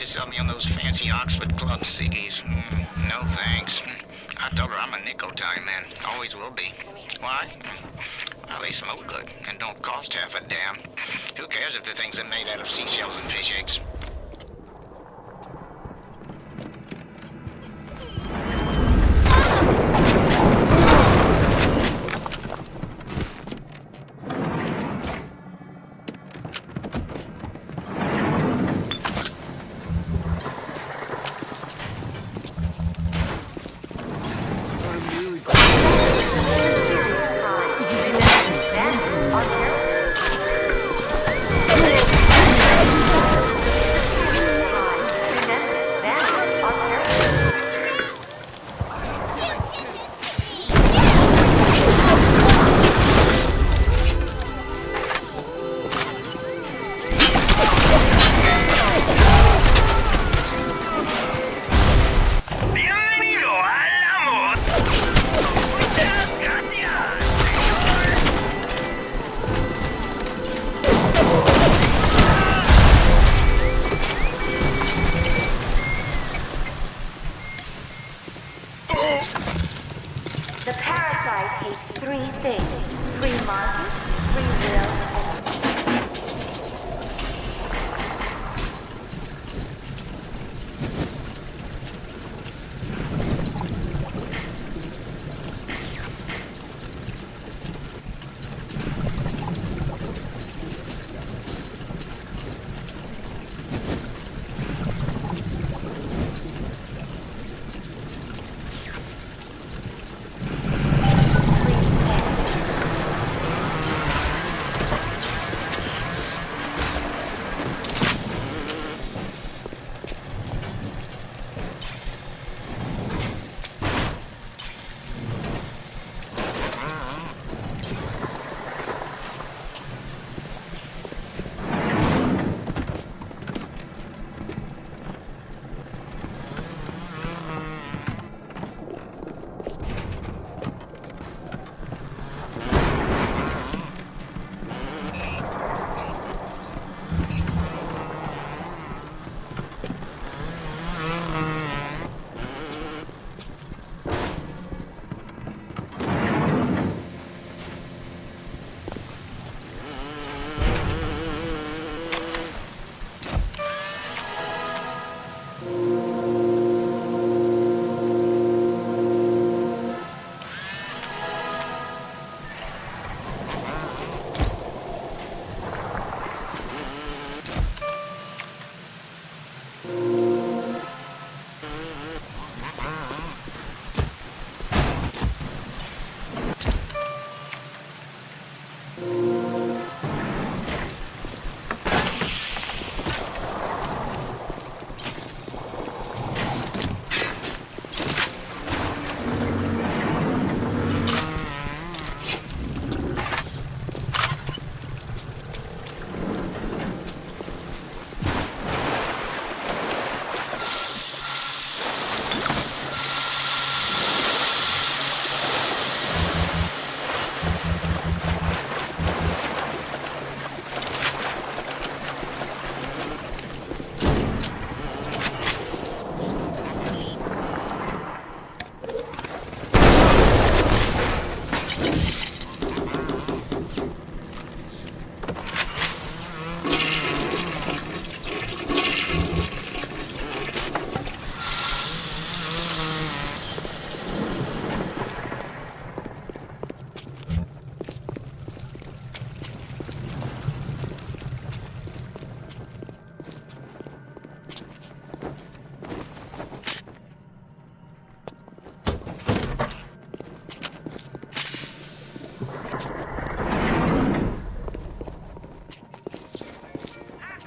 to sell me on those fancy Oxford Club ciggies. No thanks. I told her I'm a nicotine man. Always will be. Why? Well, they smoke good and don't cost half a damn. Who cares if the things are made out of seashells and fish eggs? The parasite hates three things: free market, free will, and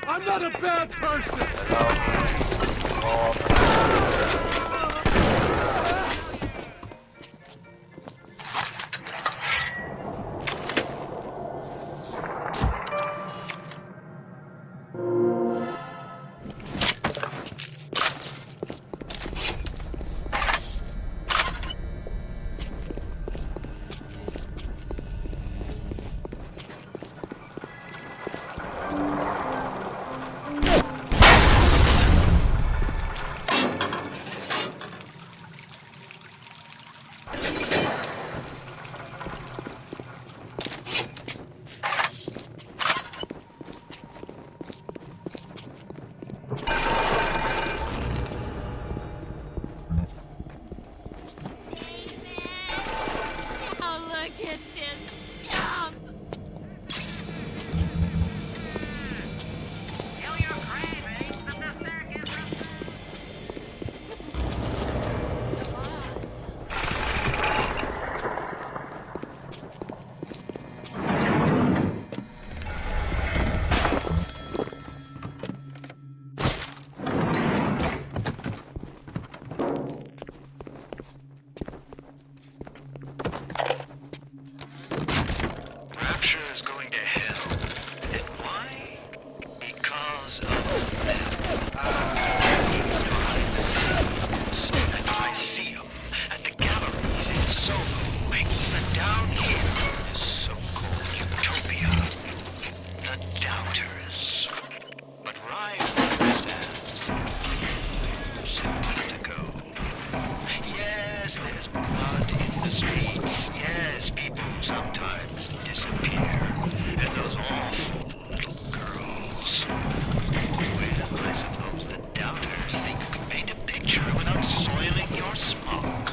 I'm not a bad person! sometimes disappear. And those awful girls. Well, I suppose the doubters think you can paint a picture without soiling your smoke.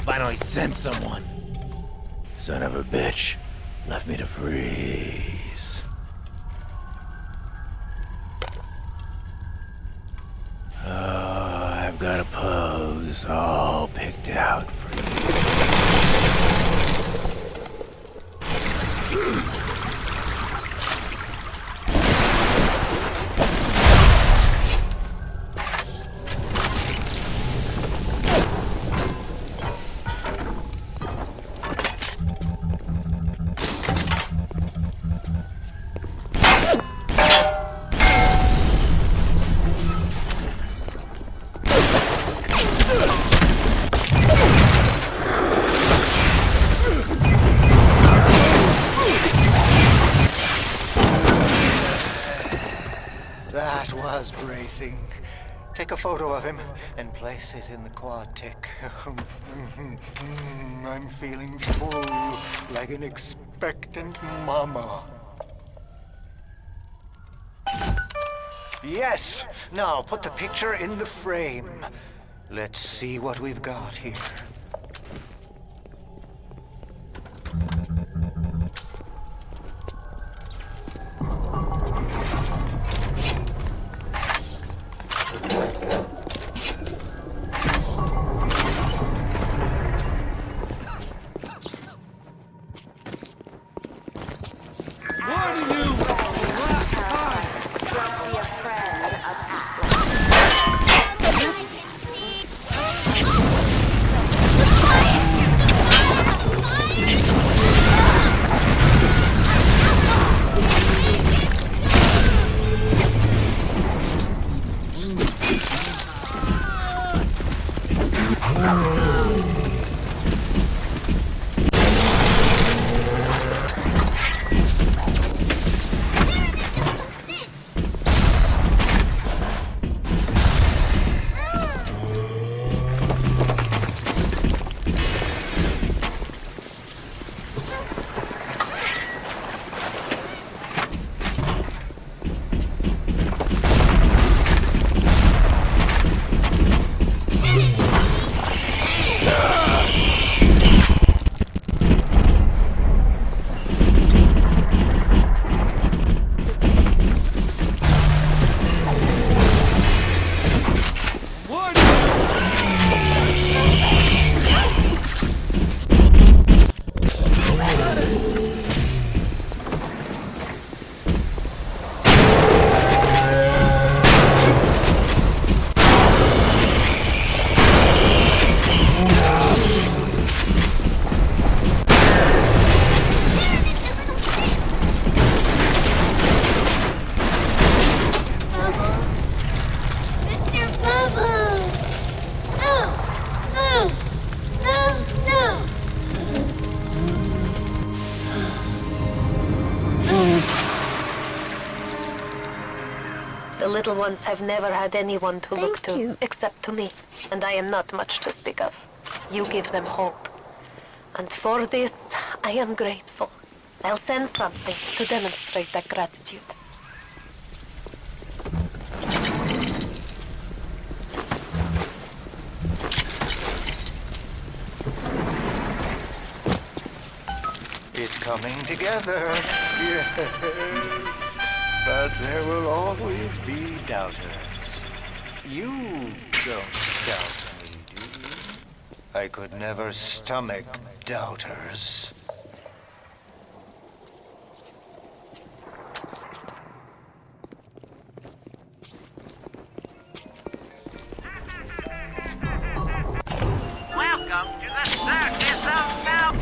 Finally sent someone. Son of a bitch. Left me to freeze. Oh, I've got a pose all picked out for you. That was bracing. Take a photo of him and place it in the quad tick. I'm feeling full, like an expectant mama. Yes! Now put the picture in the frame. Let's see what we've got here. The little ones have never had anyone to look to, except to me, and I am not much to speak of. You give them hope. And for this, I am grateful. I'll send something to demonstrate that gratitude. It's coming together, yes. But there will always be doubters. You don't doubt me, do you? I could never stomach doubters. Welcome to the circus of Mount.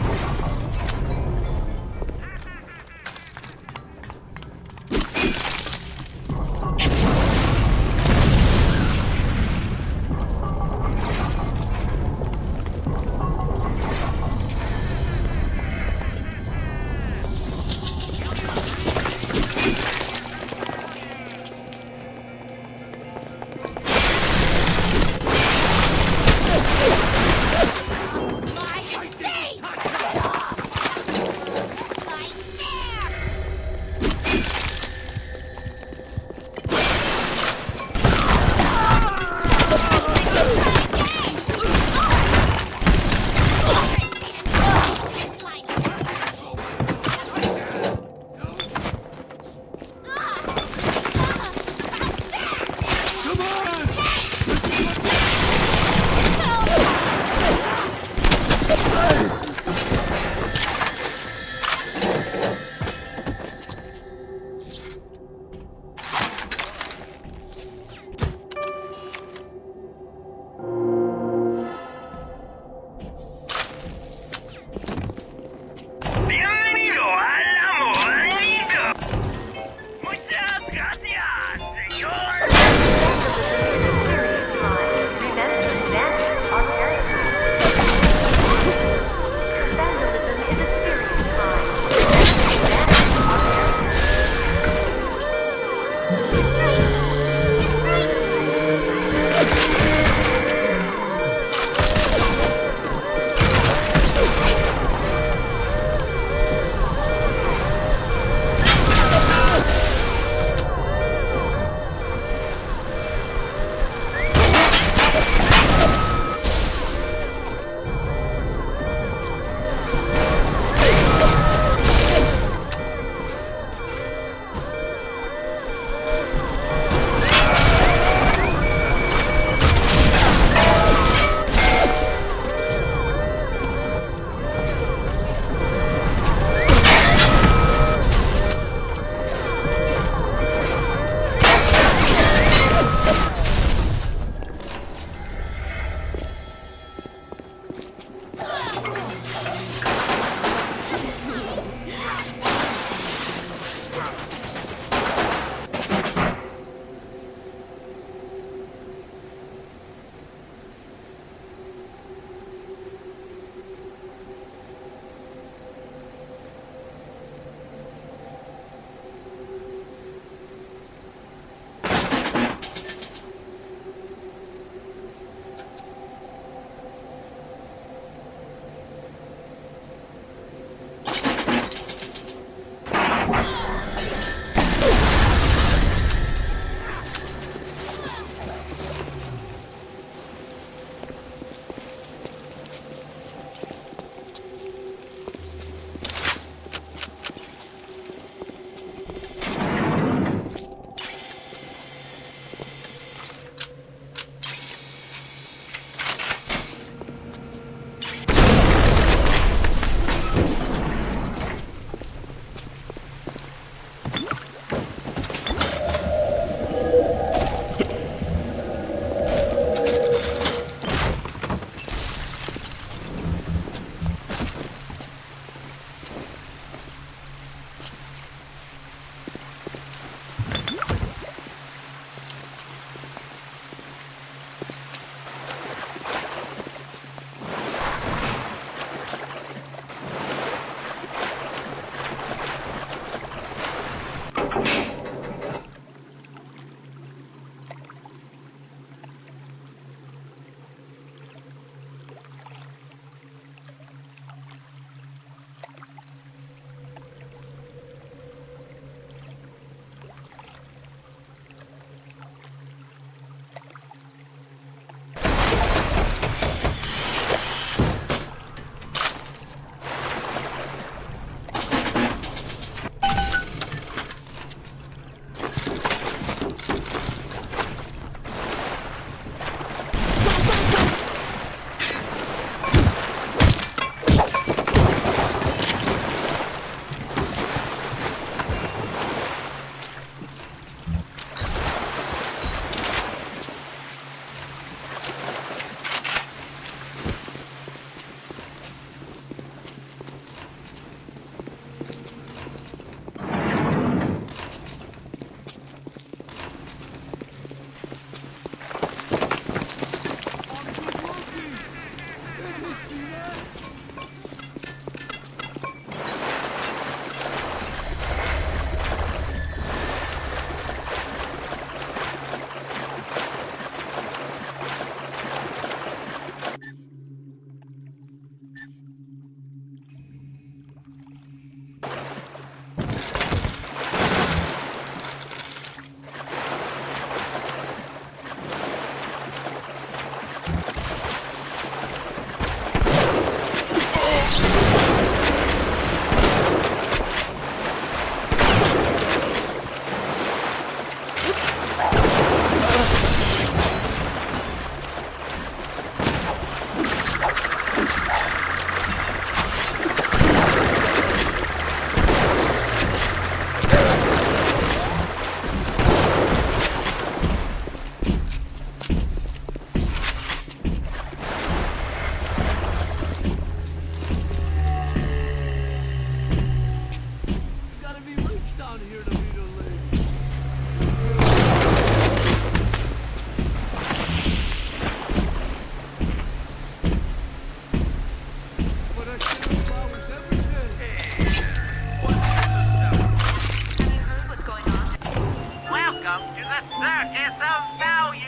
Welcome to the Circus of Value!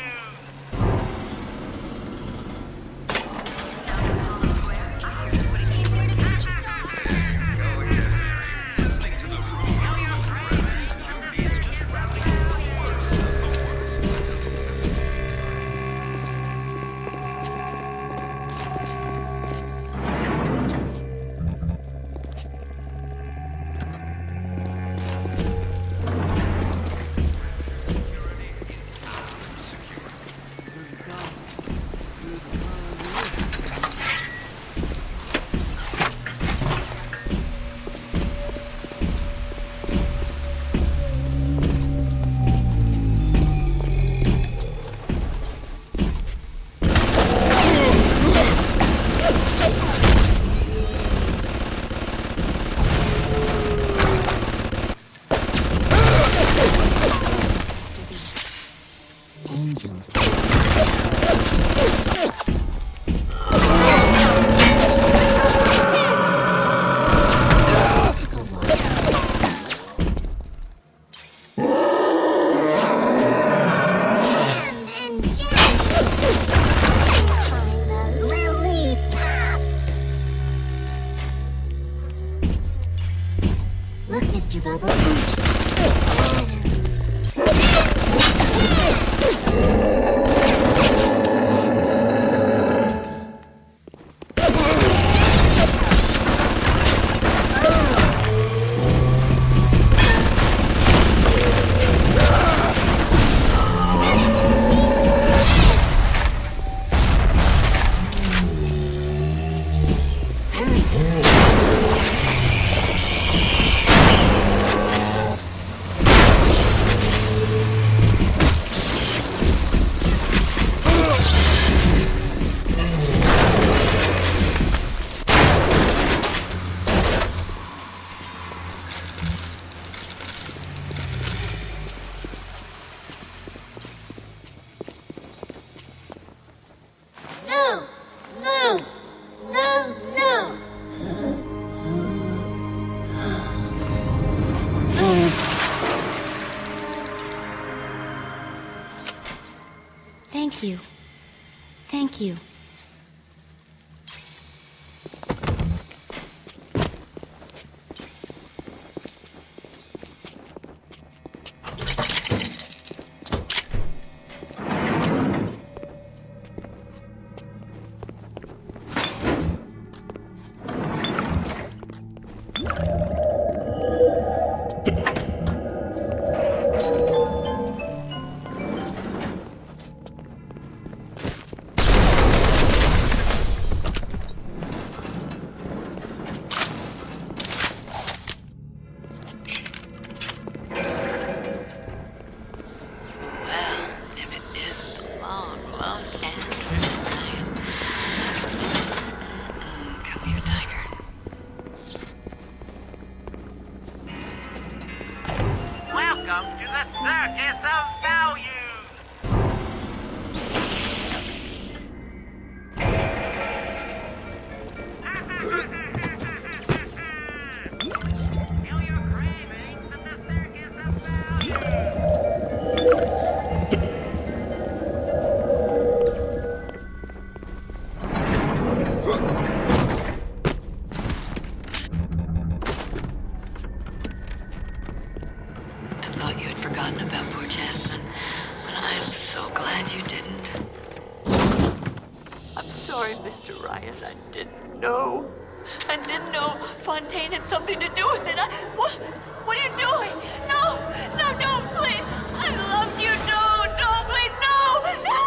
Look, Mr. Bubbles. No! No! No! No! Thank you. Thank you. Welcome to the Circus of Value! Feel your cravings at the Circus of Value! Forgotten about poor Jasmine, but I am so glad you didn't. I'm sorry, Mr. Ryan. I didn't know. I didn't know Fontaine had something to do with it. What are you doing? No! No, don't, please! I loved you! Don't, please! No! No!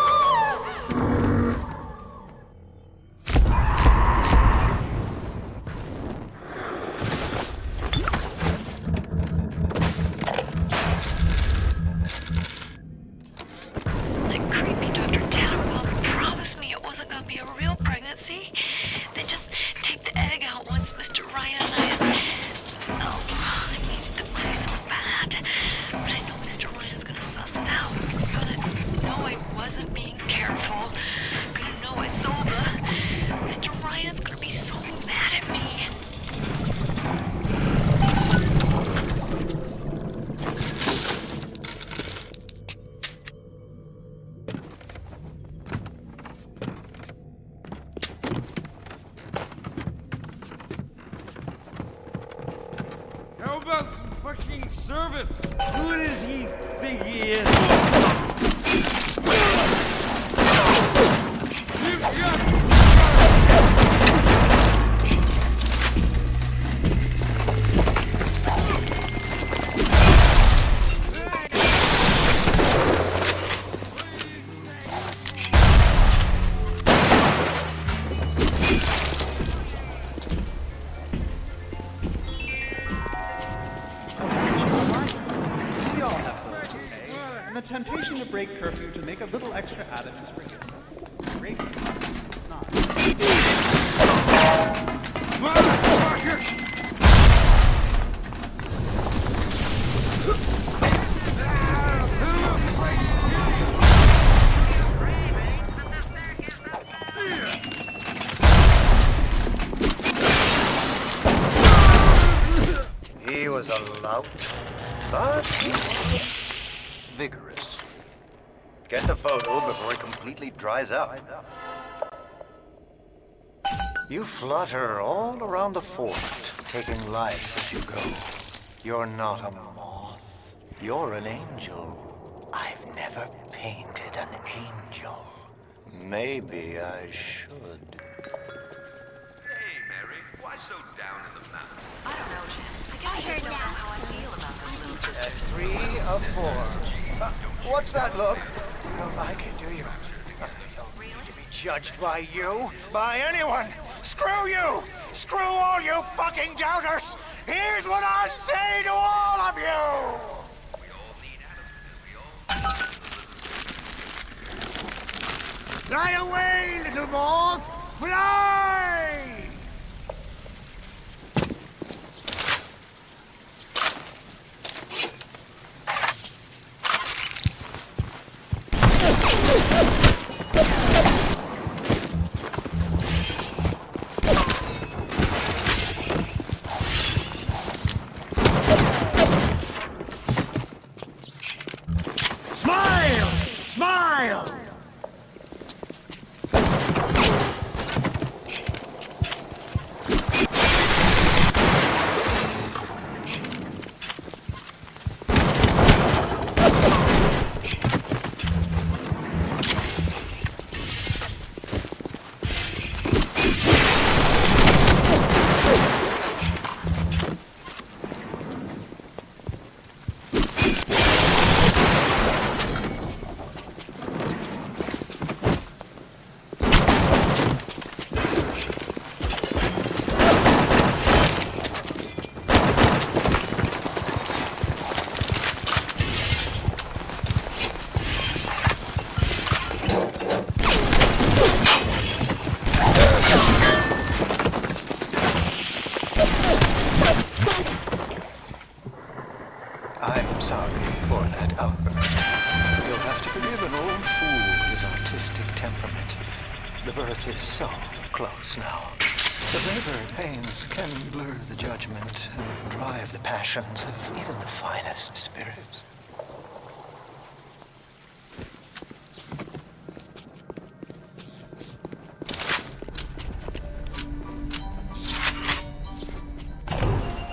service. Who does he think he is? We all have those, okay? And the temptation to break curfew to make a little extra added is forgiven. Break not. He was a lout, but he was vigorous. Get the photo before it completely dries up. You flutter all around the fort, taking life as you go. You're not a moth. You're an angel. I've never painted an angel. Maybe I should. Hey, Mary, why so down in the mouth? I don't know, Jim. I guess I don't know how I feel about those little sisters. 3 of 4. What's that look? You don't like it, do you? You don't need to be judged by you, by anyone. Screw you! Screw all you fucking doubters! Here's what I say to all of you! Fly away, little moth! Fly! Smile! Smile! I'm sorry for that outburst. You'll have to forgive an old fool his artistic temperament. The birth is so close now. The labor pains can blur the judgment and drive the passions of even the finest spirits.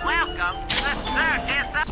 Welcome to the circus of...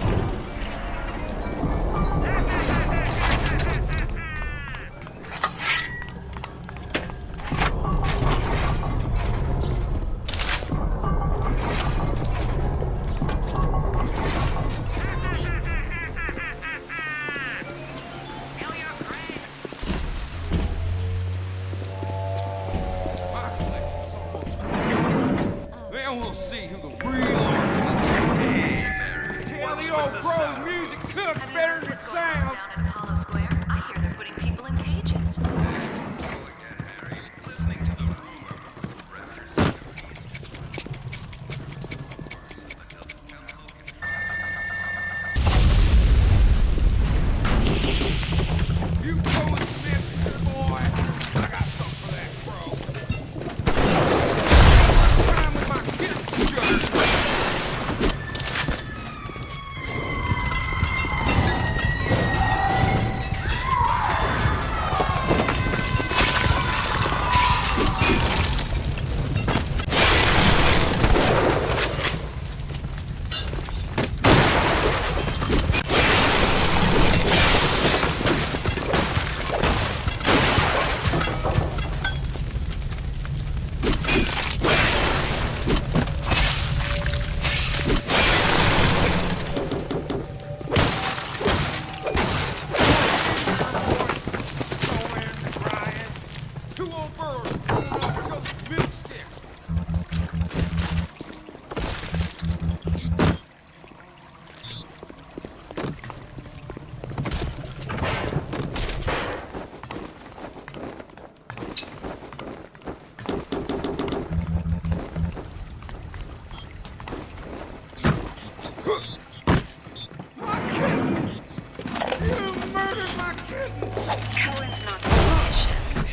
Cohen's not a magician.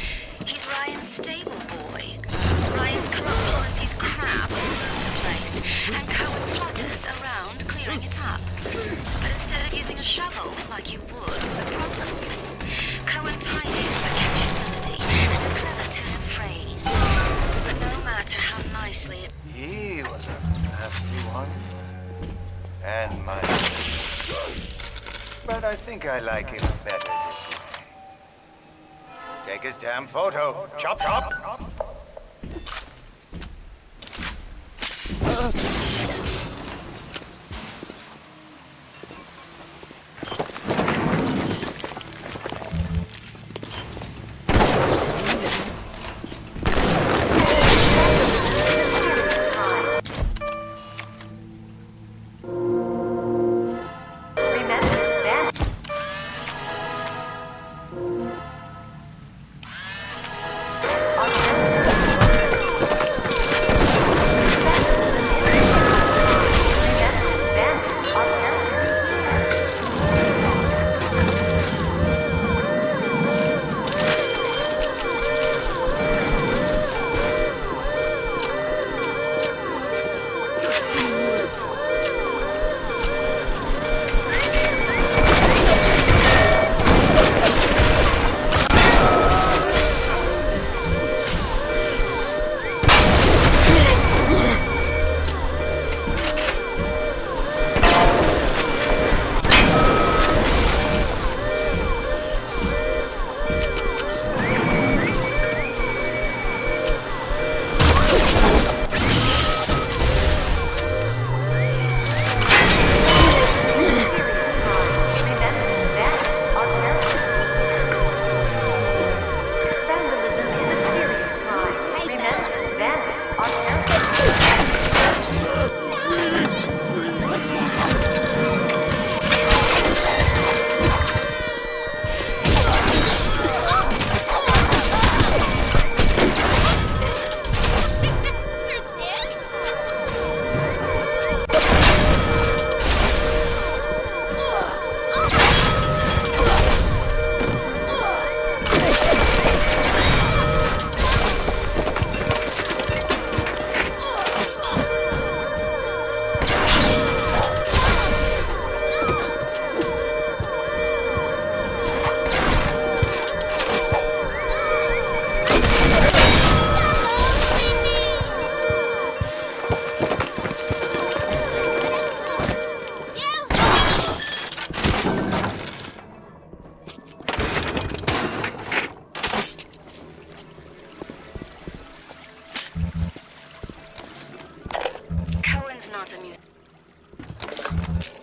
He's Ryan's stable boy. Ryan's corrupt policies crap all over the place, and Cohen flutters around clearing it up. But instead of using a shovel like you would with a problem, Cohen tidies with a catchy melody and a clever turn of phrase. But no matter how nicely it... He was a nasty one. And my... But I think I like him better this way. Take his damn photo. Chop, chop!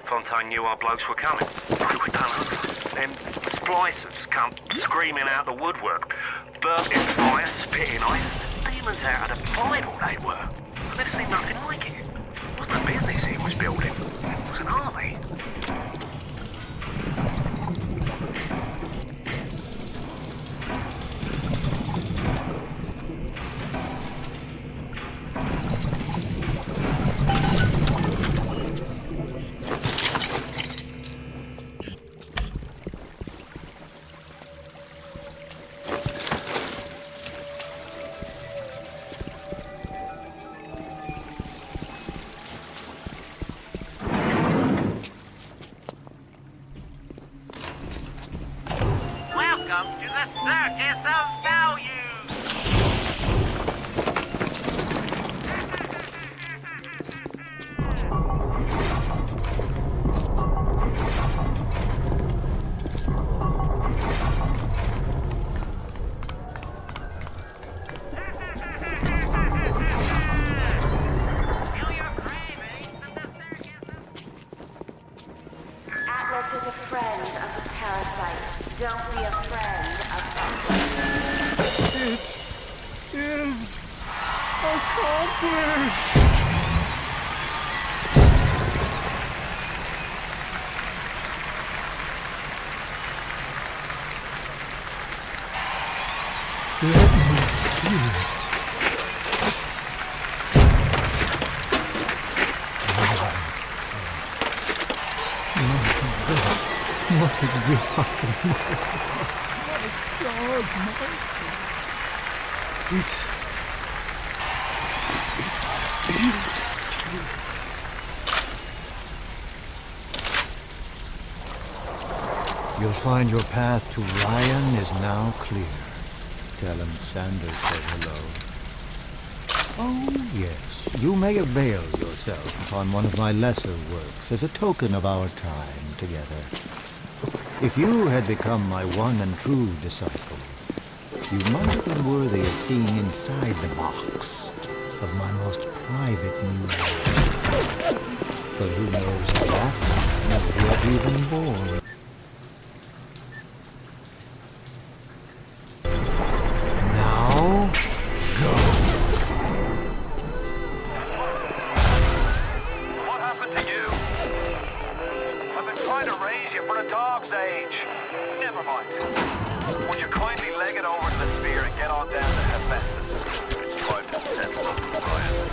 Fontaine knew our blokes were coming. We were done up. Then splicers come screaming out the woodwork. Burping fire, spitting ice. Demons out of the Bible they were. I've never seen nothing like it. It wasn't a business he was building. It was an army. Welcome to the Circus of Value! Atlas is a friend of the parasite. Don't be a friend of It is accomplished! Let me see it. What It's beautiful. You'll find your path to Ryan is now clear. Tell him Sanders said hello. Oh, yes, you may avail yourself upon one of my lesser works as a token of our time together. If you had become my one and true disciple, you might have been worthy of seeing inside the box of my most private new life. But who knows how that never yet even born. Now, go. What happened to you? I've been trying to raise you for a dog's age. Never mind. Would you kindly leg it over to the sphere and get on down to Hephaestus? It's time to settle, Ryan.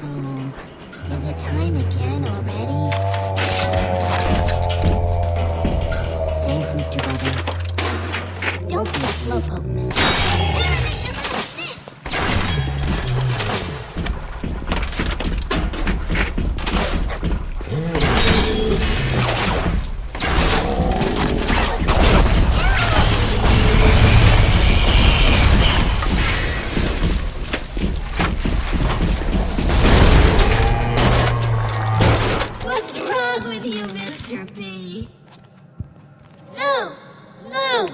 Oh, is it time again already? Thanks, Mr. Bubbles. Don't be a slowpoke, Mr. What's wrong with you, Mr. B? No! No!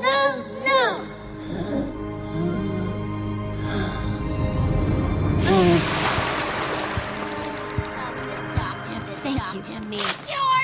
No! No! Thank you to me. You're